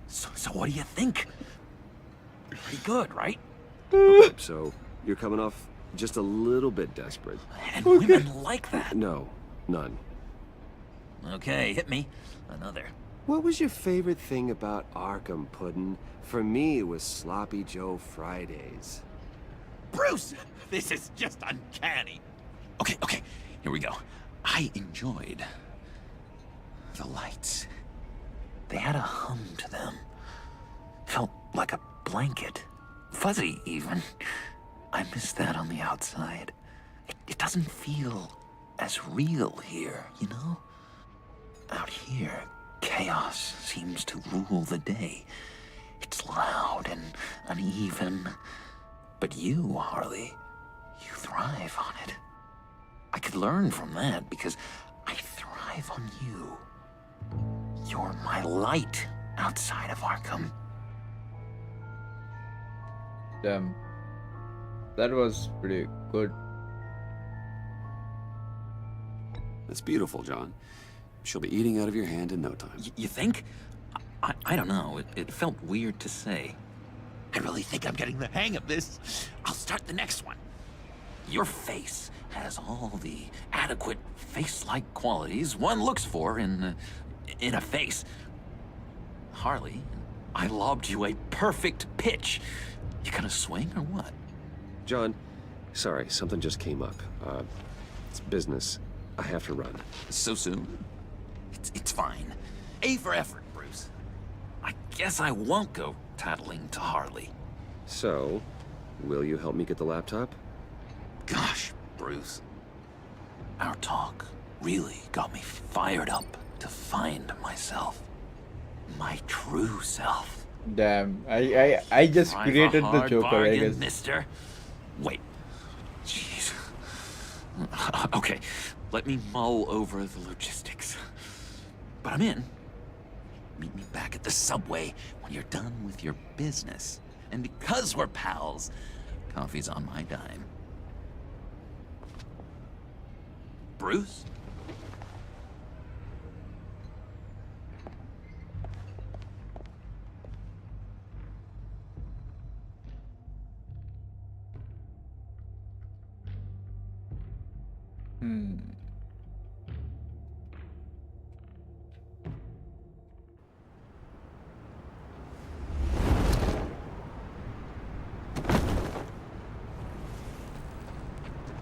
So what do you think? Pretty good, right? So, you're coming off just a little bit desperate. And women like that. No, none. Okay, hit me. Another. What was your favorite thing about Arkham, Puddin'? For me, it was Sloppy Joe Fridays. Bruce! This is just uncanny. Okay, here we go. I enjoyed the lights. They had a hum to them. Felt like a blanket. Fuzzy, even. I miss that on the outside. It doesn't feel as real here, you know? Out here, chaos seems to rule the day. It's loud and uneven. But you, Harley, you thrive on it. I could learn from that because I thrive on you. You're my light outside of Arkham. Damn. That was pretty good. That's beautiful, John. She'll be eating out of your hand in no time. You think? I don't know. It felt weird to say. I really think I'm getting the hang of this. I'll start the next one. Your face has all the adequate face-like qualities one looks for in a face. Harley, I lobbed you a perfect pitch. You gonna swing or what? John, sorry, something just came up. It's business. I have to run. So soon? It's fine. A for effort, Bruce. I guess I won't go tattling to Harley. So, will you help me get the laptop? Gosh, Bruce. Our talk really got me fired up to find myself. My true self. Damn, I just Drive a created the hard Joker, I bargain, guess. mister. Wait. Jeez. Okay, let me mull over the logistics. But I'm in. Meet me back at the subway when you're done with your business. And because we're pals, coffee's on my dime. Bruce?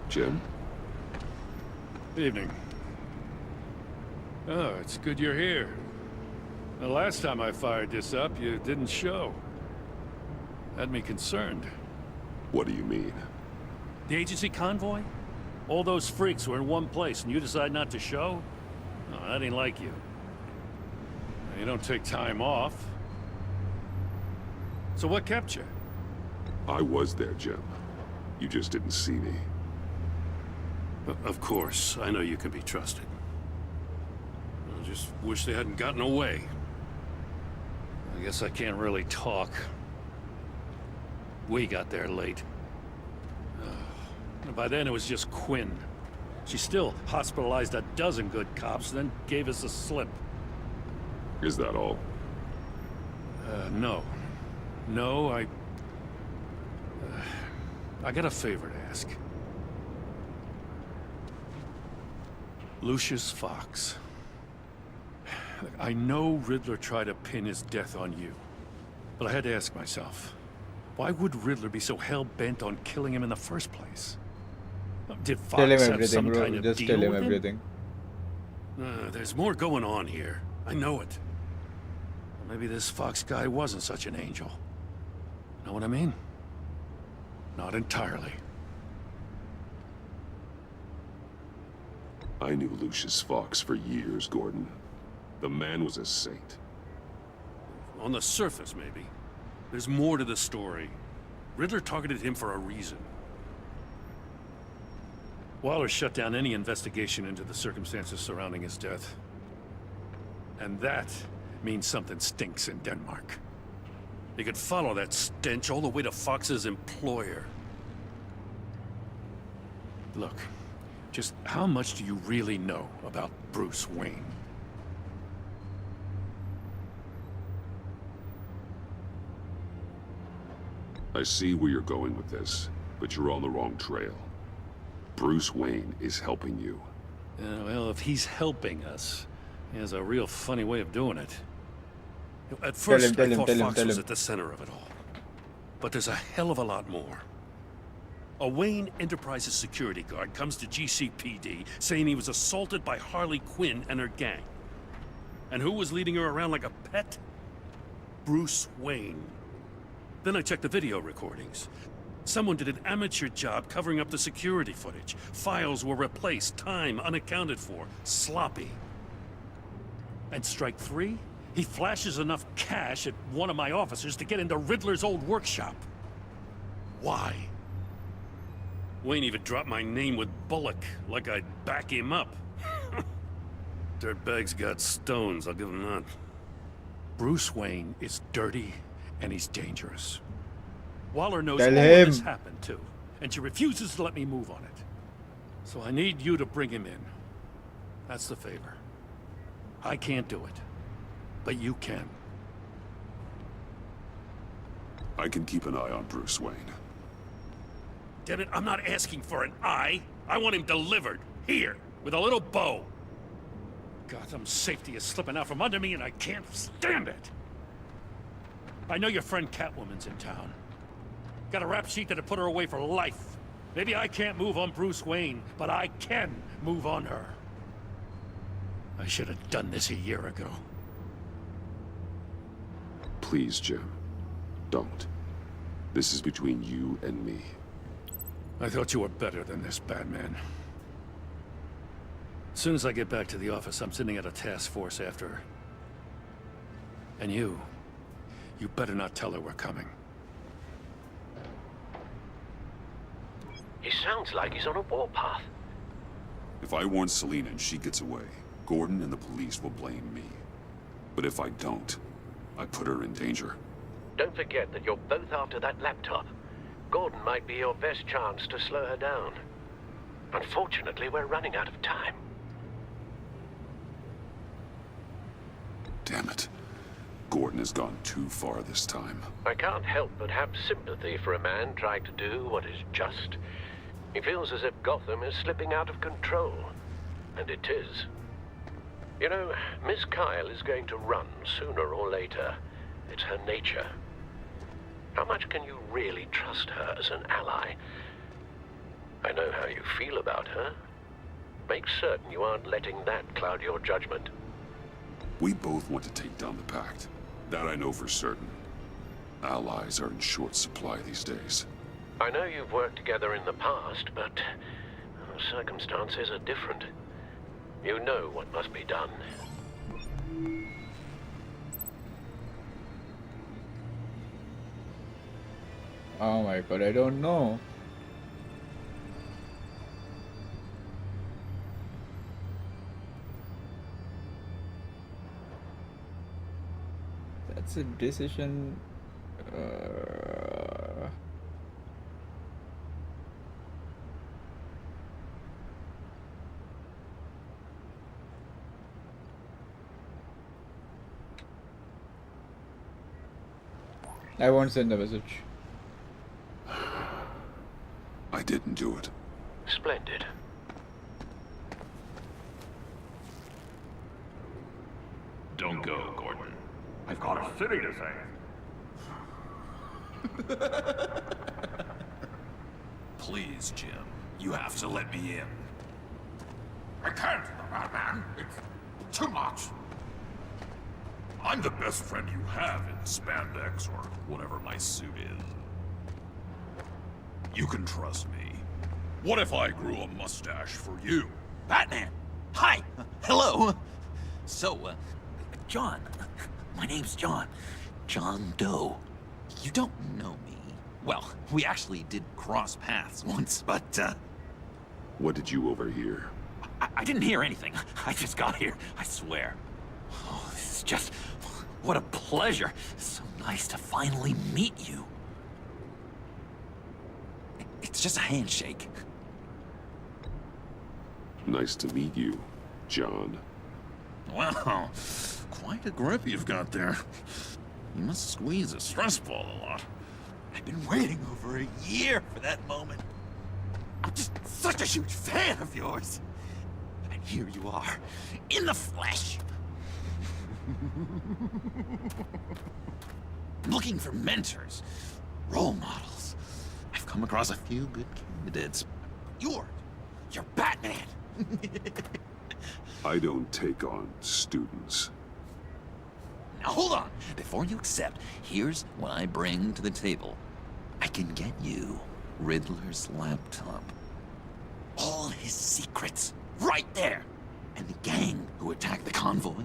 Jim? Evening. Oh, it's good you're here. The last time I fired this up, you didn't show. Had me concerned. What do you mean? The agency convoy? All those freaks were in one place and you decide not to show? No, that ain't like you. You don't take time off. So what kept you? I was there, Jim. You just didn't see me. Of course, I know you can be trusted. I just wish they hadn't gotten away. I guess I can't really talk. We got there late. By then it was just Quinn. She still hospitalized a dozen good cops, then gave us a slip. Is that all? No. No, I got a favor to ask. Lucius Fox. I know Riddler tried to pin his death on you, but I had to ask myself, why would Riddler be so hell-bent on killing him in the first place? Did Fox Tell him have everything, some bro. kind of Just deal tell him with everything. There's more going on here. I know it. Maybe this Fox guy wasn't such an angel. Know what I mean? Not entirely. I knew Lucius Fox for years, Gordon. The man was a saint. On the surface, maybe. There's more to the story. Riddler targeted him for a reason. Waller shut down any investigation into the circumstances surrounding his death. And that means something stinks in Denmark. They could follow that stench all the way to Fox's employer. Look, just how much do you really know about Bruce Wayne? I see where you're going with this, but you're on the wrong trail. Bruce Wayne is helping you. Well, if he's helping us, he has a real funny way of doing it. At first, I thought Fox was at the center of it all. But there's a hell of a lot more. A Wayne Enterprises security guard comes to GCPD saying he was assaulted by Harley Quinn and her gang. And who was leading her around like a pet? Bruce Wayne. Then I checked the video recordings. Someone did an amateur job covering up the security footage. Files were replaced, time unaccounted for, sloppy. And strike 3? He flashes enough cash at one of my officers to get into Riddler's old workshop. Why? Wayne even dropped my name with Bullock, like I'd back him up. Dirtbag's got stones, I'll give him that. Bruce Wayne is dirty, and he's dangerous. Waller knows all of this happened, too, and she refuses to let me move on it. So I need you to bring him in. That's the favor. I can't do it, but you can. I can keep an eye on Bruce Wayne. Damn it, I'm not asking for an eye. I want him delivered, here, with a little bow. Gotham's safety is slipping out from under me, and I can't stand it. I know your friend Catwoman's in town. Got a rap sheet that'd put her away for life. Maybe I can't move on Bruce Wayne, but I can move on her. I should have done this a year ago. Please, Jim. Don't. This is between you and me. I thought you were better than this, Batman. As soon as I get back to the office, I'm sending out a task force after her. And you better not tell her we're coming. He sounds like he's on a warpath. If I warn Selina and she gets away, Gordon and the police will blame me. But if I don't, I put her in danger. Don't forget that you're both after that laptop. Gordon might be your best chance to slow her down. Unfortunately, we're running out of time. Damn it. Gordon has gone too far this time. I can't help but have sympathy for a man trying to do what is just. He feels as if Gotham is slipping out of control. And it is. You know, Miss Kyle is going to run sooner or later. It's her nature. How much can you really trust her as an ally? I know how you feel about her. Make certain you aren't letting that cloud your judgment. We both want to take down the Pact. That I know for certain. Allies are in short supply these days. I know you've worked together in the past, but circumstances are different. You know what must be done. Oh my god, I don't know. That's a decision. I won't send a message. I didn't do it. Splendid. Don't go, Gordon. I've got a city to save. Please, Jim. You have to let me in. I can't, Batman. It's too much. I'm the best friend you have in spandex or whatever my suit is. You can trust me. What if I grew a mustache for you? Batman! Hi! Hello! So, John. My name's John. John Doe. You don't know me. Well, we actually did cross paths once, but, What did you overhear? I didn't hear anything. I just got here, I swear. Oh, this is just... What a pleasure. So nice to finally meet you. It's just a handshake. Nice to meet you, John. Wow, quite a grip you've got there. You must squeeze a stress ball a lot. I've been waiting over a year for that moment. I'm just such a huge fan of yours. And here you are, in the flesh. I'm looking for mentors, role models. I've come across a few good candidates. You're Batman. I don't take on students. Now hold on. Before you accept, here's what I bring to the table. I can get you Riddler's laptop. All his secrets, right there. And the gang who attacked the convoy,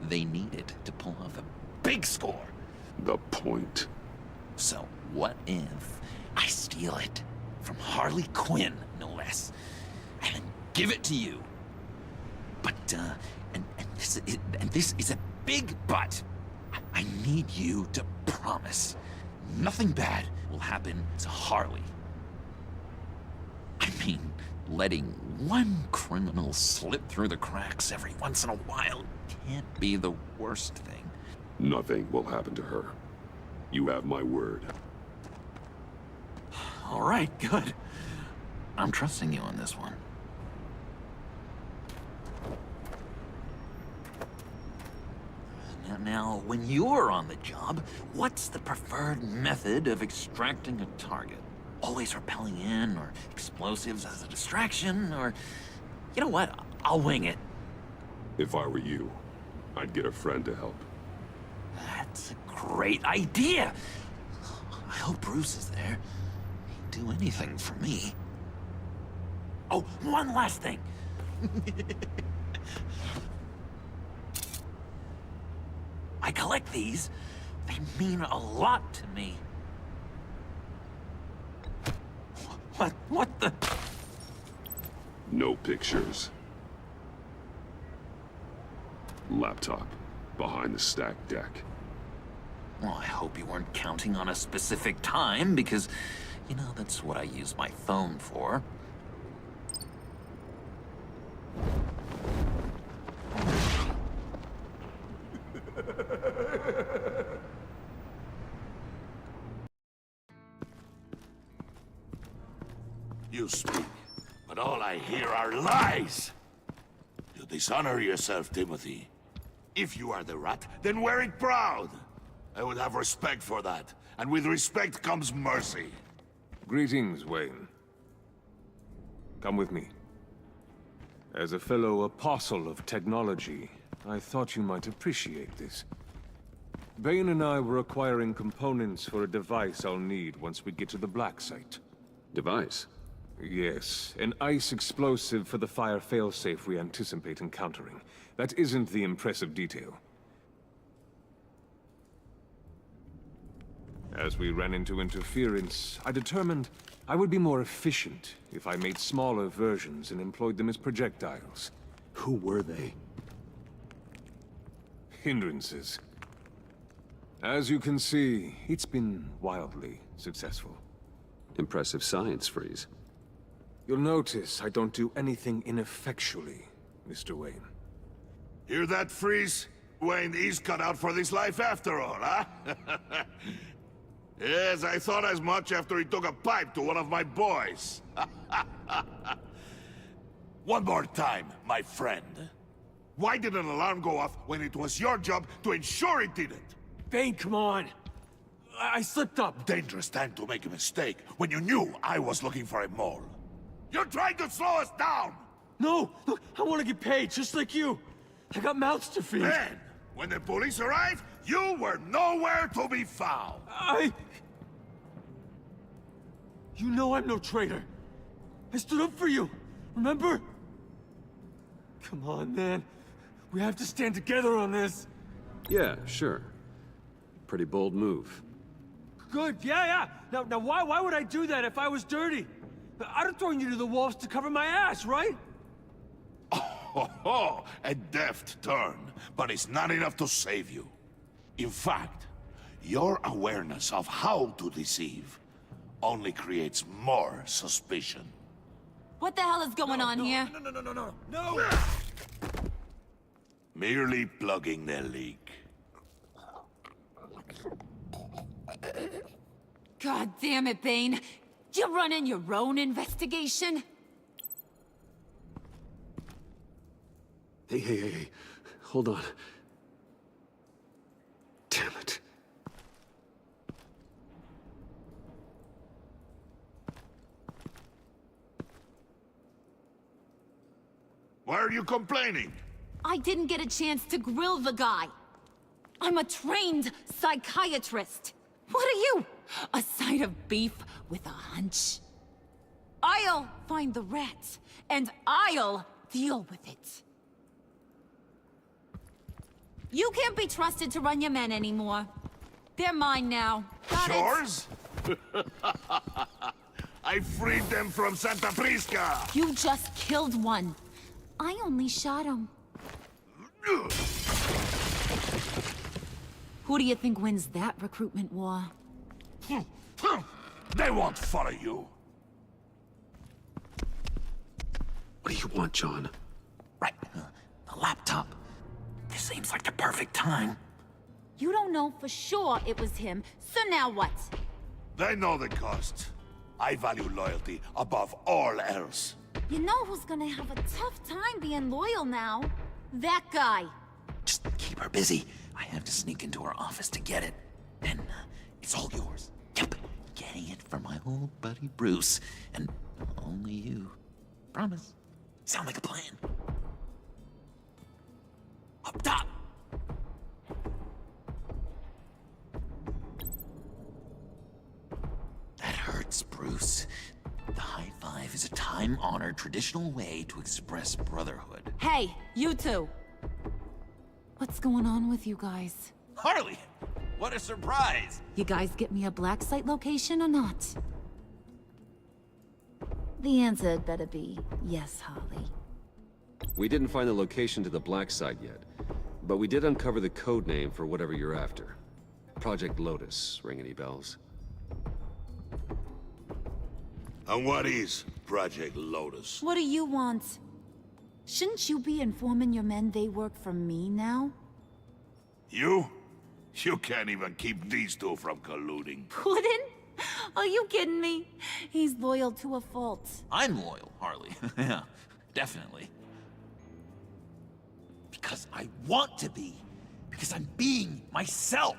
they needed to pull off a big score. The point. So what if I steal it from Harley Quinn, no less, and then give it to you? But, and this is a big but. I need you to promise nothing bad will happen to Harley. I mean, letting one criminal slip through the cracks every once in a while can't be the worst thing. Nothing will happen to her. You have my word. All right, good. I'm trusting you on this one. Now, when you're on the job, what's the preferred method of extracting a target? Always rappelling in, or explosives as a distraction, or... You know what? I'll wing it. If I were you, I'd get a friend to help. That's a great idea! I hope Bruce is there. He'd do anything for me. Oh, one last thing! I collect these. They mean a lot to me. What the? No pictures. Laptop behind the stacked deck. Well, I hope you weren't counting on a specific time, because, you know, that's what I use my phone for. You speak, but all I hear are lies! You dishonor yourself, Timothy. If you are the rat, then wear it proud! I would have respect for that, and with respect comes mercy. Greetings, Wayne. Come with me. As a fellow apostle of technology, I thought you might appreciate this. Bane and I were acquiring components for a device I'll need once we get to the Black Site. Device? Yes, an ice explosive for the fire failsafe we anticipate encountering. That isn't the impressive detail. As we ran into interference, I determined I would be more efficient if I made smaller versions and employed them as projectiles. Who were they? Hindrances. As you can see, it's been wildly successful. Impressive science, Freeze. You'll notice I don't do anything ineffectually, Mr. Wayne. Hear that, Freeze? Wayne is cut out for this life after all, huh? Yes, I thought as much after he took a pipe to one of my boys. One more time, my friend. Why did an alarm go off when it was your job to ensure it didn't? Bane, come on! I slipped up! Dangerous time to make a mistake when you knew I was looking for a mole. You're trying to slow us down! No! Look, I want to get paid, just like you! I got mouths to feed! Then, when the police arrived, you were nowhere to be found! You know I'm no traitor! I stood up for you, remember? Come on, man. We have to stand together on this! Yeah, sure. Pretty bold move. Good, yeah. Now why would I do that if I was dirty? I'd have thrown you to the wolves to cover my ass, right? Oh, a deft turn, but it's not enough to save you. In fact, your awareness of how to deceive only creates more suspicion. What the hell is going on here? No! Merely plugging the leak. God damn it, Bane. You're running your own investigation? Hey. Hold on. Damn it. Why are you complaining? I didn't get a chance to grill the guy. I'm a trained psychiatrist. What are you? A side of beef with a hunch. I'll find the rat, and I'll deal with it. You can't be trusted to run your men anymore. They're mine now. Got it? Yours? I freed them from Santa Prisca! You just killed one. I only shot him. Who do you think wins that recruitment war? They won't follow you. What do you want, John? Right, the laptop. This seems like the perfect time. You don't know for sure it was him, so now what? They know the cost. I value loyalty above all else. You know who's gonna have a tough time being loyal now? That guy. Just keep her busy. I have to sneak into her office to get it. Then it's all yours. Yep, getting it from my old buddy Bruce. And only you. Promise. Sound like a plan. Up top! That hurts, Bruce. The high five is a time-honored traditional way to express brotherhood. Hey, you two. What's going on with you guys? Harley! What a surprise! You guys get me a black site location or not? The answer had better be yes, Harley. We didn't find the location to the black site yet, but we did uncover the code name for whatever you're after. Project Lotus. Ring any bells? And what is Project Lotus? What do you want? Shouldn't you be informing your men they work for me now? You? You can't even keep these two from colluding. Puddin'? Are you kidding me? He's loyal to a fault. I'm loyal, Harley. Yeah, definitely. Because I want to be. Because I'm being myself.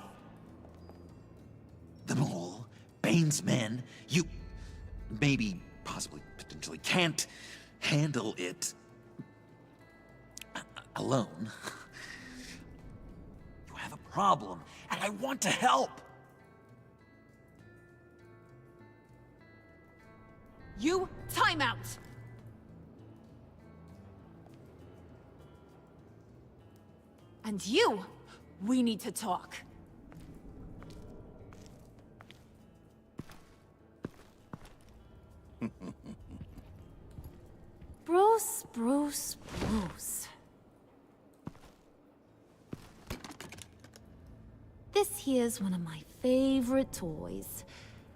The Mole, Bane's men, you... maybe, possibly, potentially can't handle it alone. You have a problem, and I want to help. You, time out! And you, we need to talk. Bruce, Bruce, Bruce. This here's one of my favorite toys.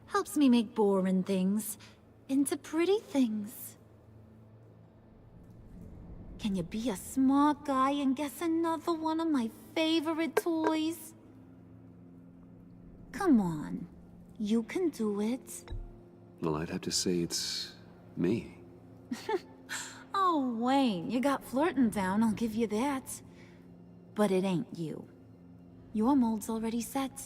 Helps me make boring things into pretty things. Can you be a smart guy and guess another one of my favorite toys? Come on, you can do it. Well, I'd have to say it's me. Oh, Wayne, you got flirting down, I'll give you that. But it ain't you. Your mold's already set.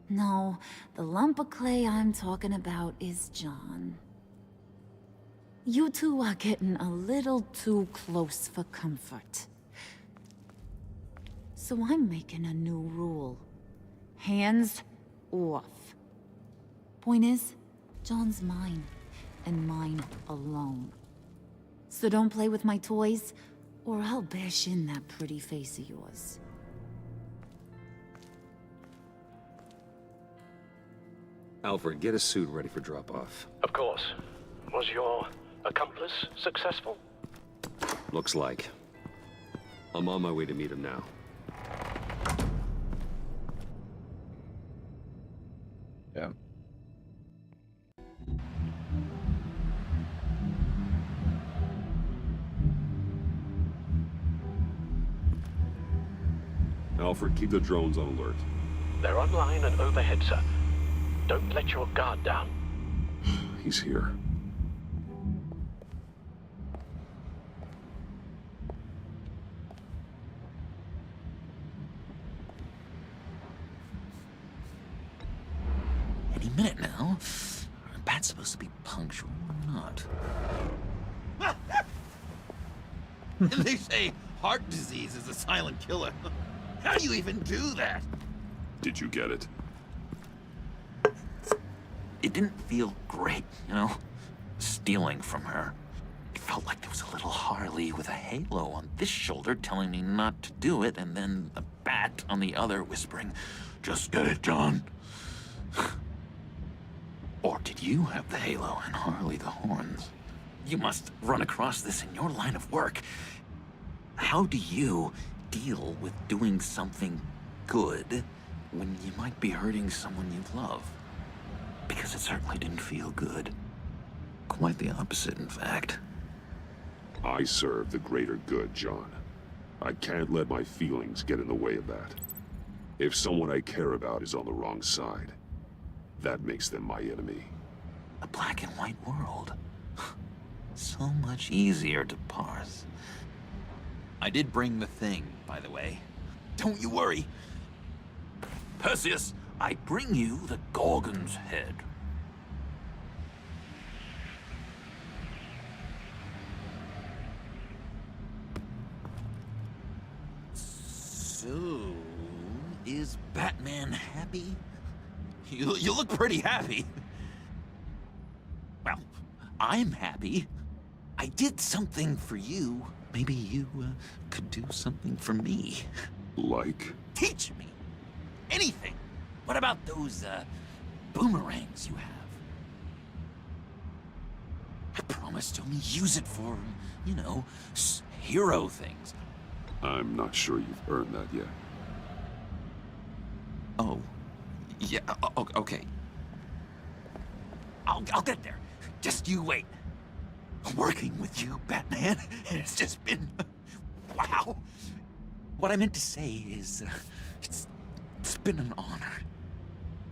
No, the lump of clay I'm talking about is John. You two are getting a little too close for comfort. So I'm making a new rule. Hands off. Point is, John's mine, and mine alone. So don't play with my toys, or I'll bash in that pretty face of yours. Alfred, get a suit ready for drop-off. Of course. Was your accomplice successful? Looks like. I'm on my way to meet him now. Yeah. Alfred, keep the drones on alert. They're online and overhead, sir. Don't let your guard down. He's here. Any minute now. Are bats supposed to be punctual or not? They say heart disease is a silent killer. How do you even do that? Did you get it? It didn't feel great, you know? Stealing from her. It felt like there was a little Harley with a halo on this shoulder telling me not to do it, and then a bat on the other whispering, "Just get it, John." Or did you have the halo and Harley the horns? You must run across this in your line of work. How do you deal with doing something good when you might be hurting someone you love? Because it certainly didn't feel good. Quite the opposite, in fact. I serve the greater good, John. I can't let my feelings get in the way of that. If someone I care about is on the wrong side, that makes them my enemy. A black and white world. So much easier to parse. I did bring the thing, by the way. Don't you worry. Perseus, I bring you the Gorgon's head. So, is Batman happy? You look pretty happy. Well, I'm happy. I did something for you. Maybe you could do something for me. Like? Teach me. Anything. What about those boomerangs you have? I promised to only use it for, you know, hero things. I'm not sure you've earned that yet. Oh. Yeah, okay. I'll get there. Just you wait. Working with you, Batman, it's just been... wow. What I meant to say is, it's been an honor.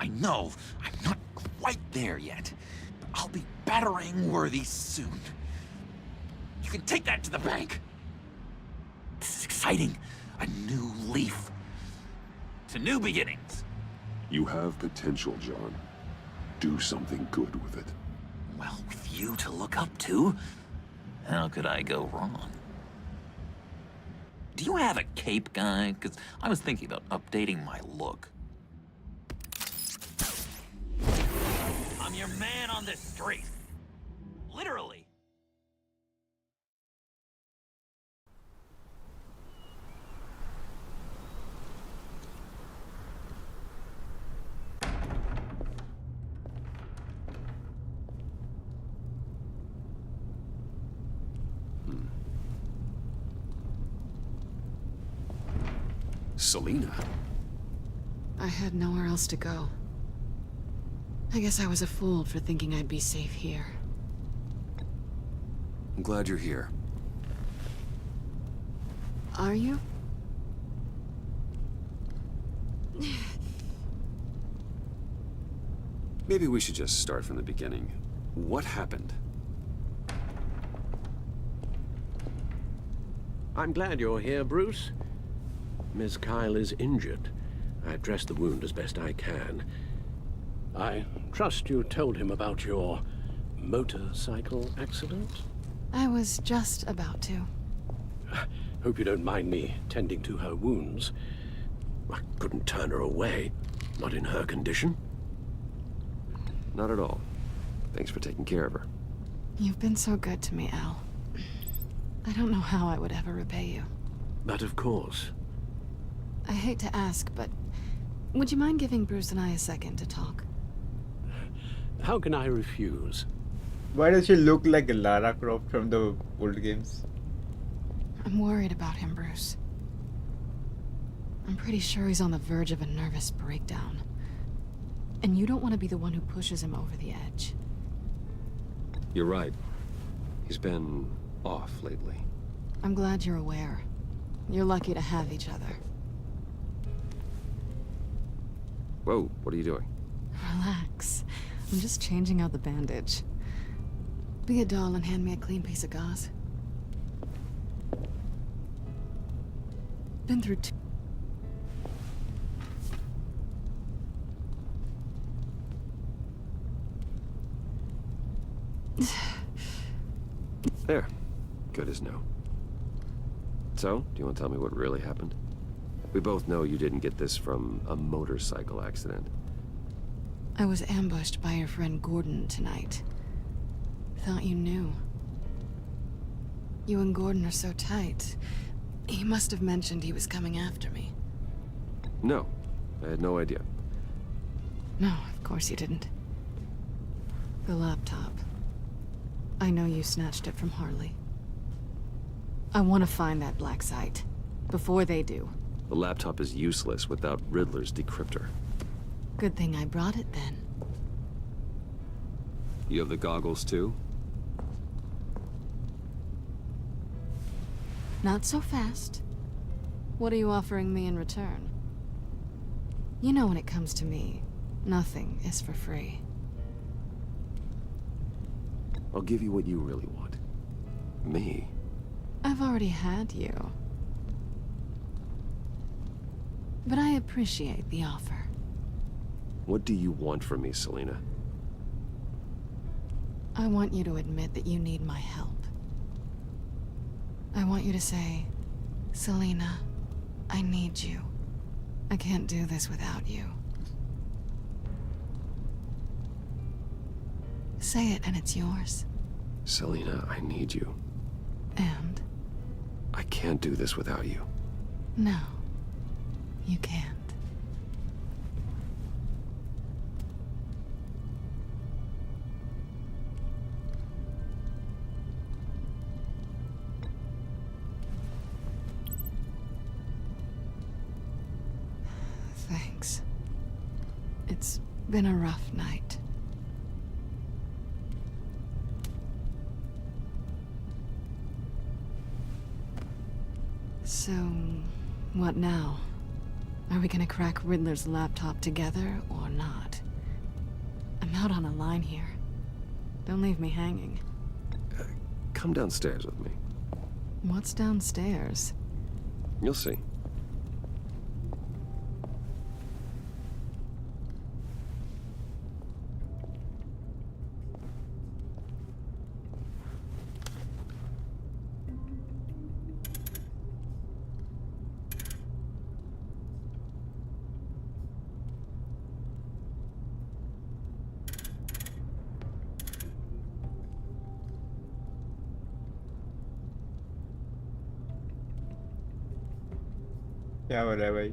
I know I'm not quite there yet, but I'll be battering worthy soon. You can take that to the bank. This is exciting. A new leaf. To new beginnings. You have potential, John. Do something good with it. Well, with you to look up to, how could I go wrong? Do you have a cape, guy? Because I was thinking about updating my look. I'm your man on this street. Literally. Selina? I had nowhere else to go. I guess I was a fool for thinking I'd be safe here. I'm glad you're here. Are you? Maybe we should just start from the beginning. What happened? I'm glad you're here, Bruce. Ms. Kyle is injured. I've dressed the wound as best I can. I trust you told him about your motorcycle accident? I was just about to. Hope you don't mind me tending to her wounds. I couldn't turn her away, not in her condition. Not at all. Thanks for taking care of her. You've been so good to me, Al. I don't know how I would ever repay you. But of course. I hate to ask, but would you mind giving Bruce and I a second to talk? How can I refuse? Why does she look like Lara Croft from the old games? I'm worried about him, Bruce. I'm pretty sure he's on the verge of a nervous breakdown. And you don't want to be the one who pushes him over the edge. You're right. He's been off lately. I'm glad you're aware. You're lucky to have each other. Whoa, what are you doing? Relax. I'm just changing out the bandage. Be a doll and hand me a clean piece of gauze. Been through two... There. Good as new. So, do you want to tell me what really happened? We both know you didn't get this from a motorcycle accident. I was ambushed by your friend Gordon tonight. Thought you knew. You and Gordon are so tight. He must have mentioned he was coming after me. No, I had no idea. No, of course you didn't. The laptop. I know you snatched it from Harley. I want to find that black site. Before they do. The laptop is useless without Riddler's decryptor. Good thing I brought it then. You have the goggles too? Not so fast. What are you offering me in return? You know when it comes to me, nothing is for free. I'll give you what you really want. Me? I've already had you. But I appreciate the offer. What do you want from me, Selina? I want you to admit that you need my help. I want you to say, Selina, I need you. I can't do this without you. Say it and it's yours. Selina, I need you. And? I can't do this without you. No, you can't. Thanks. It's been a rough night. So, what now? Are we gonna crack Riddler's laptop together or not? I'm out on a line here. Don't leave me hanging. Come downstairs with me. What's downstairs? You'll see. क्या हो रहा है भाई?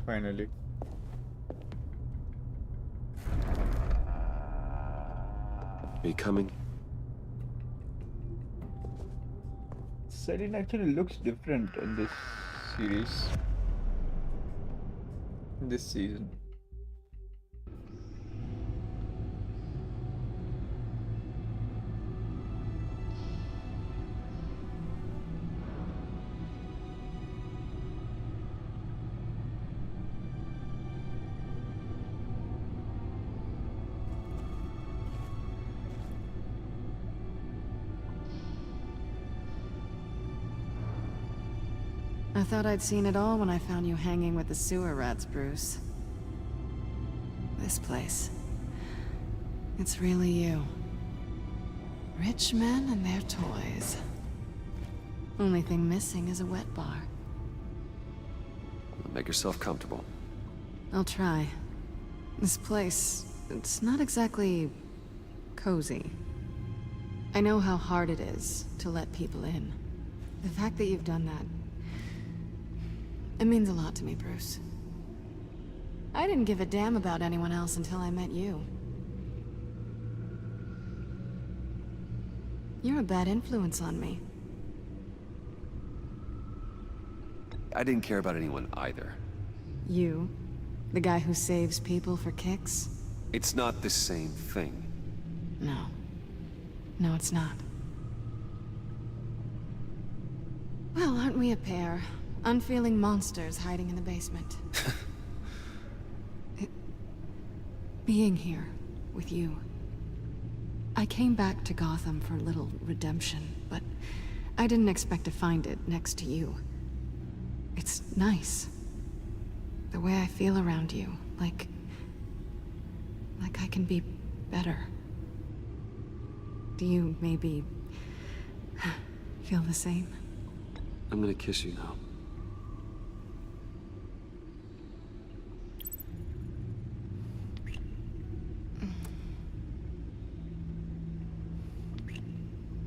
Finally. Are you coming? Selina actually looks different in this series. This season. I thought I'd seen it all when I found you hanging with the sewer rats, Bruce. This place. It's really you. Rich men and their toys. Only thing missing is a wet bar. Make yourself comfortable. I'll try. This place, it's not exactly cozy. I know how hard it is to let people in. The fact that you've done that, it means a lot to me, Bruce. I didn't give a damn about anyone else until I met you. You're a bad influence on me. I didn't care about anyone either. You? The guy who saves people for kicks? It's not the same thing. No. No, it's not. Well, aren't we a pair? Unfeeling monsters hiding in the basement. Being here with you. I came back to Gotham for a little redemption, but I didn't expect to find it next to you. It's nice. The way I feel around you, like Like I can be better. Do you maybe feel the same? I'm gonna kiss you now.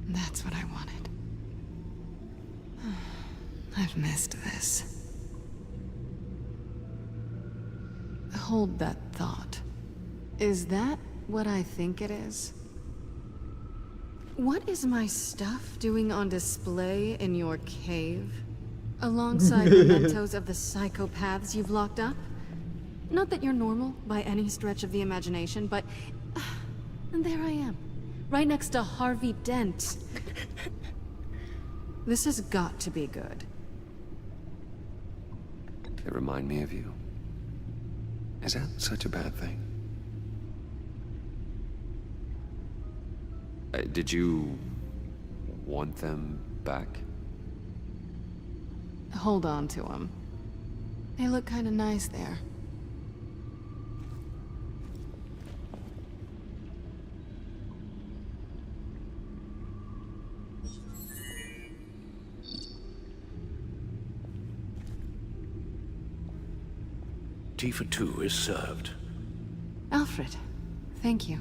That's what I wanted. I've missed this. Hold that thought. Is that what I think it is? What is my stuff doing on display in your cave? Alongside mementos of the psychopaths you've locked up? Not that you're normal by any stretch of the imagination, but... and there I am. Right next to Harvey Dent. This has got to be good. They remind me of you. Is that such a bad thing? Did you want them back? Hold on to them. They look kind of nice there. Tea for two is served. Alfred, thank you.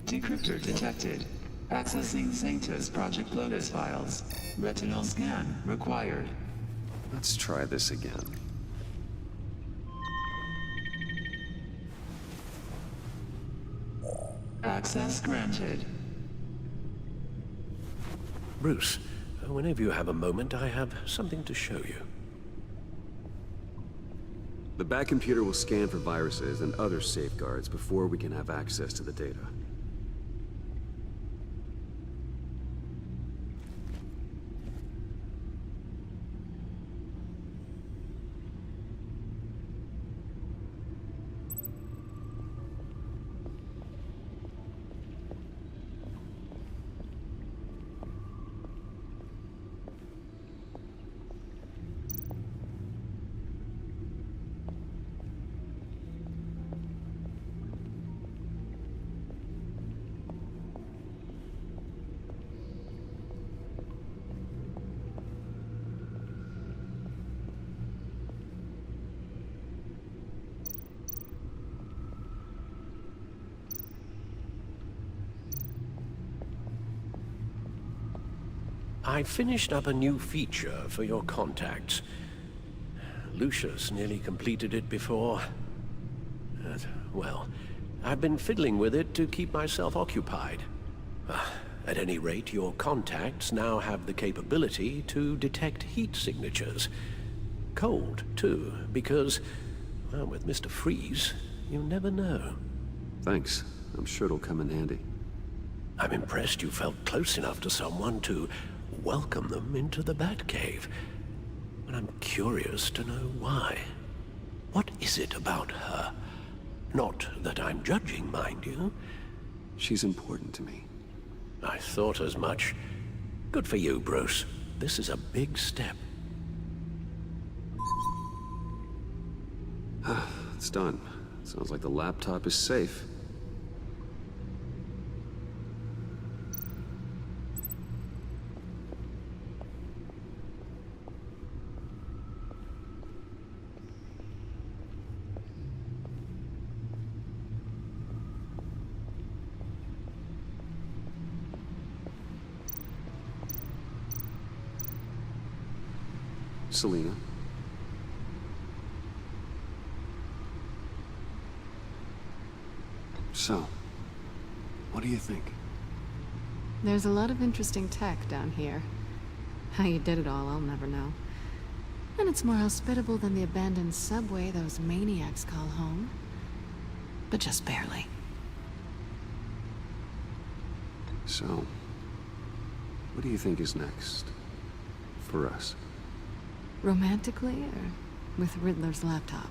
Decryptor detected. Accessing Sanctus Project Lotus files. Retinal scan required. Let's try this again. Access granted. Bruce, whenever you have a moment, I have something to show you. The back computer will scan for viruses and other safeguards before we can have access to the data. I finished up a new feature for your contacts. Lucius nearly completed it before. Well, I've been fiddling with it to keep myself occupied. At any rate, your contacts now have the capability to detect heat signatures. Cold, too, because, well, with Mr. Freeze, you never know. Thanks. I'm sure it'll come in handy. I'm impressed you felt close enough to someone to welcome them into the Batcave. But I'm curious to know why. What is it about her? Not that I'm judging, mind you. She's important to me. I thought as much. Good for you, Bruce. This is a big step. It's done. Sounds like the laptop is safe. Selina. So, what do you think? There's a lot of interesting tech down here. How you did it all, I'll never know. And it's more hospitable than the abandoned subway those maniacs call home. But just barely. So, what do you think is next? For us? Romantically, or with Riddler's laptop?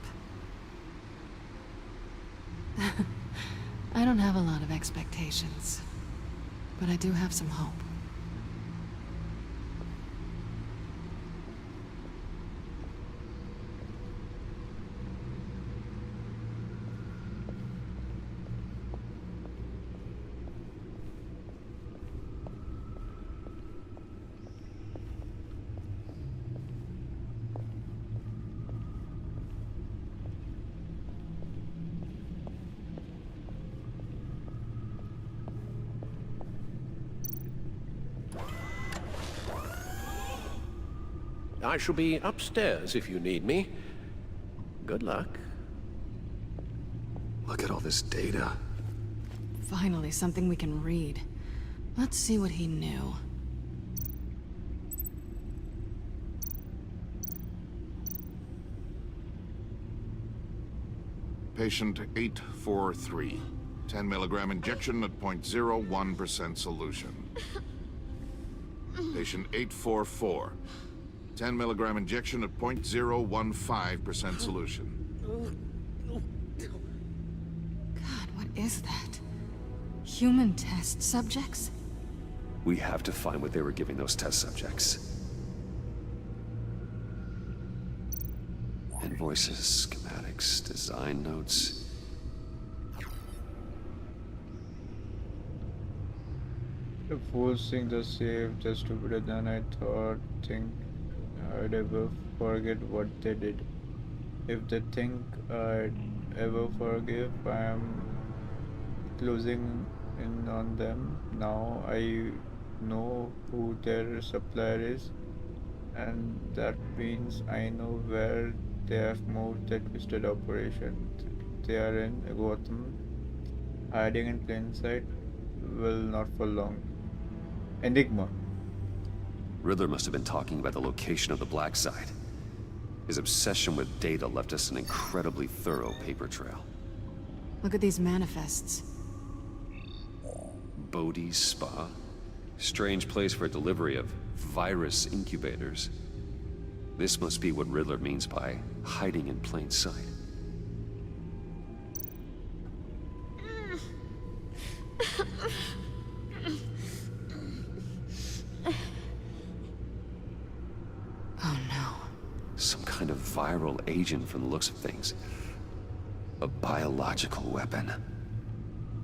I don't have a lot of expectations, but I do have some hope. I shall be upstairs if you need me. Good luck. Look at all this data. Finally, something we can read. Let's see what he knew. Patient 843. 10 milligram injection at 0.01% solution. Patient 844. 10 milligram injection at 0.015% solution. God, what is that? Human test subjects? We have to find what they were giving those test subjects. Invoices, schematics, design notes. Forcing the save just stupider than I thought. Think I'd ever forget what they did. If they think I'd ever forgive, I am closing in on them. Now I know who their supplier is, and that means I know where they have moved their twisted operation. They are in Gotham, hiding in plain sight. Will not for long. Enigma. Riddler must have been talking about the location of the Black Site. His obsession with data left us an incredibly thorough paper trail. Look at these manifests. Bodhi's Spa? Strange place for delivery of virus incubators. This must be what Riddler means by hiding in plain sight. Oh no. Some kind of viral agent from the looks of things. A biological weapon.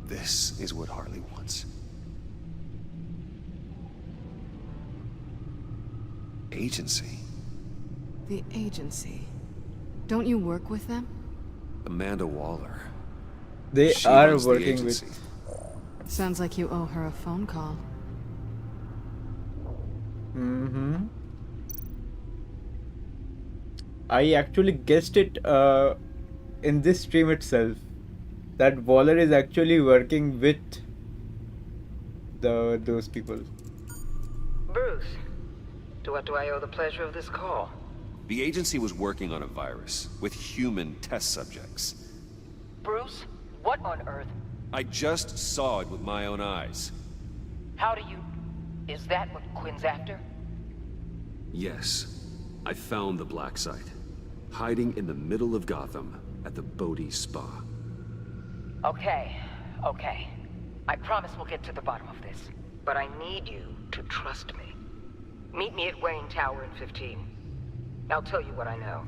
This is what Harley wants. Agency. The agency. Don't you work with them? Amanda Waller. They She are runs the working agency. with. Sounds like you owe her a phone call. I actually guessed it in this stream itself that Waller is actually working with those people. Bruce, to what do I owe the pleasure of this call? The agency was working on a virus with human test subjects. Bruce, what on earth? I just saw it with my own eyes. How do you... Is that what Quinn's after? Yes, I found the Black Site, hiding in the middle of Gotham at the Bodhi Spa. Okay. I promise we'll get to the bottom of this. But I need you to trust me. Meet me at Wayne Tower in 15. I'll tell you what I know.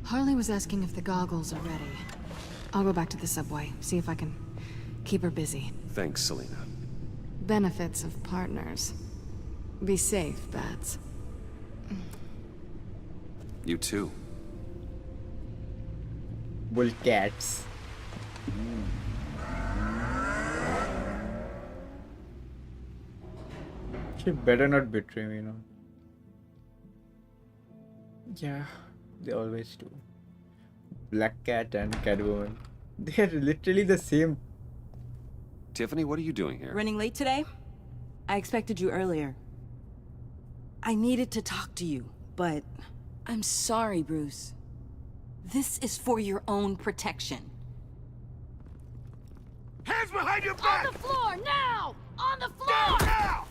Harley was asking if the goggles are ready. I'll go back to the subway, see if I can keep her busy. Thanks, Selina. Benefits of partners. Be safe, Bats. You too. Bull cats. She better not betray me, Yeah, they always do. Black Cat and Catwoman. They're literally the same. Tiffany, what are you doing here? Running late today? I expected you earlier. I needed to talk to you, but I'm sorry, Bruce. This is for your own protection. Hands behind your back! On the floor, now! On the floor! Down now!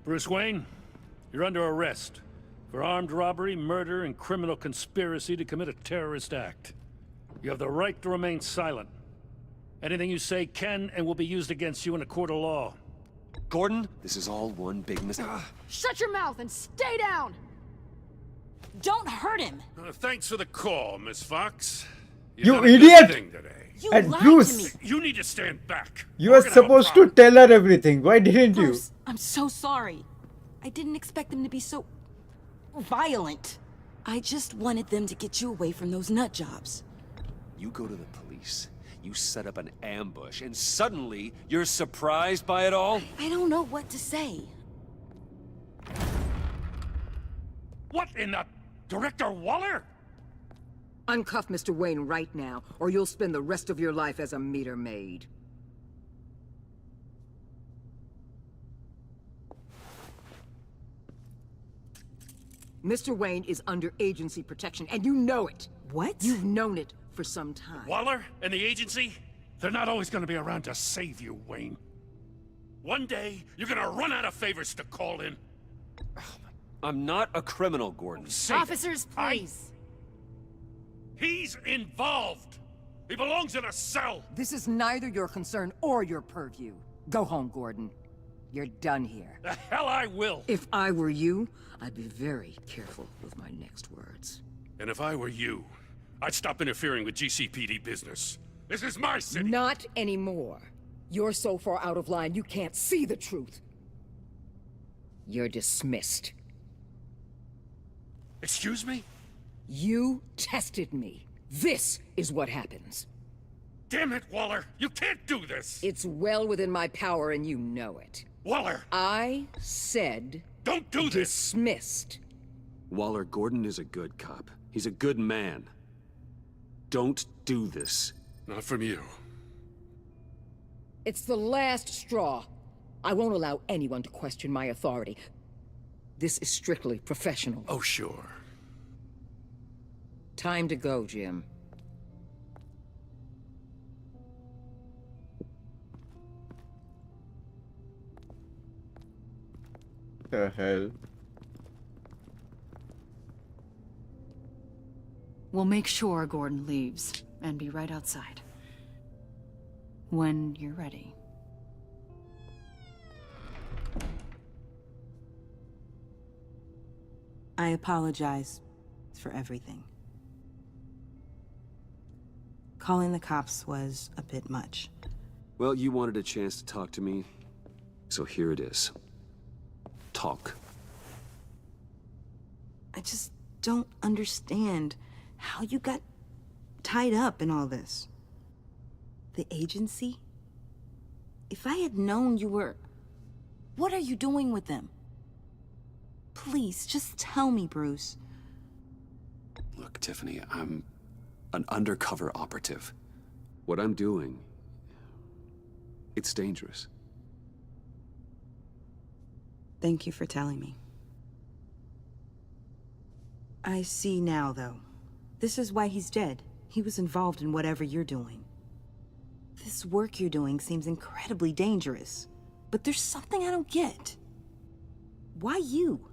Bruce Wayne, you're under arrest for armed robbery, murder, and criminal conspiracy to commit a terrorist act. You have the right to remain silent. Anything you say can and will be used against you in a court of law. Gordon, this is all one big mistake. Shut your mouth and stay down! Don't hurt him! Thanks for the call, Miss Fox. You done a good idiot! thing today. You And lied Bruce, to me. You need to stand back. you We're were gonna have a supposed to problem. tell her everything. Why didn't you? Bruce, I'm so sorry. I didn't expect them to be so... violent. I just wanted them to get you away from those nut jobs. You go to the police. You set up an ambush, and suddenly you're surprised by it all? I don't know what to say. What in the... Director Waller? Uncuff Mr. Wayne right now, or you'll spend the rest of your life as a meter maid. Mr. Wayne is under agency protection, and you know it. What? You've known it for some time. Waller and the agency? They're not always gonna be around to save you, Wayne. One day, you're gonna run out of favors to call in. I'm not a criminal, Gordon. Officers, please. He's involved. He belongs in a cell. This is neither your concern or your purview. Go home, Gordon. You're done here. The hell I will. If I were you, I'd be very careful with my next words. And if I were you, I'd stop interfering with GCPD business. This is my city. Not anymore. You're so far out of line, you can't see the truth. You're dismissed. Excuse me? You tested me. This is what happens. Damn it, Waller! You can't do this! It's well within my power and you know it. Waller! I said... Don't do this! Dismissed. Waller, Gordon is a good cop. He's a good man. Don't do this. Not from you. It's the last straw. I won't allow anyone to question my authority. This is strictly professional. Oh, sure. Time to go, Jim. The hell? We'll make sure Gordon leaves, and be right outside. When you're ready. I apologize for everything. Calling the cops was a bit much. Well, you wanted a chance to talk to me, so here it is. Talk. I just don't understand how you got tied up in all this. The agency? If I had known you were... What are you doing with them? Please, just tell me, Bruce. Look, Tiffany, I'm an undercover operative. What I'm doing, it's dangerous. Thank you for telling me. I see now, though. This is why he's dead. He was involved in whatever you're doing. This work you're doing seems incredibly dangerous. But there's something I don't get. Why you?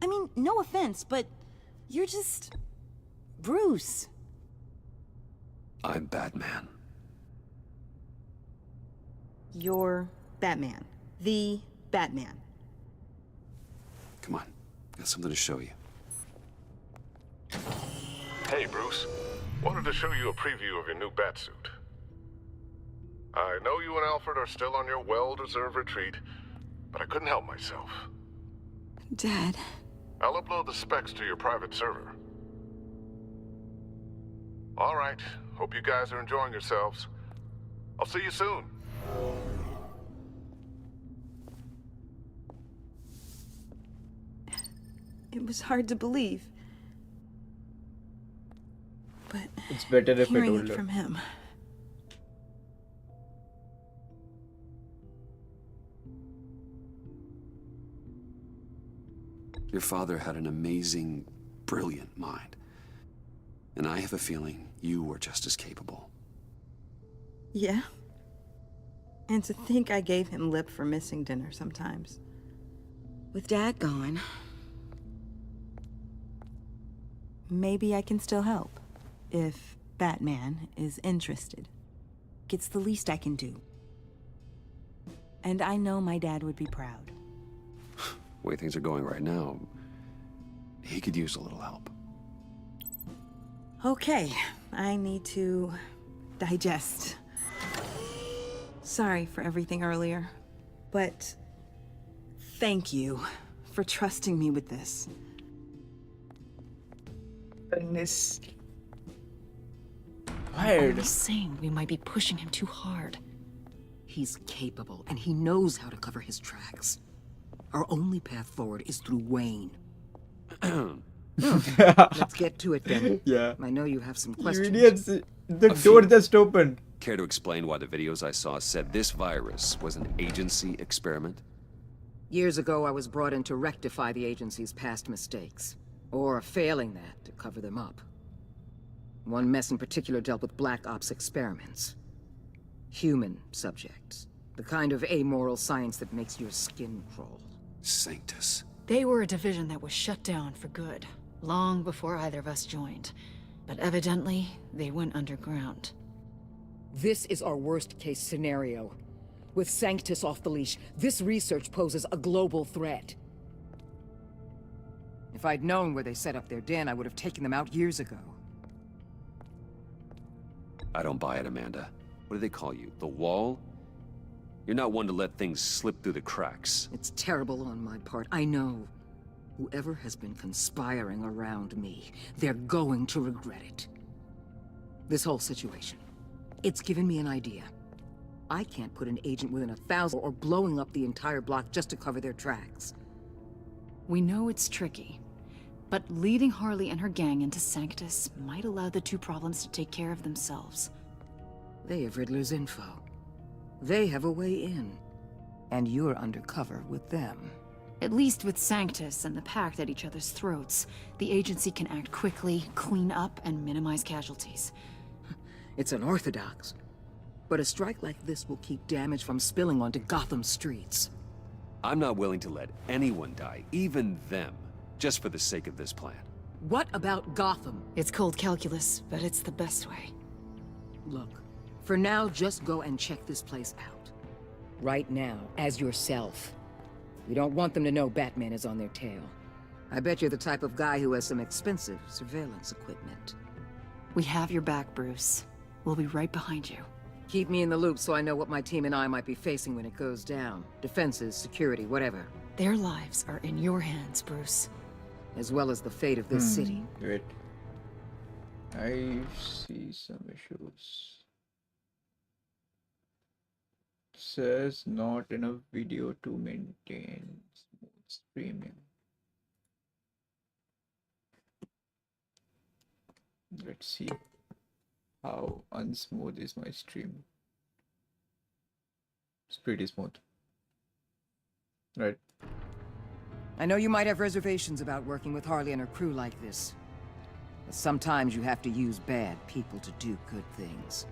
I mean, no offense, but you're just... Bruce. I'm Batman. You're Batman. The Batman. Come on, got something to show you. Hey, Bruce. Wanted to show you a preview of your new Batsuit. I know you and Alfred are still on your well-deserved retreat, but I couldn't help myself. Dad. I'll upload the specs to your private server. All right. Hope you guys are enjoying yourselves. I'll see you soon. It was hard to believe. But it's better if I hearing told it her. from him. Your father had an amazing, brilliant mind. And I have a feeling you were just as capable. Yeah. And to think I gave him lip for missing dinner sometimes. With Dad gone, maybe I can still help. If Batman is interested. It's the least I can do. And I know my dad would be proud. The way things are going right now, he could use a little help. Okay, I need to digest. Sorry for everything earlier, but thank you for trusting me with this. Goodness. Fired. I'm only saying we might be pushing him too hard. He's capable, and he knows how to cover his tracks. Our only path forward is through Wayne. Let's get to it then. Yeah. I know you have some You questions. idiots! The door just opened. Care to explain why the videos I saw said this virus was an agency experiment? Years ago, I was brought in to rectify the agency's past mistakes. Or, failing that, to cover them up. One mess in particular dealt with Black Ops experiments. Human subjects. The kind of amoral science that makes your skin crawl. Sanctus. They were a division that was shut down for good, long before either of us joined. But evidently, they went underground. This is our worst-case scenario. With Sanctus off the leash, this research poses a global threat. If I'd known where they set up their den, I would have taken them out years ago. I don't buy it, Amanda. What do they call you? The Wall? You're not one to let things slip through the cracks. It's terrible on my part, I know. Whoever has been conspiring around me, they're going to regret it. This whole situation, it's given me an idea. I can't put an agent within 1,000 or blowing up the entire block just to cover their tracks. We know it's tricky, but leading Harley and her gang into Sanctus might allow the two problems to take care of themselves. They have Riddler's info. They have a way in. And you're undercover with them. At least with Sanctus and the Pact at each other's throats, the agency can act quickly, clean up, and minimize casualties. It's unorthodox. But a strike like this will keep damage from spilling onto Gotham streets. I'm not willing to let anyone die, even them, just for the sake of this plan. What about Gotham? It's cold calculus, but it's the best way. Look, for now, just go and check this place out. Right now, as yourself. We don't want them to know Batman is on their tail. I bet you're the type of guy who has some expensive surveillance equipment. We have your back, Bruce. We'll be right behind you. Keep me in the loop so I know what my team and I might be facing when it goes down. Defenses, security, whatever. Their lives are in your hands, Bruce. As well as the fate of this city. Wait. I see some issues. Says not enough video to maintain smooth streaming. Let's see how unsmooth is my stream. It's pretty smooth, right? I know you might have reservations about working with Harley and her crew like this. But sometimes you have to use bad people to do good things.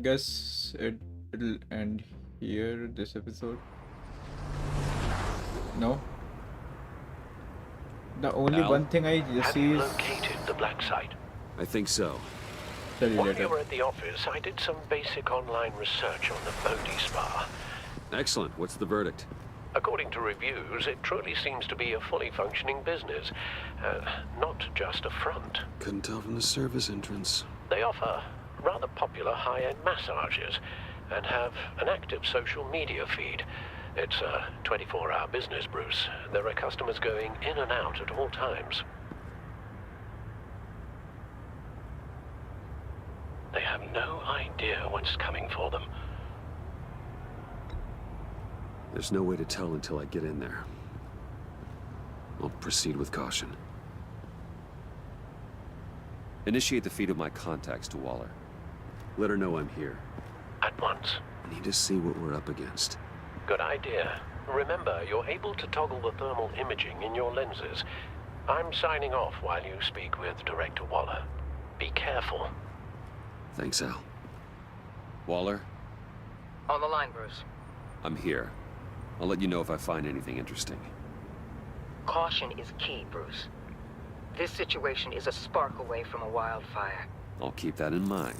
Guess it'll end here, this episode. No? The only Al, one thing I have see you is... located the black site? I think so. Tell you While later. you were at the office, I did some basic online research on the Bodhi Spa. Excellent. What's the verdict? According to reviews, it truly seems to be a fully functioning business, not just a front. Couldn't tell from the service entrance. They offer rather popular high-end massages and have an active social media feed. It's a 24-hour business, Bruce. There are customers going in and out at all times. They have no idea what's coming for them. There's no way to tell until I get in there. I'll proceed with caution. Initiate the feed of my contacts to Waller. Let her know I'm here. At once. I need to see what we're up against. Good idea. Remember, you're able to toggle the thermal imaging in your lenses. I'm signing off while you speak with Director Waller. Be careful. Thanks, Al. Waller, On the line, Bruce. I'm here. I'll let you know if I find anything interesting. Caution is key, Bruce. This situation is a spark away from a wildfire. I'll keep that in mind.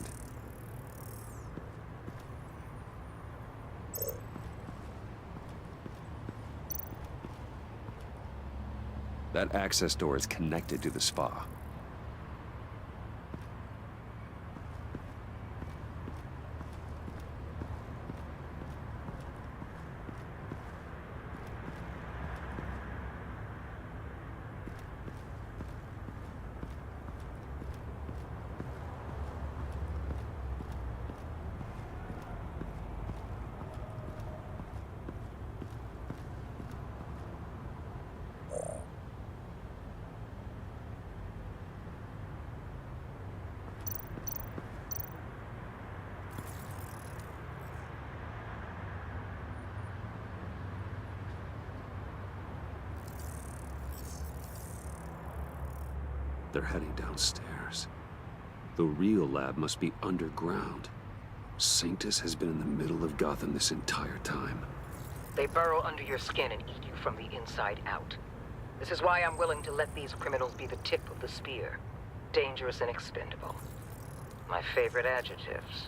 That access door is connected to the spa. they're heading downstairs. The real lab must be underground. Sanctus has been in the middle of Gotham this entire time. They burrow under your skin and eat you from the inside out. This is why I'm willing to let these criminals be the tip of the spear. Dangerous and expendable. My favorite adjectives.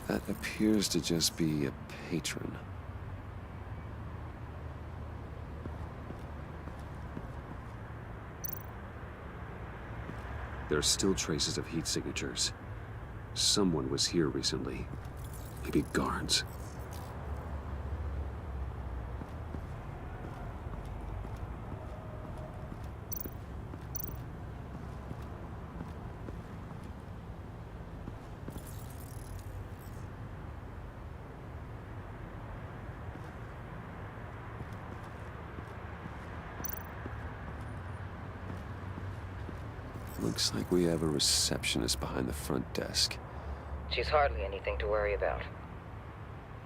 That appears to just be a patron. There are still traces of heat signatures. Someone was here recently. Maybe guards. Looks like we have a receptionist behind the front desk. She's hardly anything to worry about.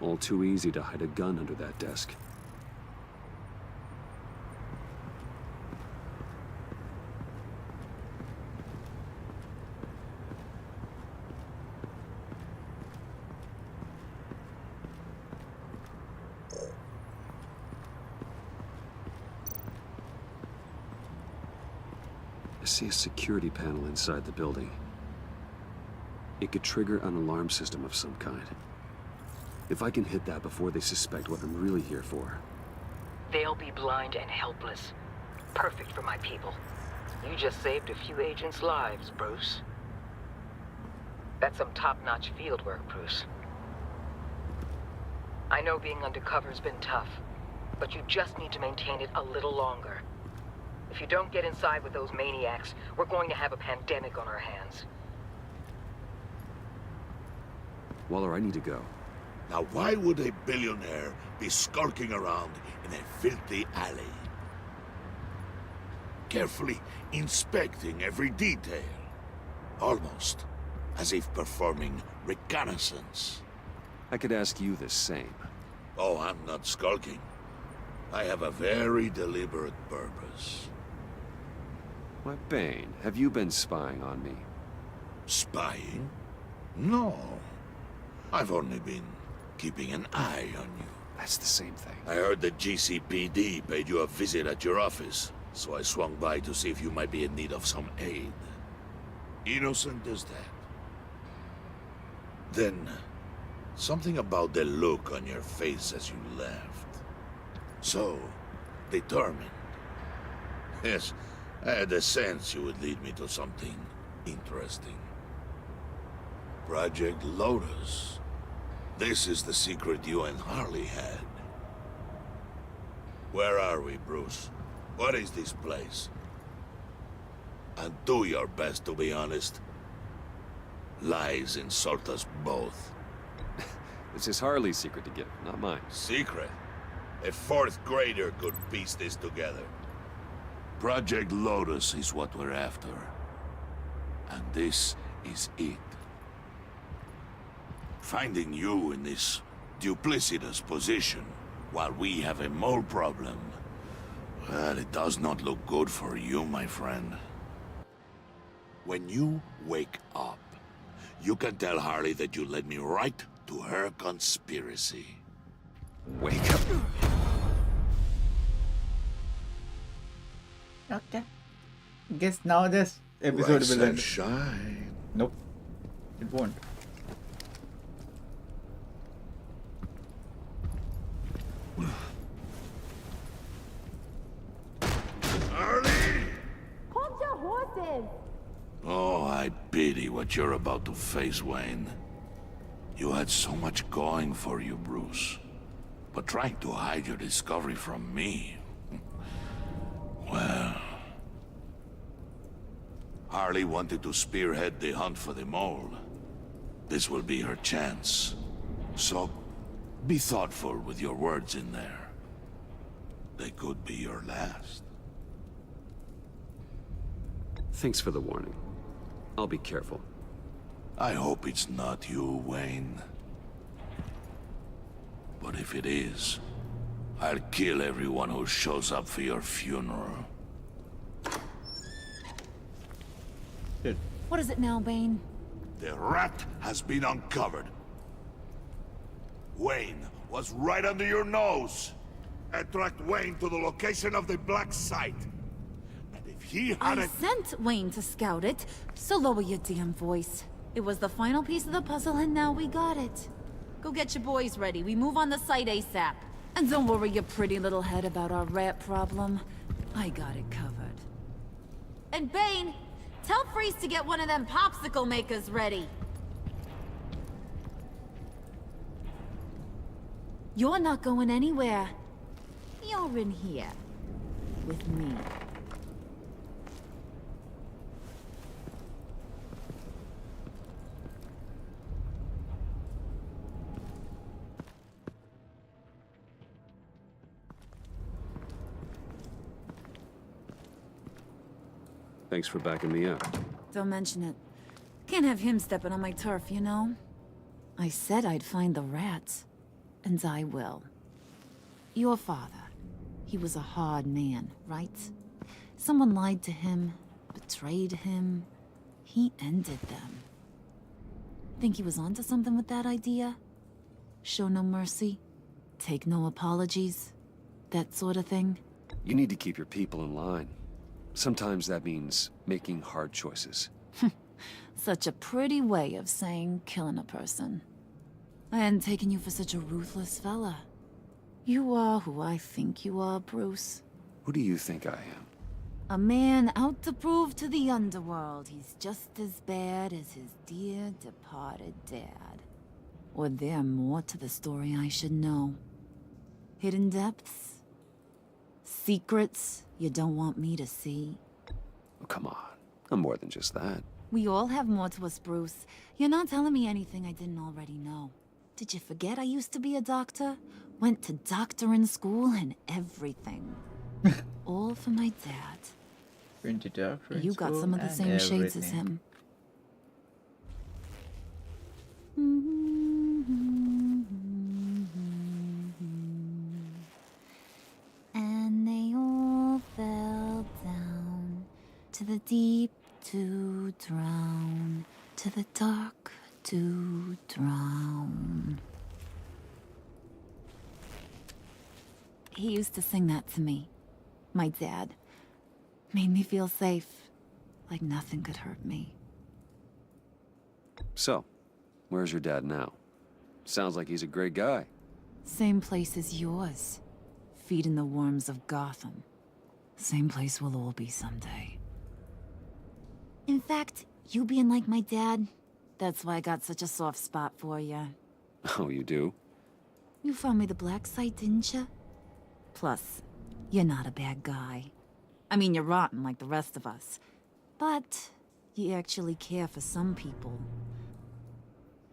All too easy to hide a gun under that desk. I see a security panel inside the building. It could trigger an alarm system of some kind. If I can hit that before they suspect what I'm really here for. They'll be blind and helpless. Perfect for my people. You just saved a few agents' lives, Bruce. That's some top-notch field work, Bruce. I know being undercover's been tough, but you just need to maintain it a little longer. If you don't get inside with those maniacs, we're going to have a pandemic on our hands. Waller, I need to go. Now why would a billionaire be skulking around in a filthy alley? Carefully inspecting every detail. Almost as if performing reconnaissance. I could ask you the same. Oh, I'm not skulking. I have a very deliberate purpose. Why, Bane, have you been spying on me? Spying? No. I've only been keeping an eye on you. That's the same thing. I heard the GCPD paid you a visit at your office, so I swung by to see if you might be in need of some aid. Innocent as that. Then, something about the look on your face as you left. So, determined. Yes, I had a sense you would lead me to something interesting. Project Lotus. This is the secret you and Harley had. Where are we, Bruce? What is this place? And do your best to be honest. Lies insult us both. This is Harley's secret to give, not mine. Secret? A fourth grader could piece this together. Project Lotus is what we're after. And this is it. Finding you in this duplicitous position while we have a mole problem, well, it does not look good for you, my friend. When you wake up, you can tell Harley that you led me right to her conspiracy. Wake up. Okay. Guess now this episode Rise will and end. shine. Nope. It won't. Harley! Hold your horses! Oh, I pity what you're about to face, Wayne. You had so much going for you, Bruce. But trying to hide your discovery from me... Well... Harley wanted to spearhead the hunt for the mole. This will be her chance. So, be thoughtful with your words in there. They could be your last. Thanks for the warning. I'll be careful. I hope it's not you, Wayne. But if it is, I'll kill everyone who shows up for your funeral. What is it now, Bane? The rat has been uncovered. Wayne was right under your nose. Attract Wayne to the location of the black site. And if he I hadn't... sent Wayne to scout it, so lower your damn voice. It was the final piece of the puzzle, and now we got it. Go get your boys ready. We move on the site ASAP. And don't worry your pretty little head about our rat problem. I got it covered. And Bane, tell Freeze to get one of them popsicle makers ready. You're not going anywhere. You're in here. With me. Thanks for backing me up. Don't mention it. Can't have him stepping on my turf, you know? I said I'd find the rats. And I will. Your father. He was a hard man, right? Someone lied to him, betrayed him. He ended them. Think he was onto something with that idea? Show no mercy? Take no apologies? That sort of thing? You need to keep your people in line. Sometimes that means making hard choices. Such a pretty way of saying killing a person. I hadn't taken you for such a ruthless fella. You are who I think you are, Bruce. Who do you think I am? A man out to prove to the underworld he's just as bad as his dear departed dad. Or there more to the story I should know. Hidden depths? Secrets you don't want me to see? Oh, come on. I'm more than just that. We all have more to us, Bruce. You're not telling me anything I didn't already know. Did you forget I used to be a doctor? Went to doctoring school and everything. All for my dad. Went to doctor You got some of the same shades as him. And they all fell down to the deep to drown, to the dark to drown. He used to sing that to me. My dad. Made me feel safe. Like nothing could hurt me. So, where's your dad now? Sounds like he's a great guy. Same place as yours. Feeding the worms of Gotham. Same place we'll all be someday. In fact, you being like my dad, that's why I got such a soft spot for you. Oh, you do? You found me the black site, didn't you? Plus, you're not a bad guy. I mean, you're rotten like the rest of us. But you actually care for some people.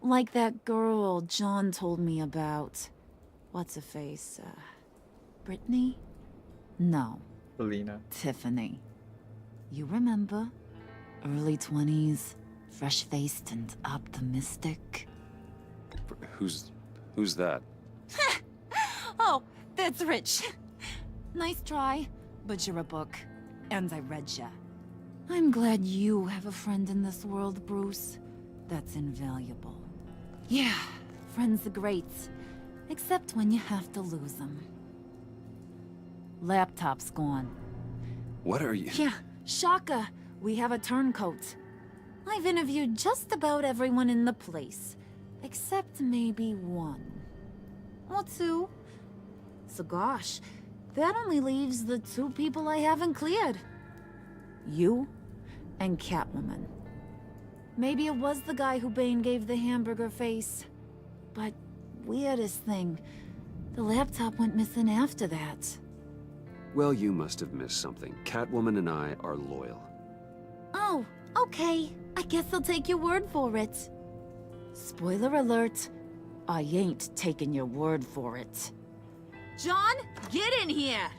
Like that girl John told me about. What's her face? Brittany? No. Selena. Tiffany. You remember? Early 20s, fresh-faced and optimistic. Who's that? Oh, that's Rich. Nice try, but you're a book, and I read ya. I'm glad you have a friend in this world, Bruce. That's invaluable. Yeah, friends are great, except when you have to lose them. Laptop's gone. What are you? Yeah, shocker. We have a turncoat. I've interviewed just about everyone in the place, except maybe one. Or two. So gosh, that only leaves the two people I haven't cleared. You and Catwoman. Maybe it was the guy who Bane gave the hamburger face. But weirdest thing, the laptop went missing after that. Well, you must have missed something. Catwoman and I are loyal. Oh, okay. I guess I'll take your word for it. Spoiler alert, I ain't taking your word for it. John, get in here!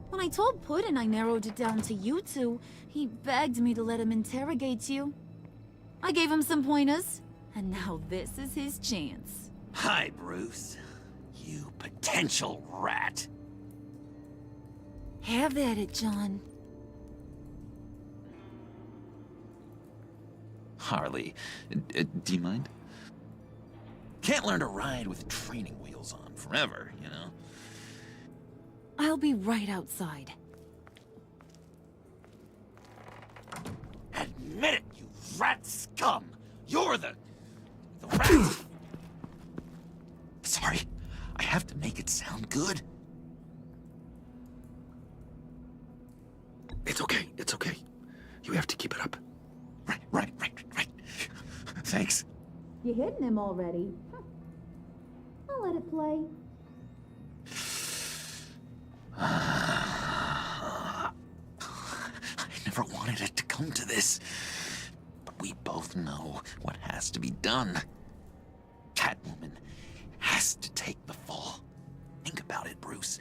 When I told Puddin' I narrowed it down to you two, he begged me to let him interrogate you. I gave him some pointers, and now this is his chance. Hi, Bruce. You potential rat. Have at it, John. Harley, do you mind? Can't learn to ride with training wheels on forever, you know? I'll be right outside. Admit it, you rat scum! You're the rat! Sorry, I have to make it sound good. It's okay, it's okay. You have to keep it up. Right. Thanks. You hitting him already? I'll let it play. I never wanted it to come to this, but we both know what has to be done. Catwoman has to take the fall. Think about it, Bruce.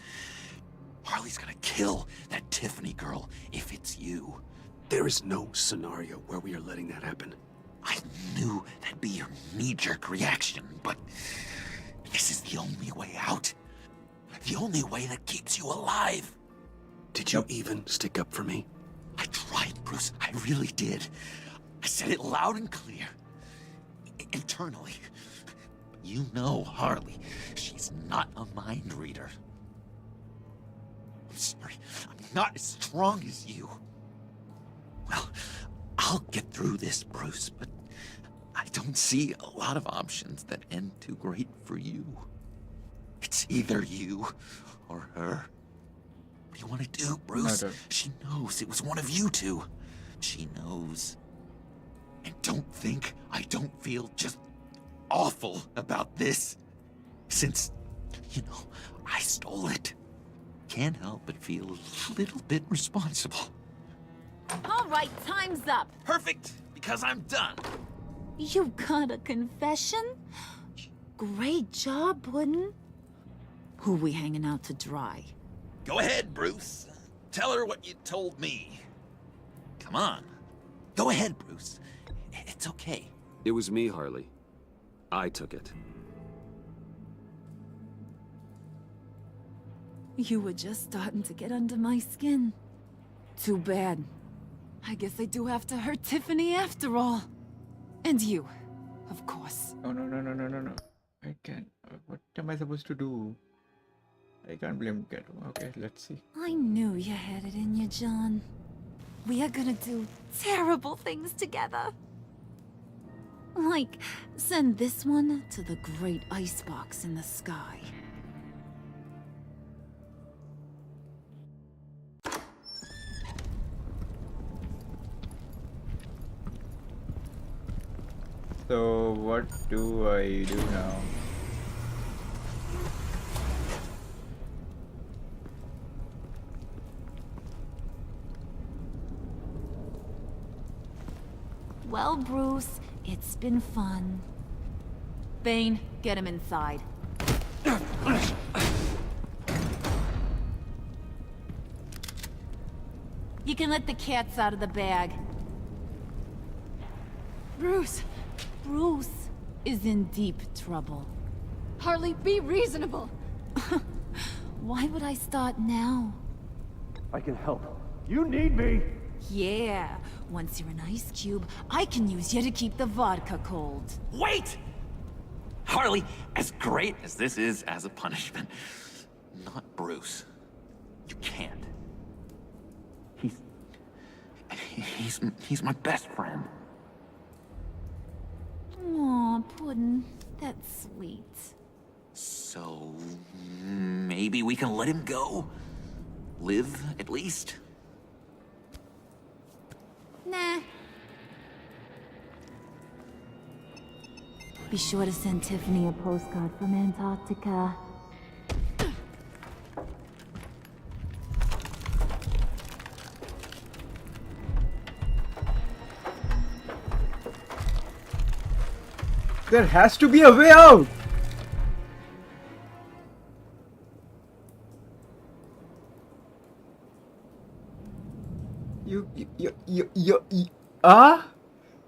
Harley's gonna kill that Tiffany girl if it's you. There is no scenario where we are letting that happen. I knew that'd be your knee-jerk reaction, but this is the only way out. The only way that keeps you alive. Did you even stick up for me? I tried, Bruce. I really did. I said it loud and clear. Internally. But you know Harley. She's not a mind reader. I'm sorry. I'm not as strong as you. Well, I'll get through this, Bruce, but I don't see a lot of options that end too great for you. It's either you or her. What do you want to do, Bruce? No. She knows it was one of you two. She knows. And don't think I don't feel just awful about this. Since, I stole it. Can't help but feel a little bit responsible. All right, time's up. Perfect, because I'm done. You got a confession? Great job, Puddin'. Who we hanging out to dry? Go ahead, Bruce. Tell her what you told me. Come on. Go ahead, Bruce. It's okay. It was me, Harley. I took it. You were just starting to get under my skin. Too bad. I guess I do have to hurt Tiffany after all. And you, of course. Oh, no. I can't. What am I supposed to do? I can't blame Cat. Okay, let's see. I knew you had it in you, John. We are gonna do terrible things together. Like, send this one to the great icebox in the sky. So, what do I do now? Well, Bruce, it's been fun. Bane, get him inside. You can let the cats out of the bag. Bruce! Bruce is in deep trouble. Harley, be reasonable! Why would I start now? I can help. You need me! Yeah, once you're an ice cube, I can use you to keep the vodka cold. Wait! Harley, as great as this is as a punishment, not Bruce. You can't. He's my best friend. Aw, Puddin', that's sweet. So, maybe we can let him go? Live, at least? Nah. Be sure to send Tiffany a postcard from Antarctica. There has to be a way out!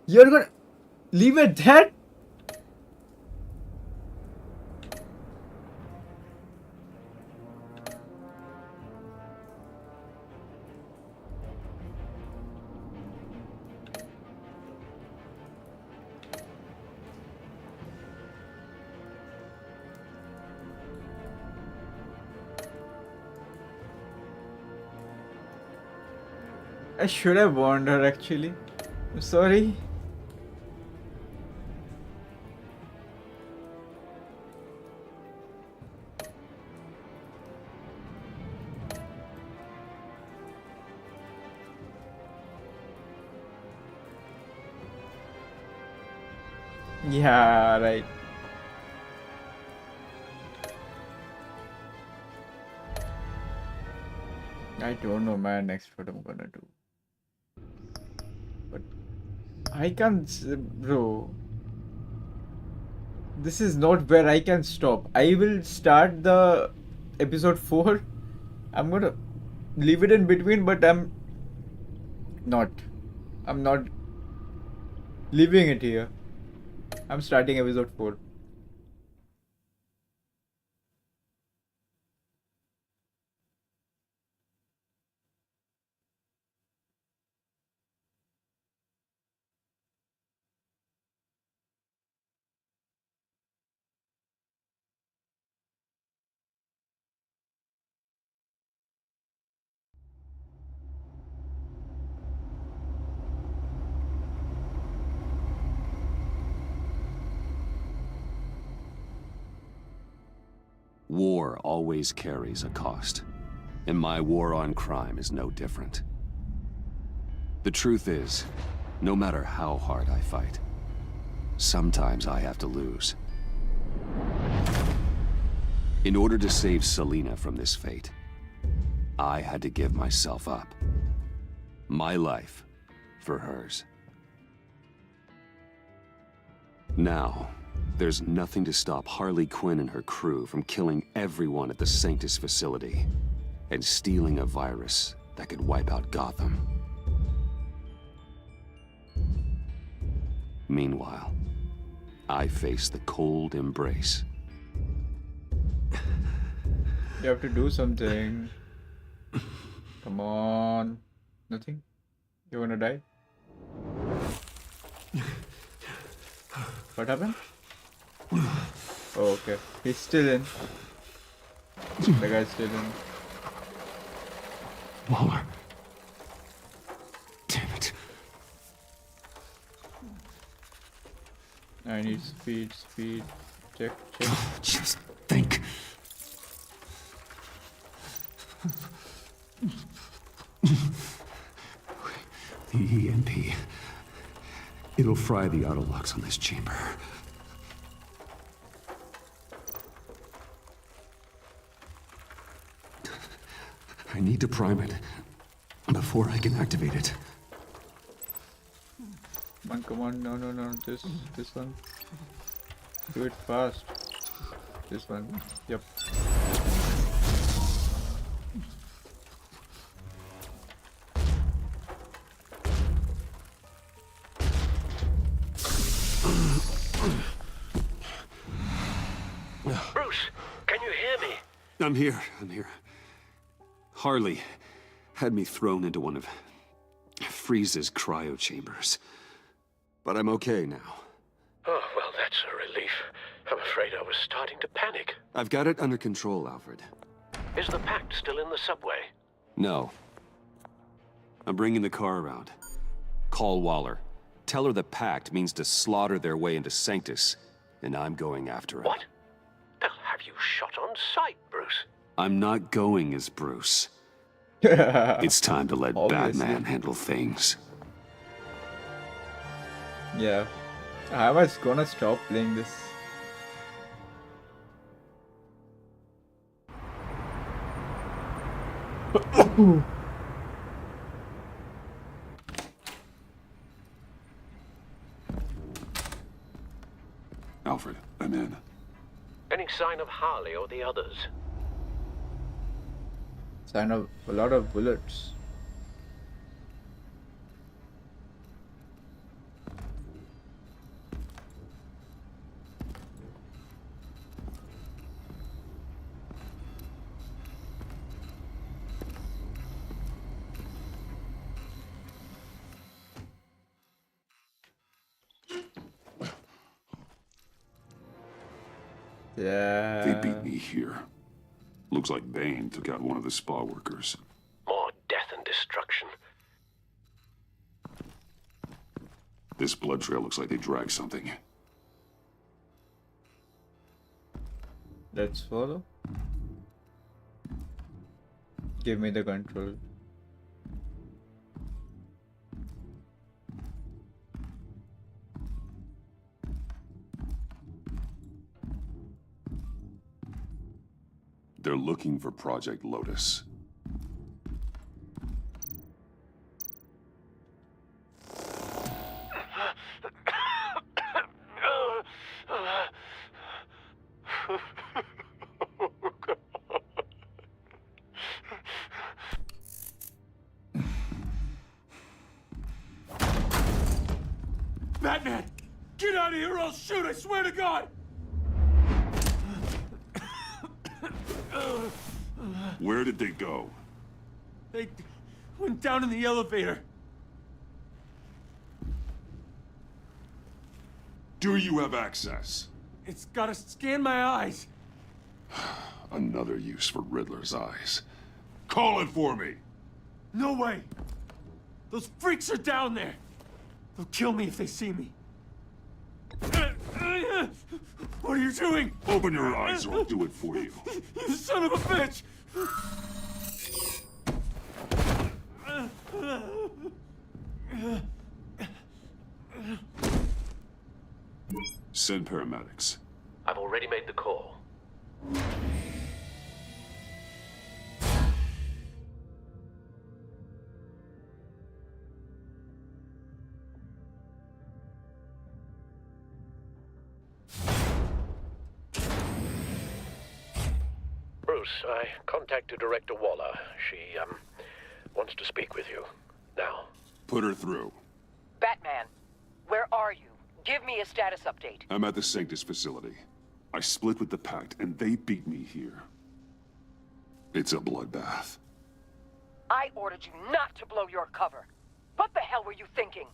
You're gonna leave it dead? I should have warned her actually. I'm sorry. Yeah, right. I don't know, man. Next what I'm gonna do. But I can't, bro. This is not where I can stop. I will start the episode 4. I'm gonna leave it in between, but I'm not leaving it here. I'm starting episode 4. War always carries a cost, and my war on crime is no different. The truth is, no matter how hard I fight, sometimes I have to lose. In order to save Selina from this fate, I had to give myself up. My life for hers. Now, there's nothing to stop Harley Quinn and her crew from killing everyone at the Sanctus facility and stealing a virus that could wipe out Gotham. Meanwhile, I face the cold embrace. You have to do something. Come on. Nothing? You wanna die? What happened? Oh, okay. He's still in. The guy's still in. Waller. Damn it. I need speed. Check. Just think. The EMP. It'll fry the auto locks on this chamber. I need to prime it before I can activate it. Come on, no, this one. Do it fast. This one, yep. Bruce, can you hear me? I'm here. Harley had me thrown into one of Freeze's cryo chambers. But I'm okay now. Oh, well, that's a relief. I'm afraid I was starting to panic. I've got it under control, Alfred. Is the Pact still in the subway? No. I'm bringing the car around. Call Waller. Tell her the Pact means to slaughter their way into Sanctus, and I'm going after it. What? They'll have you shot on sight, Bruce. I'm not going as Bruce. It's time to let Obviously. Batman handle things. Yeah. I was gonna stop playing this. Alfred, I'm in. Any sign of Harley or the others? Sign of a lot of bullets. Yeah. They beat me here. Looks like Bane took out one of the spa workers. More death and destruction. This blood trail looks like they dragged something. Let's follow. Give me the control. They're looking for Project Lotus. Batman! Get out of here or I'll shoot, I swear to God! Where did they go? They went down in the elevator. Do you have access? It's gotta scan my eyes. Another use for Riddler's eyes. Call it for me! No way! Those freaks are down there! They'll kill me if they see me. What are you doing? Open your eyes or I'll do it for you. You son of a bitch! Send paramedics. I've already made the call. Bruce, I contacted Director Waller. She, wants to speak with you. Now. Put her through. Batman, where are you? Give me a status update. I'm at the Sanctus facility. I split with the Pact, and they beat me here. It's a bloodbath. I ordered you not to blow your cover. What the hell were you thinking?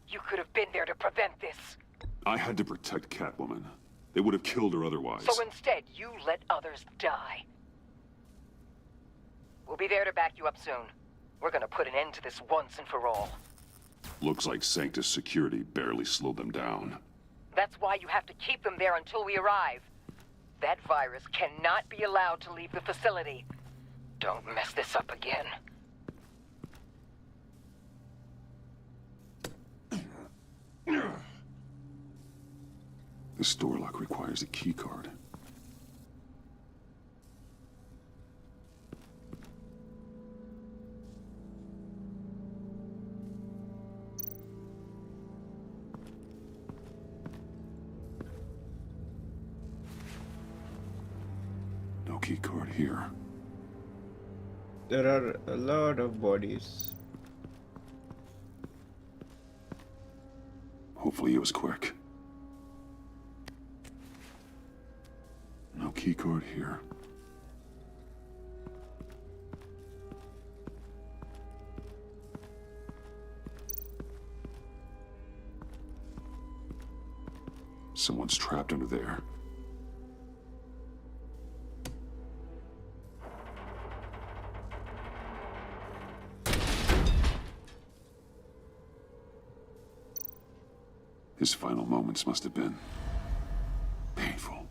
You could have been there to prevent this. I had to protect Catwoman. They would have killed her otherwise. So instead, you let others die. We'll be there to back you up soon. We're gonna put an end to this once and for all. Looks like Sanctus security barely slowed them down. That's why you have to keep them there until we arrive. That virus cannot be allowed to leave the facility. Don't mess this up again. This door lock requires a key card. No key card here. There are a lot of bodies. Hopefully it was quick. No key card here. Someone's trapped under there. His final moments must have been painful,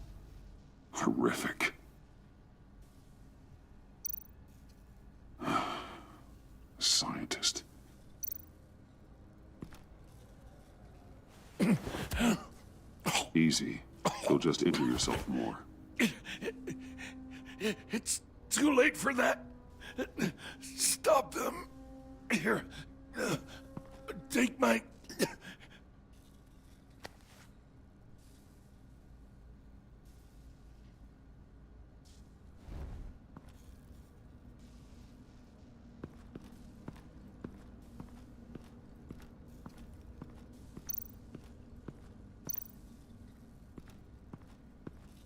horrific. Scientist. Easy. You'll just injure yourself more. It's too late for that. Stop them. Here. Take my...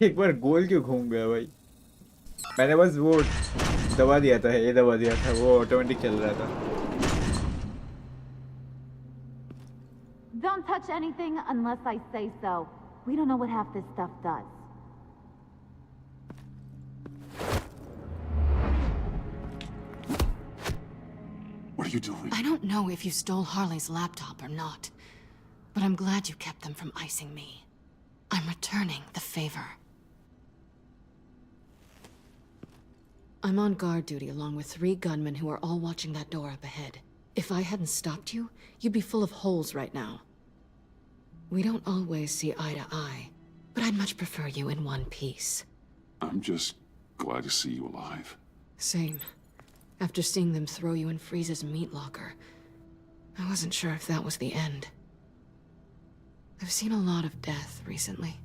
एक बार गोल क्यों घूम गया भाई? मैंने बस वो दबा दिया था, ये दबा दिया था, वो ऑटोमेटिक चल रहा था. Don't touch anything unless I say so. We don't know what half this stuff does. What are you doing? I don't know if you stole Harley's laptop or not, but I'm glad you kept them from icing me. I'm returning the favor. I'm on guard duty along with 3 gunmen who are all watching that door up ahead. If I hadn't stopped you, you'd be full of holes right now. We don't always see eye to eye, but I'd much prefer you in one piece. I'm just glad to see you alive. Same. After seeing them throw you in Freeze's meat locker, I wasn't sure if that was the end. I've seen a lot of death recently.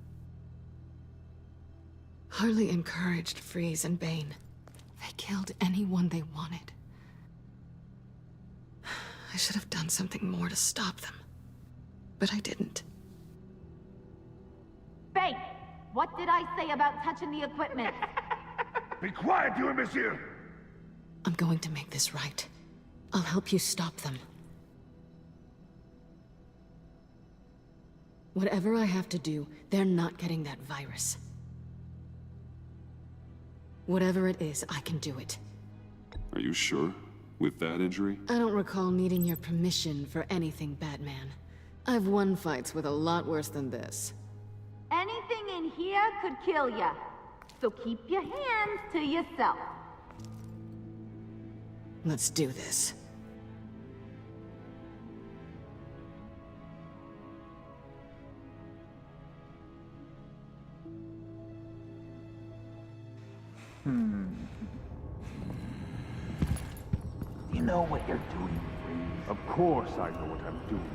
Harley encouraged Freeze and Bane. They killed anyone they wanted. I should have done something more to stop them, but I didn't. Bane, what did I say about touching the equipment? Be quiet, you imbecile! I'm going to make this right. I'll help you stop them. Whatever I have to do, they're not getting that virus. Whatever it is, I can do it. Are you sure? With that injury? I don't recall needing your permission for anything, Batman. I've won fights with a lot worse than this. Anything in here could kill ya. So keep your hands to yourself. Let's do this. You know what you're doing, Freeze? Of course I know what I'm doing.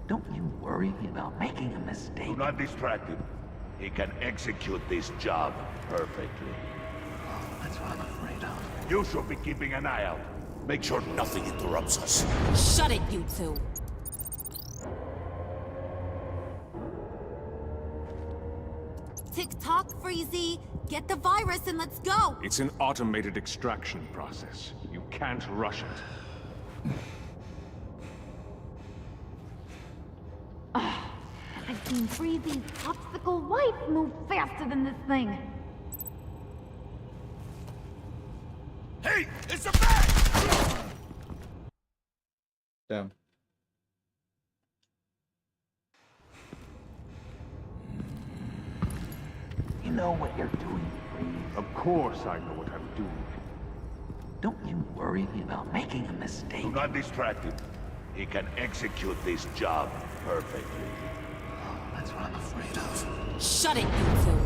Don't you worry about making a mistake. Do not distract him. He can execute this job perfectly. That's what I'm afraid of. You should be keeping an eye out. Make sure nothing interrupts us. Shut it, you two. Tick-tock, Freezy. Get the virus and let's go. It's an automated extraction process. You can't rush it. I've seen Freezy's popsicle wife move faster than this thing. Hey, it's a bat! Damn. You know what you're doing, Freeze? Of course I know what I'm doing. Don't you worry about making a mistake. Do not distract him. He can execute this job perfectly. That's what I'm afraid of. Shut it, you two.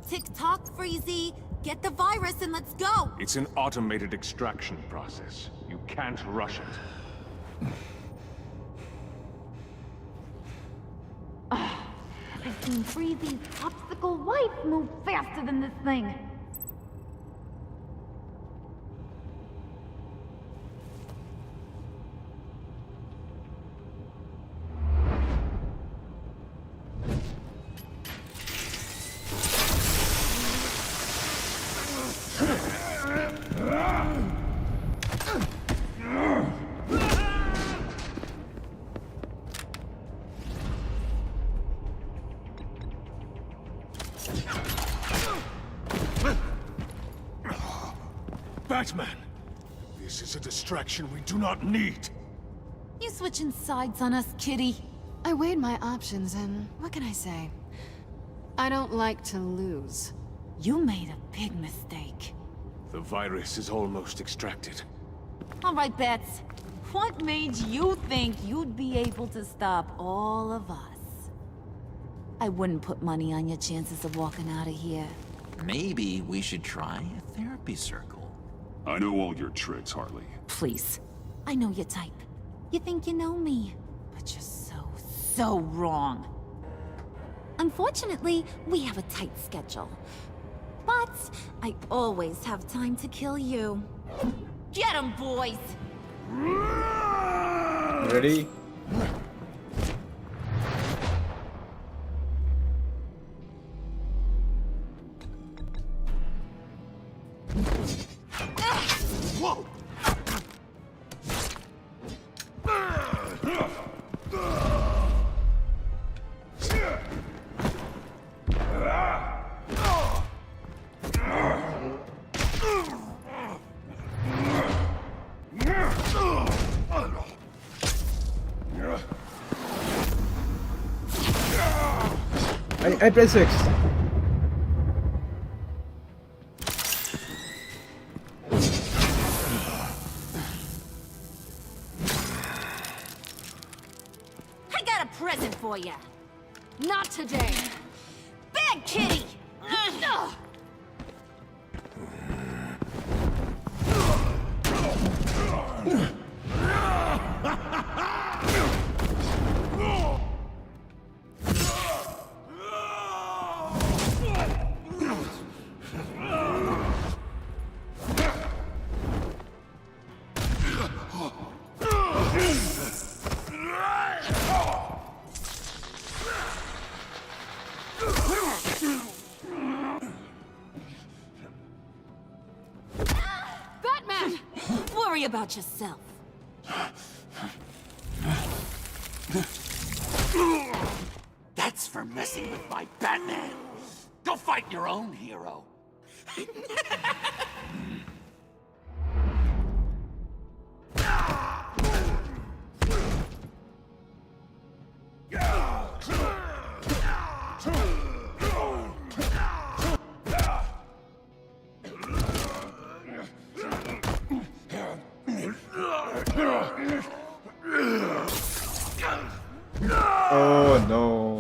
Tick-tock, Freezy. Get the virus and let's go. It's an automated extraction process. You can't rush it. I've seen Freezy's popsicle wife move faster than this thing. Batman! This is a distraction we do not need. You switching sides on us, kitty? I weighed my options and what can I say? I don't like to lose. You made a big mistake. The virus is almost extracted. All right, Bats. What made you think you'd be able to stop all of us? I wouldn't put money on your chances of walking out of here. Maybe we should try a therapy circle. I know all your tricks, Harley. Please. I know your type. You think you know me, but you're so wrong. Unfortunately, we have a tight schedule. But I always have time to kill you. Get 'em, boys! Ready? Whoa! I press X. I got a present for you. Not today. Bad kitty! Ugh. Batman! Worry about yourself. That's for messing with my Batman. Go fight your own hero. Oh no.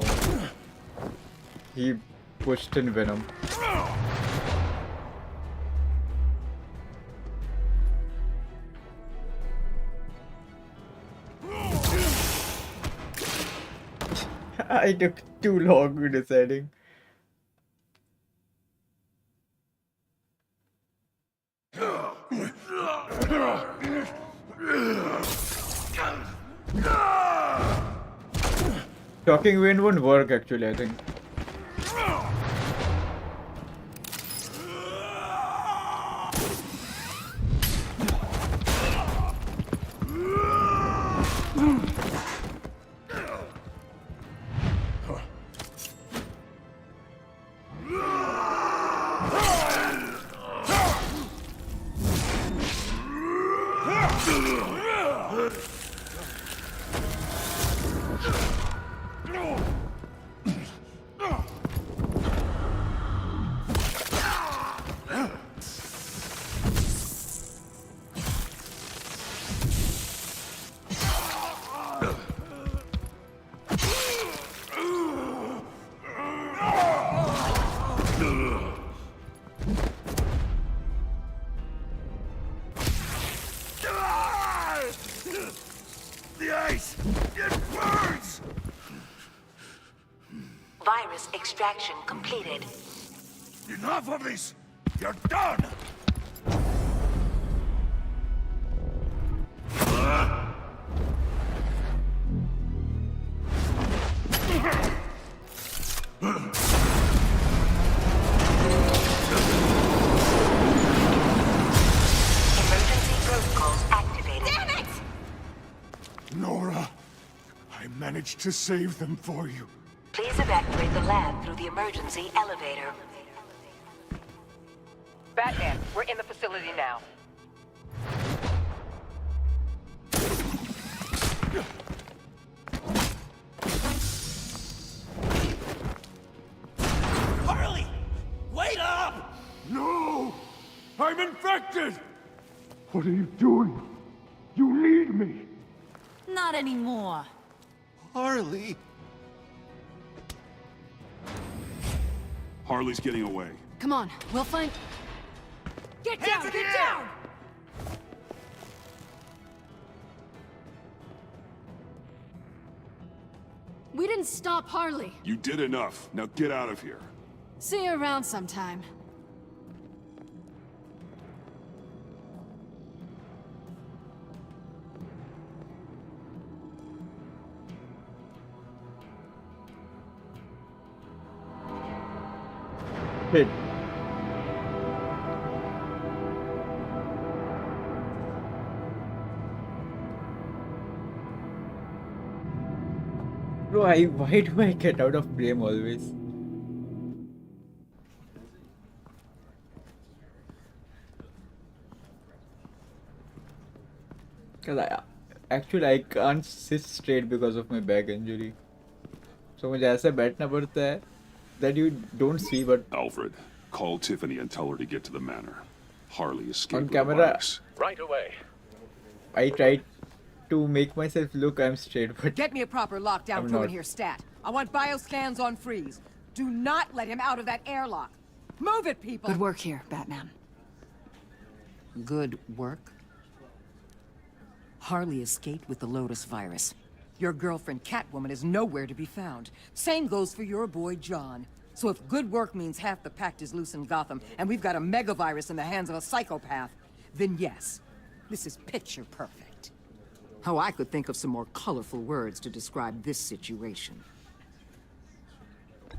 He pushed in Venom. I took too long deciding. Shocking wind won't work actually, I think. The ice! It burns! Virus extraction completed. Enough of this! You're done! Emergency protocols activated. Damn it! Nora, I managed to save them for you. Please evacuate the lab through the emergency elevator. Batman, we're in the facility now. Harley! Wait up! No! I'm infected! What are you doing? You need me! Not anymore. Harley! Harley's getting away. Come on, we'll find... Get down! Get down! We didn't stop Harley. You did enough. Now get out of here. See you around sometime. Hit. Bro, why do I get out of frame always? Because I can't sit straight because of my back injury. So मुझे ऐसे बैठना पड़ता है that you don't see, but Alfred, call Tiffany and tell her to get to the manor. Harley escaped on with the camera, virus. Right away. I tried to make myself look I'm straight, but Get me a proper lockdown I'm crew in not. here, stat. I want bioscans on Freeze. Do not let him out of that airlock. Move it, people! Good work here, Batman. Good work? Harley escaped with the Lotus virus. Your girlfriend, Catwoman, is nowhere to be found. Same goes for your boy, John. So if good work means half the pact is loose in Gotham, and we've got a megavirus in the hands of a psychopath, then yes, this is picture perfect. Oh, I could think of some more colorful words to describe this situation.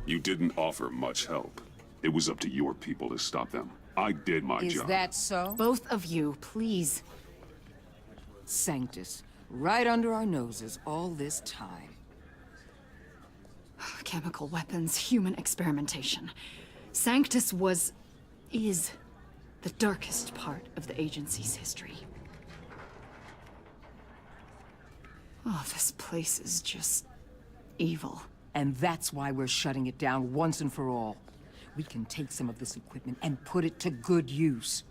You didn't offer much help. It was up to your people to stop them. I did my Is job. that so? Both of you, please. Sanctus, right under our noses all this time. Chemical weapons, human experimentation. Sanctus is the darkest part of the agency's history. Oh, this place is just evil. And that's why we're shutting it down once and for all. We can take some of this equipment and put it to good use.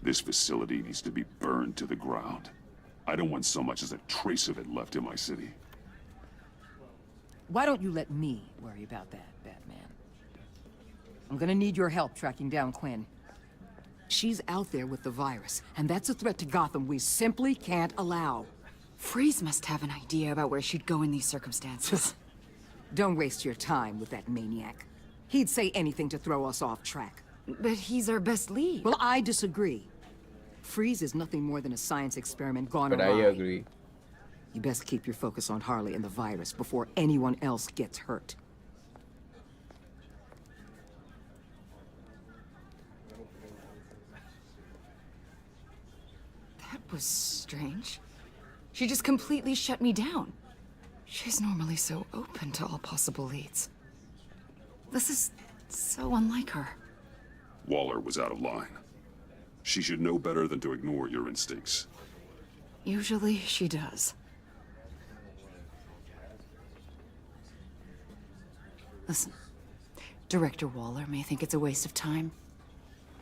This facility needs to be burned to the ground. I don't want so much as a trace of it left in my city. Why don't you let me worry about that, Batman? I'm gonna need your help tracking down Quinn. She's out there with the virus, and that's a threat to Gotham we simply can't allow. Freeze must have an idea about where she'd go in these circumstances. Don't waste your time with that maniac. He'd say anything to throw us off track. But he's our best lead. Well, I disagree. Freeze is nothing more than a science experiment gone But I awry. agree. You best keep your focus on Harley and the virus before anyone else gets hurt. That was strange. She just completely shut me down. She's normally so open to all possible leads. This is so unlike her. Waller was out of line. She should know better than to ignore your instincts. Usually she does. Listen, Director Waller may think it's a waste of time,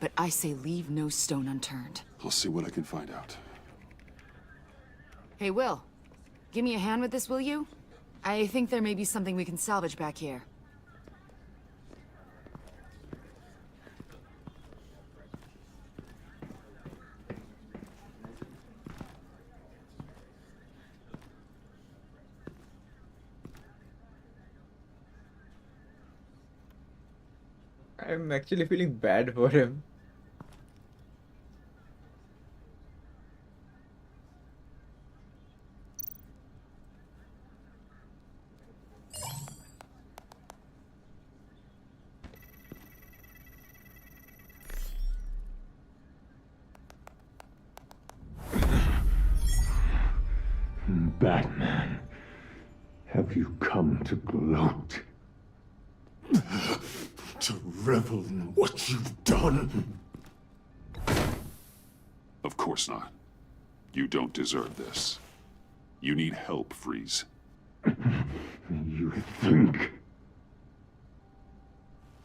but I say leave no stone unturned. I'll see what I can find out. Hey, Will. Give me a hand with this, will you? I think there may be something we can salvage back here. I'm actually feeling bad for him. Batman, have you come to gloat? To revel in what you've done? Of course not. You don't deserve this. You need help, Freeze. You think?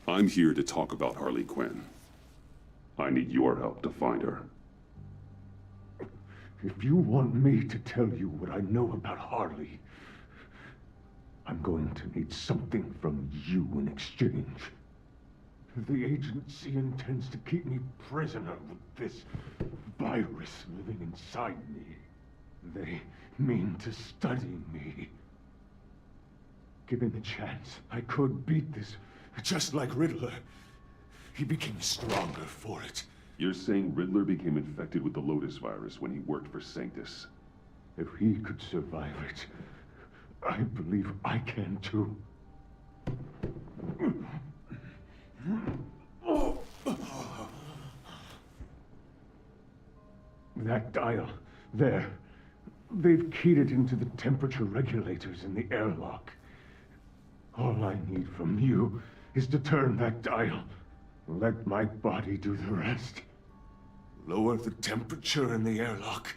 I'm here to talk about Harley Quinn. I need your help to find her. If you want me to tell you what I know about Harley, I'm going to need something from you in exchange. The agency intends to keep me prisoner with this virus living inside me. They mean to study me. Given the chance, I could beat this, just like Riddler. He became stronger for it. You're saying Riddler became infected with the Lotus virus when he worked for Sanctus? If he could survive it, I believe I can too. That dial, there. They've keyed it into the temperature regulators in the airlock. All I need from you is to turn that dial. Let my body do the rest. Lower the temperature in the airlock.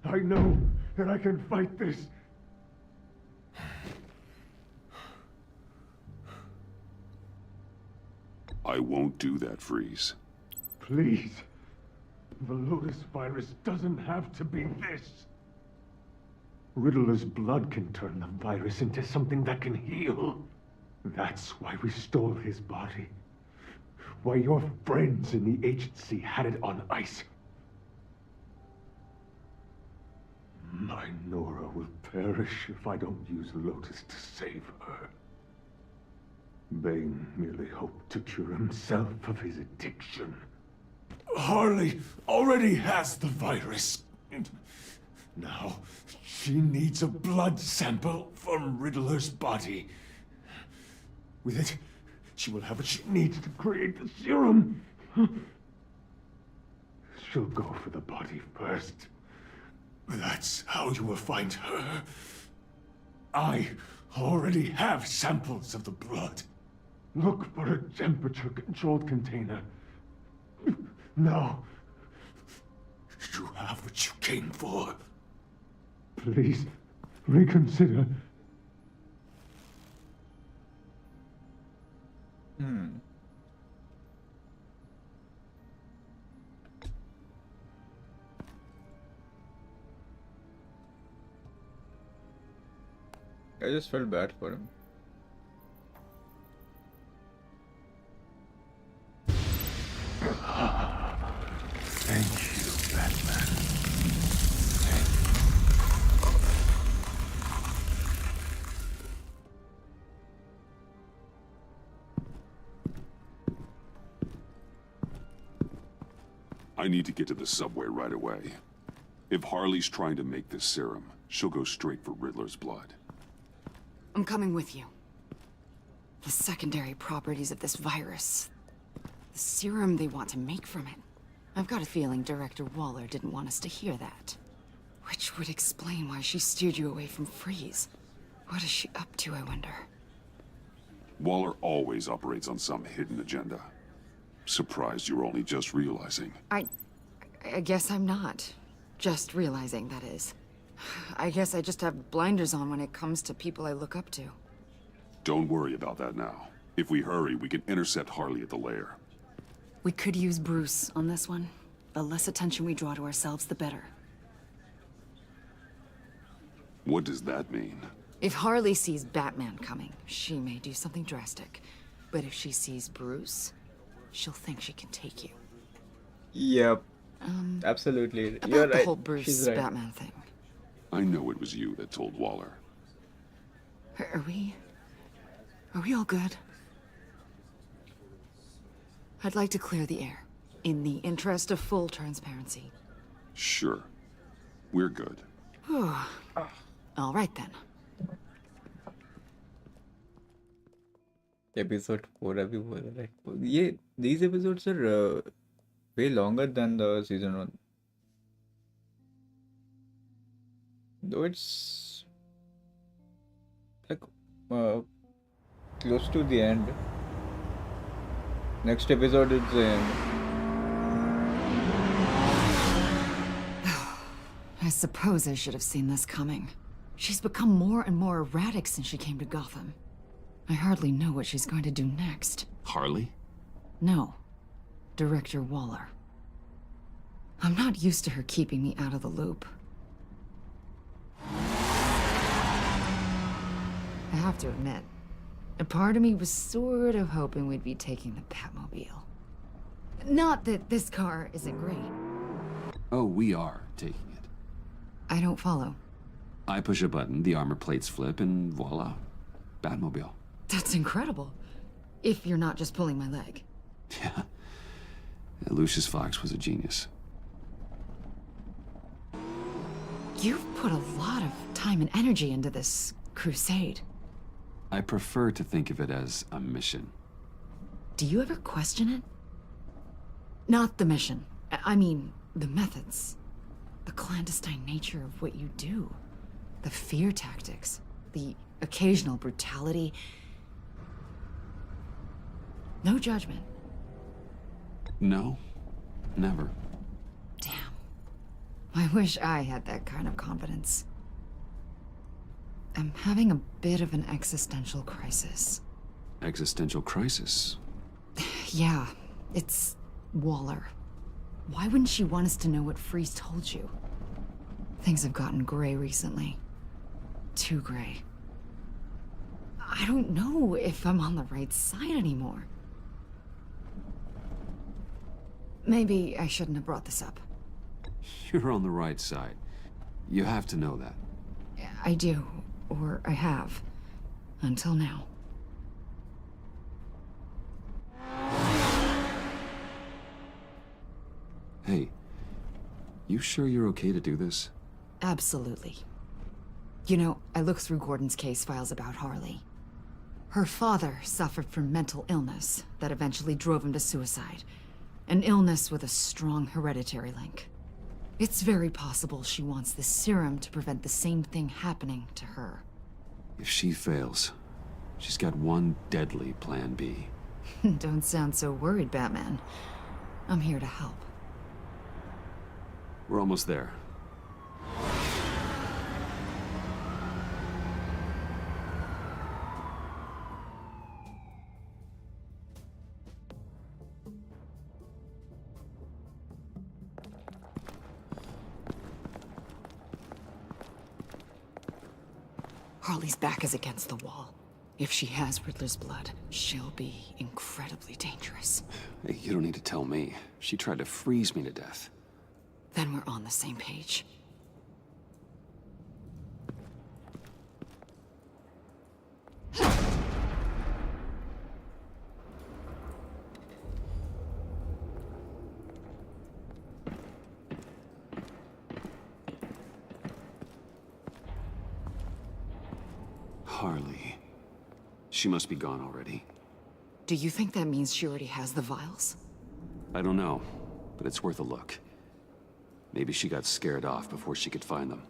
I know that I can fight this. I won't do that, Freeze. Please. The Lotus virus doesn't have to be this. Riddler's blood can turn the virus into something that can heal. That's why we stole his body. Why your friends in the agency had it on ice. My Nora will perish if I don't use Lotus to save her. Bane merely hoped to cure himself of his addiction. Harley already has the virus. Now, she needs a blood sample from Riddler's body. With it, she will have what she needs to create the serum. She'll go for the body first. That's how you will find her. I already have samples of the blood. Look for a temperature-controlled container. Now, you have what you came for. Please, reconsider. I just felt bad for him. Thank you, Batman. I need to get to the subway right away. If Harley's trying to make this serum, she'll go straight for Riddler's blood. I'm coming with you. The secondary properties of this virus. The serum they want to make from it. I've got a feeling Director Waller didn't want us to hear that. Which would explain why she steered you away from Freeze. What is she up to, I wonder? Waller always operates on some hidden agenda. Surprised you're only just realizing. I guess I'm not. Just realizing, that is. I guess I just have blinders on when it comes to people I look up to. Don't worry about that now. If we hurry, we can intercept Harley at the lair. We could use Bruce on this one. The less attention we draw to ourselves, the better. What does that mean? If Harley sees Batman coming, she may do something drastic. But if she sees Bruce, she'll think she can take you. Yep. Absolutely. About You're the right. whole Bruce She's right. Batman thing. I know it was you that told Waller. Are we all good? I'd like to clear the air, in the interest of full transparency. Sure. We're good. All right then. Episode 4 अभी बोल रहा है ये these episodes are way longer than the season 1, though it's like close to the end. Next episode is the end. I suppose I should have seen this coming. She's become more and more erratic since she came to Gotham. I hardly know what she's going to do next. Harley? No. Director Waller. I'm not used to her keeping me out of the loop. I have to admit, a part of me was sort of hoping we'd be taking the Batmobile. Not that this car isn't great. Oh, we are taking it. I don't follow. I push a button, the armor plates flip, and voila. Batmobile. That's incredible. If you're not just pulling my leg. Yeah. Lucius Fox was a genius. You've put a lot of time and energy into this crusade. I prefer to think of it as a mission. Do you ever question it? Not the mission. I mean, the methods. The clandestine nature of what you do. The fear tactics. The occasional brutality. No judgment. No, never. Damn. I wish I had that kind of confidence. I'm having a bit of an existential crisis. Existential crisis? Yeah, it's Waller. Why wouldn't she want us to know what Freeze told you? Things have gotten gray recently. Too gray. I don't know if I'm on the right side anymore. Maybe I shouldn't have brought this up. You're on the right side. You have to know that. I do, or I have. Until now. Hey, you sure you're okay to do this? Absolutely. You know, I looked through Gordon's case files about Harley. Her father suffered from mental illness that eventually drove him to suicide. An illness with a strong hereditary link. It's very possible she wants this serum to prevent the same thing happening to her. If she fails, she's got one deadly plan B. Don't sound so worried, Batman. I'm here to help. We're almost there. Harley's back is against the wall. If she has Riddler's blood, she'll be incredibly dangerous. Hey, you don't need to tell me. She tried to freeze me to death. Then we're on the same page. Harley. She must be gone already. Do you think that means she already has the vials? I don't know, but it's worth a look. Maybe she got scared off before she could find them.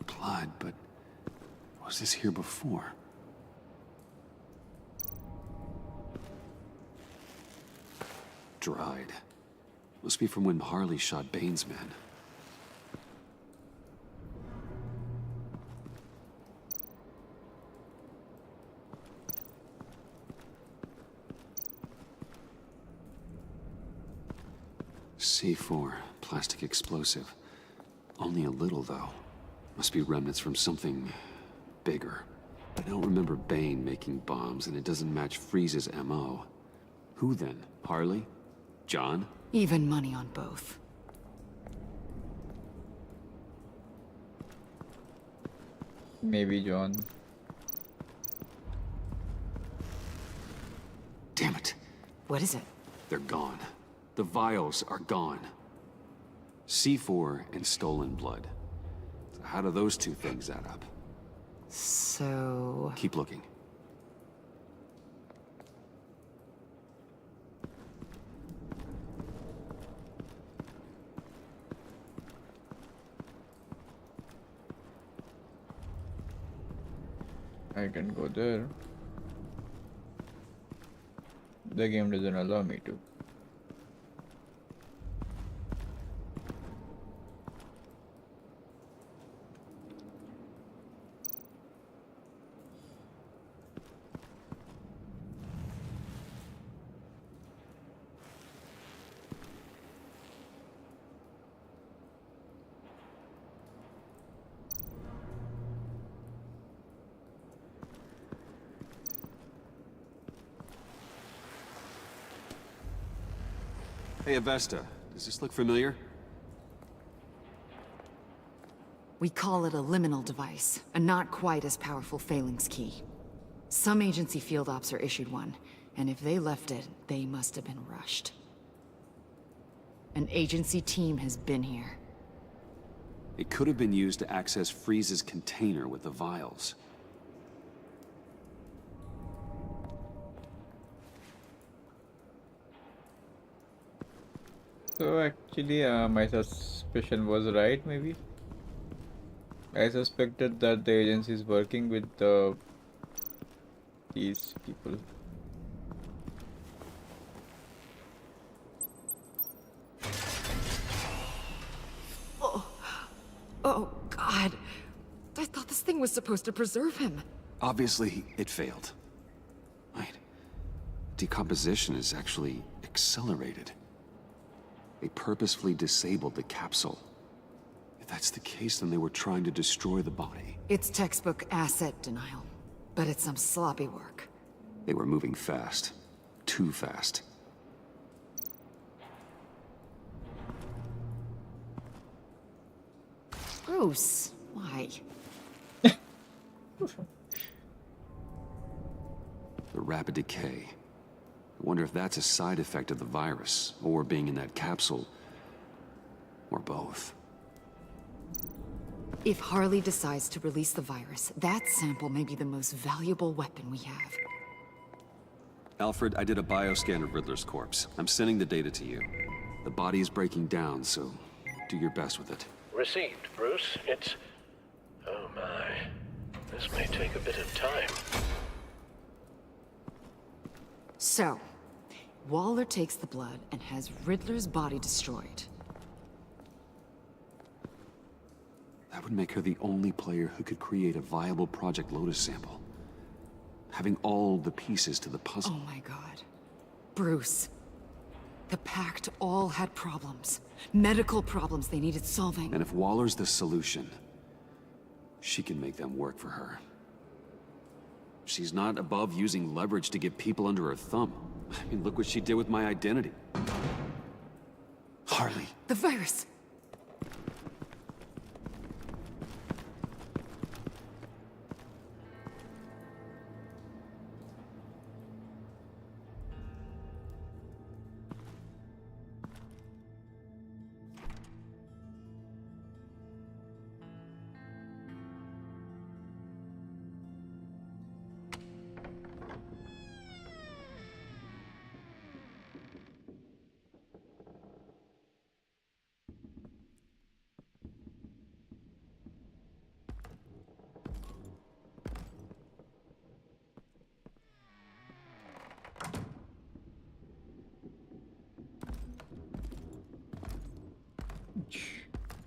Blood, but was this here before? Dried. Must be from when Harley shot Bane's men. C4, plastic explosive. Only a little, though. Must be remnants from something bigger. I don't remember Bane making bombs, and it doesn't match Freeze's MO. Who then? Harley? John? Even money on both. Maybe John. Damn it. What is it? They're gone. The vials are gone. C4 and stolen blood. So how do those two things add up? So... Keep looking. I can go there. The game doesn't allow me to. Hey, Avesta. Does this look familiar? We call it a liminal device, a not quite as powerful Phalanx key. Some agency field ops are issued one, and if they left it, they must have been rushed. An agency team has been here. It could have been used to access Freeze's container with the vials. So actually, my suspicion was right, maybe. I suspected that the agency is working with these people. Oh, God. I thought this thing was supposed to preserve him. Obviously, it failed. Wait. Decomposition is actually accelerated. They purposefully disabled the capsule. If that's the case, then they were trying to destroy the body. It's textbook asset denial, but it's some sloppy work. They were moving fast. Too fast. Bruce, why? The rapid decay. I wonder if that's a side effect of the virus, or being in that capsule, or both. If Harley decides to release the virus, that sample may be the most valuable weapon we have. Alfred, I did a bioscan of Riddler's corpse. I'm sending the data to you. The body is breaking down, so do your best with it. Received, Bruce. It's... Oh my. This may take a bit of time. So, Waller takes the blood and has Riddler's body destroyed. That would make her the only player who could create a viable Project Lotus sample. Having all the pieces to the puzzle. Oh my God. Bruce. The Pact all had problems. Medical problems they needed solving. And if Waller's the solution, she can make them work for her. She's not above using leverage to get people under her thumb. I mean, look what she did with my identity. Harley. The virus.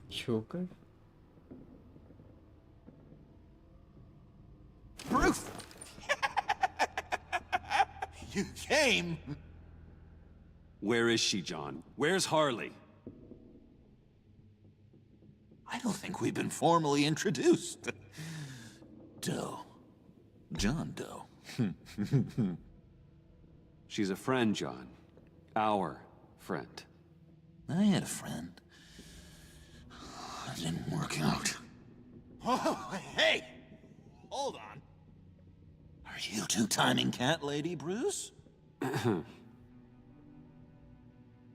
Joker? Bruce! You came! Where is she, John? Where's Harley? I don't think we've been formally introduced. Doe. John Doe. She's a friend, John. Our friend. I had a friend. It didn't work out. Oh, hey! Hold on. Are you two-timing cat lady, Bruce?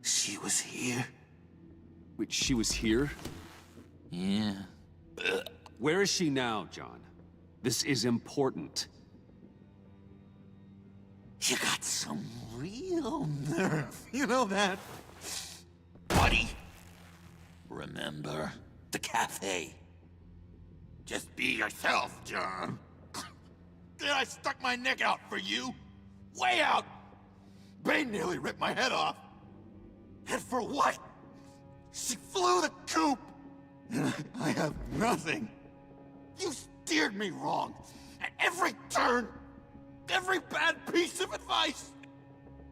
She was here. Wait, she was here? Yeah. Where is she now, John? This is important. You got some real nerve, you know that? Buddy! Remember the cafe? Just be yourself, John. Did I stuck my neck out for you? Way out! Bane nearly ripped my head off. And for what? She flew the coop! And I have nothing. You steered me wrong. At every turn. Every bad piece of advice.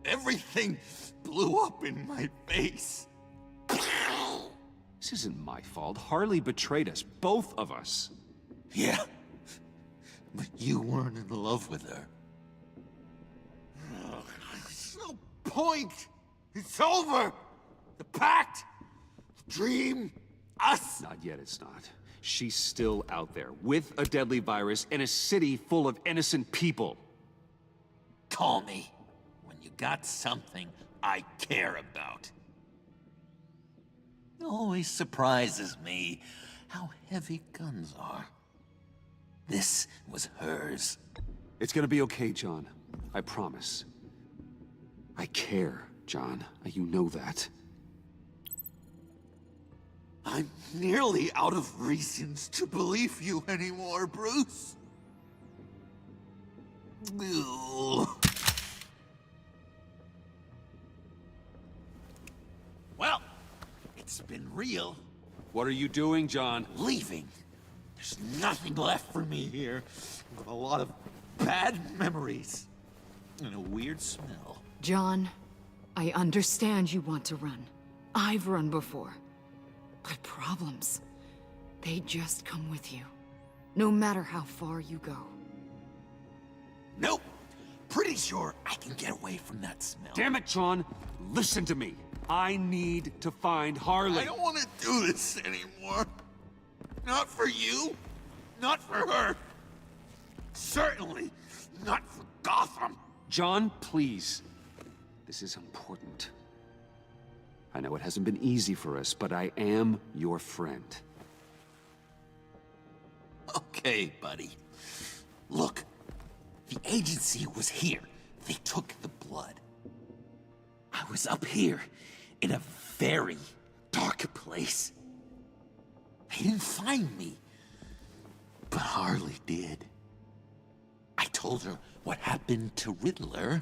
Everything blew up in my face. This isn't my fault. Harley betrayed us, both of us. Yeah. But you weren't in love with her. There's no point. It's over. The pact. The dream. Us. Not yet, it's not. She's still out there, with a deadly virus, in a city full of innocent people. Call me when you got something I care about. It always surprises me how heavy guns are. This was hers. It's gonna be okay, John. I promise. I care, John. You know that. I'm nearly out of reasons to believe you anymore, Bruce. Ugh. Well, it's been real. What are you doing, John? Leaving. There's nothing left for me here but a lot of bad memories and a weird smell. John, I understand you want to run. I've run before. But problems, they just come with you. No matter how far you go. Nope. Pretty sure I can get away from that smell. Damn it, John! Listen to me. I need to find Harley. I don't want to do this anymore. Not for you. Not for her. Certainly not for Gotham. John, please. This is important. I know it hasn't been easy for us, but I am your friend. Okay, buddy. Look, the agency was here. They took the blood. I was up here in a very dark place. They didn't find me, but Harley did. I told her what happened to Riddler.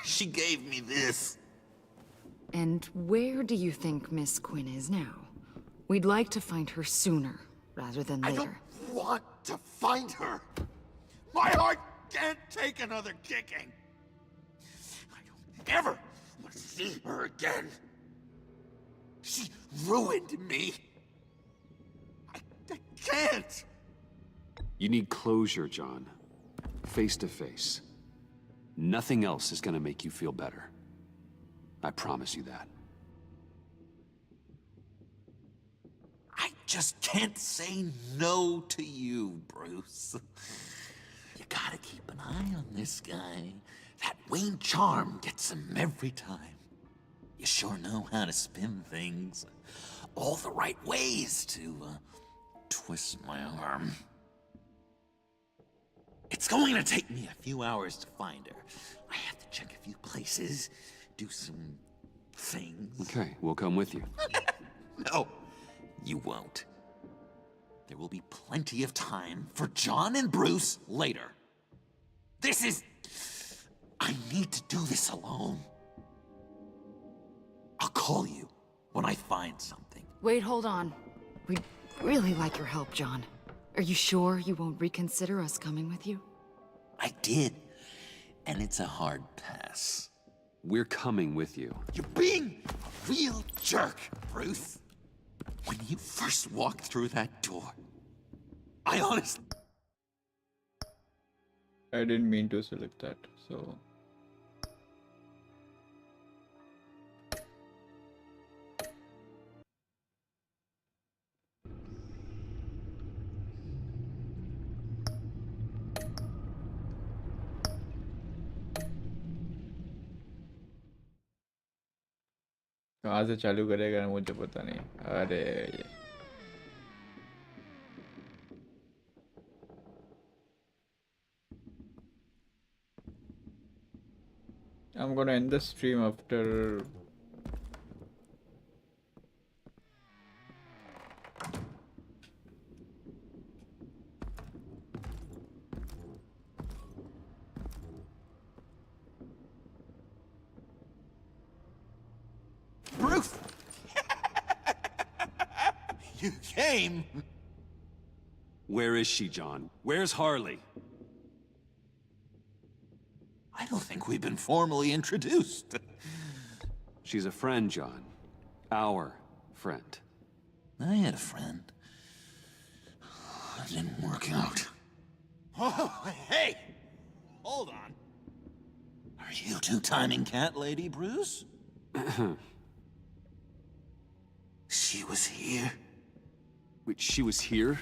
She gave me this. And where do you think Miss Quinn is now? We'd like to find her sooner, rather than later. I don't want to find her. My heart can't take another kicking. I don't ever want to see her again. She ruined me. I can't. You need closure, John. Face to face. Nothing else is gonna make you feel better. I promise you that. I just can't say no to you, Bruce. You gotta keep an eye on this guy. That Wayne charm gets him every time. You sure know how to spin things. All the right ways to twist my arm. It's going to take me a few hours to find her. I have to check a few places, do some things. Okay, we'll come with you. No, you won't. There will be plenty of time for John and Bruce later. I need to do this alone. I'll call you when I find something. Wait, hold on. We'd really like your help, John. Are you sure you won't reconsider us coming with you? I did, and it's a hard pass. We're coming with you. You're being a real jerk, Bruce. When you first walked through that door, I honestly... I didn't mean to select that, so... कहाँ से चालू करेगा मुझे पता नहीं अरे ये I'm gonna end the stream after Bruce! You came! Where is she, John? Where's Harley? I don't think we've been formally introduced. She's a friend, John. Our friend. I had a friend. It didn't work out. Oh, hey! Hold on. Are you two-timing cat lady, Bruce? She was here. Wait, she was here?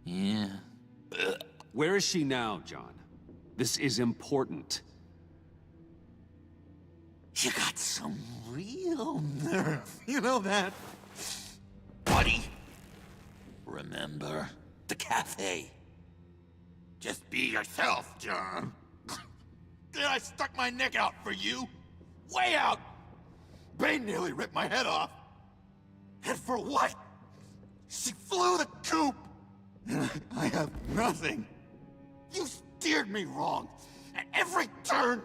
Yeah. Where is she now, John? This is important. You got some real nerve. You know that? Buddy. Remember the cafe. Just be yourself, John. Then I stuck my neck out for you. Way out. Bane nearly ripped my head off. And for what? She flew the coop! And I have nothing. You steered me wrong. At every turn.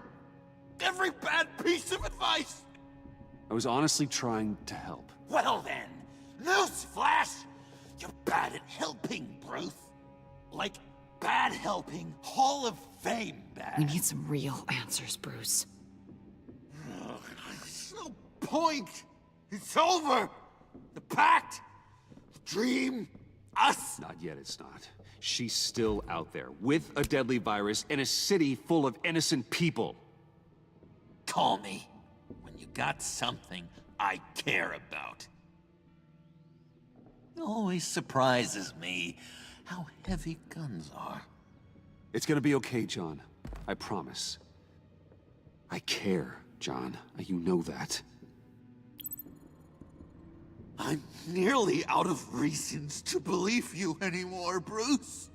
Every bad piece of advice. I was honestly trying to help. Well then, newsflash! You're bad at helping, Bruce. Like bad helping, Hall of Fame bad. We need some real answers, Bruce. There's no point. It's over. The pact, the dream, us. Not yet, it's not. She's still out there, with a deadly virus in a city full of innocent people. Call me when you got something I care about. It always surprises me how heavy guns are. It's gonna be okay, John. I promise. I care, John. You know that. I'm nearly out of reasons to believe you anymore, Bruce.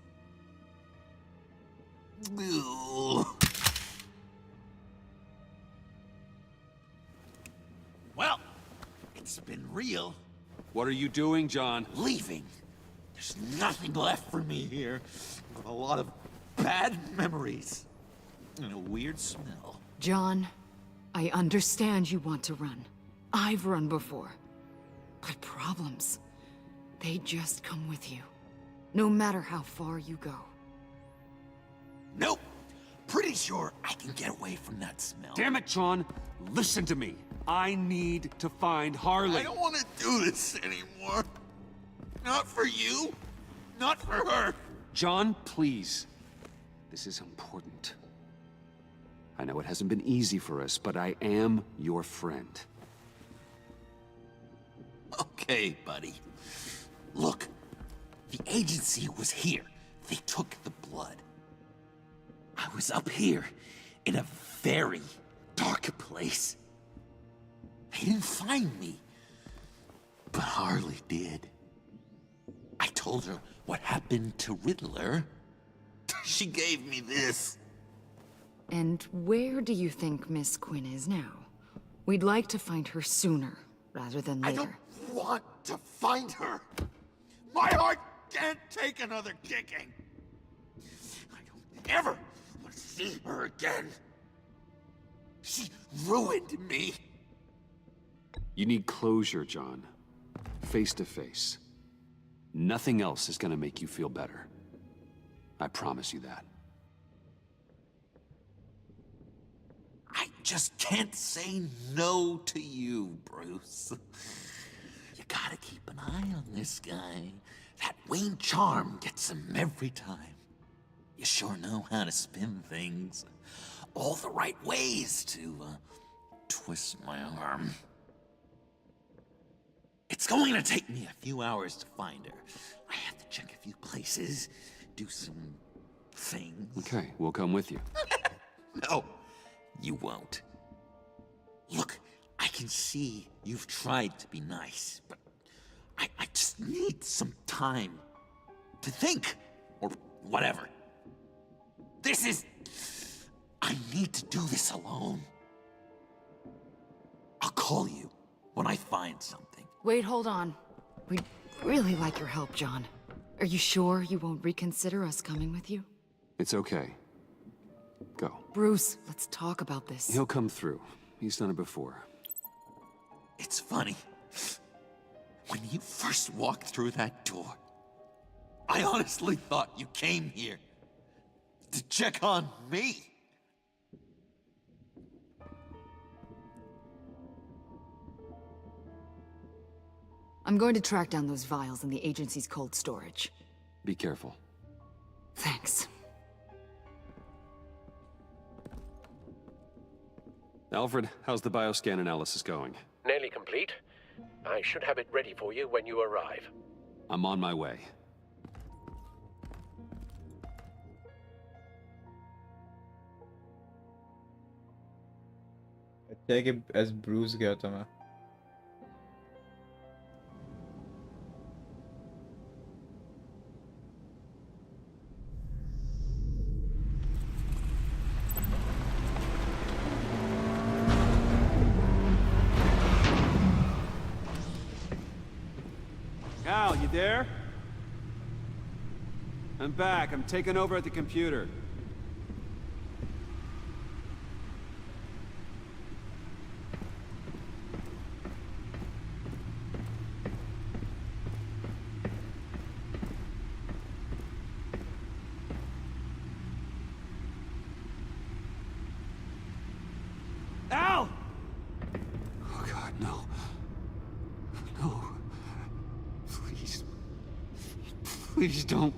Ugh. Well, it's been real. What are you doing, John? Leaving. There's nothing left for me here. But a lot of bad memories. And a weird smell. John, I understand you want to run. I've run before. But problems, they just come with you. No matter how far you go. Nope. Pretty sure I can get away from that smell. Damn it, John! Listen to me. I need to find Harley. I don't want to do this anymore. Not for you. Not for her. John, please. This is important. I know it hasn't been easy for us, but I am your friend. Okay, buddy. Look, the agency was here. They took the blood. I was up here in a very dark place. They didn't find me, but Harley did. I told her what happened to Riddler. She gave me this. And where do you think Miss Quinn is now? We'd like to find her sooner, rather than later. I don't want to find her. My heart can't take another kicking. I don't ever want to see her again. She ruined me. You need closure, John. Face to face. Nothing else is gonna make you feel better. I promise you that. I just can't say no to you, Bruce. You gotta keep an eye on this guy. That Wayne charm gets him every time. You sure know how to spin things. All the right ways to twist my arm. It's going to take me a few hours to find her. I have to check a few places, do some things. Okay, we'll come with you. No, you won't. Look, I can see you've tried to be nice, but I just need some time to think, or whatever. I need to do this alone. I'll call you when I find something. Wait, hold on. We'd really like your help, John. Are you sure you won't reconsider us coming with you? It's okay. Go. Bruce, let's talk about this. He'll come through. He's done it before. It's funny. When you first walked through that door, I honestly thought you came here to check on me. I'm going to track down those vials in the agency's cold storage. Be careful. Thanks. Alfred, how's the bioscan analysis going? Nearly complete. I should have it ready for you when you arrive. I'm on my way. अच्छा है कि as Bruce गया था मैं there? I'm back. I'm taking over at the computer. Al! Oh God, no. No. Please. Please don't.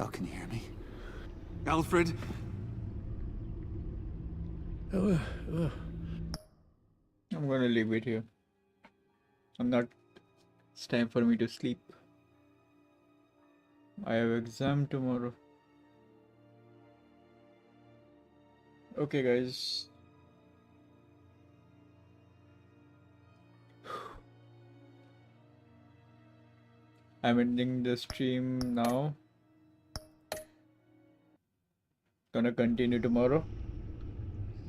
Al, can you hear me? Alfred? I'm gonna leave it here. It's time for me to sleep. I have exam tomorrow. Okay, guys. I'm ending the stream now. Gonna continue tomorrow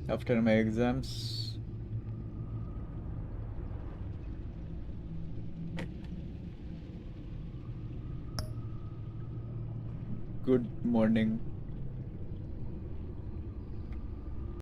after my exams. Good morning.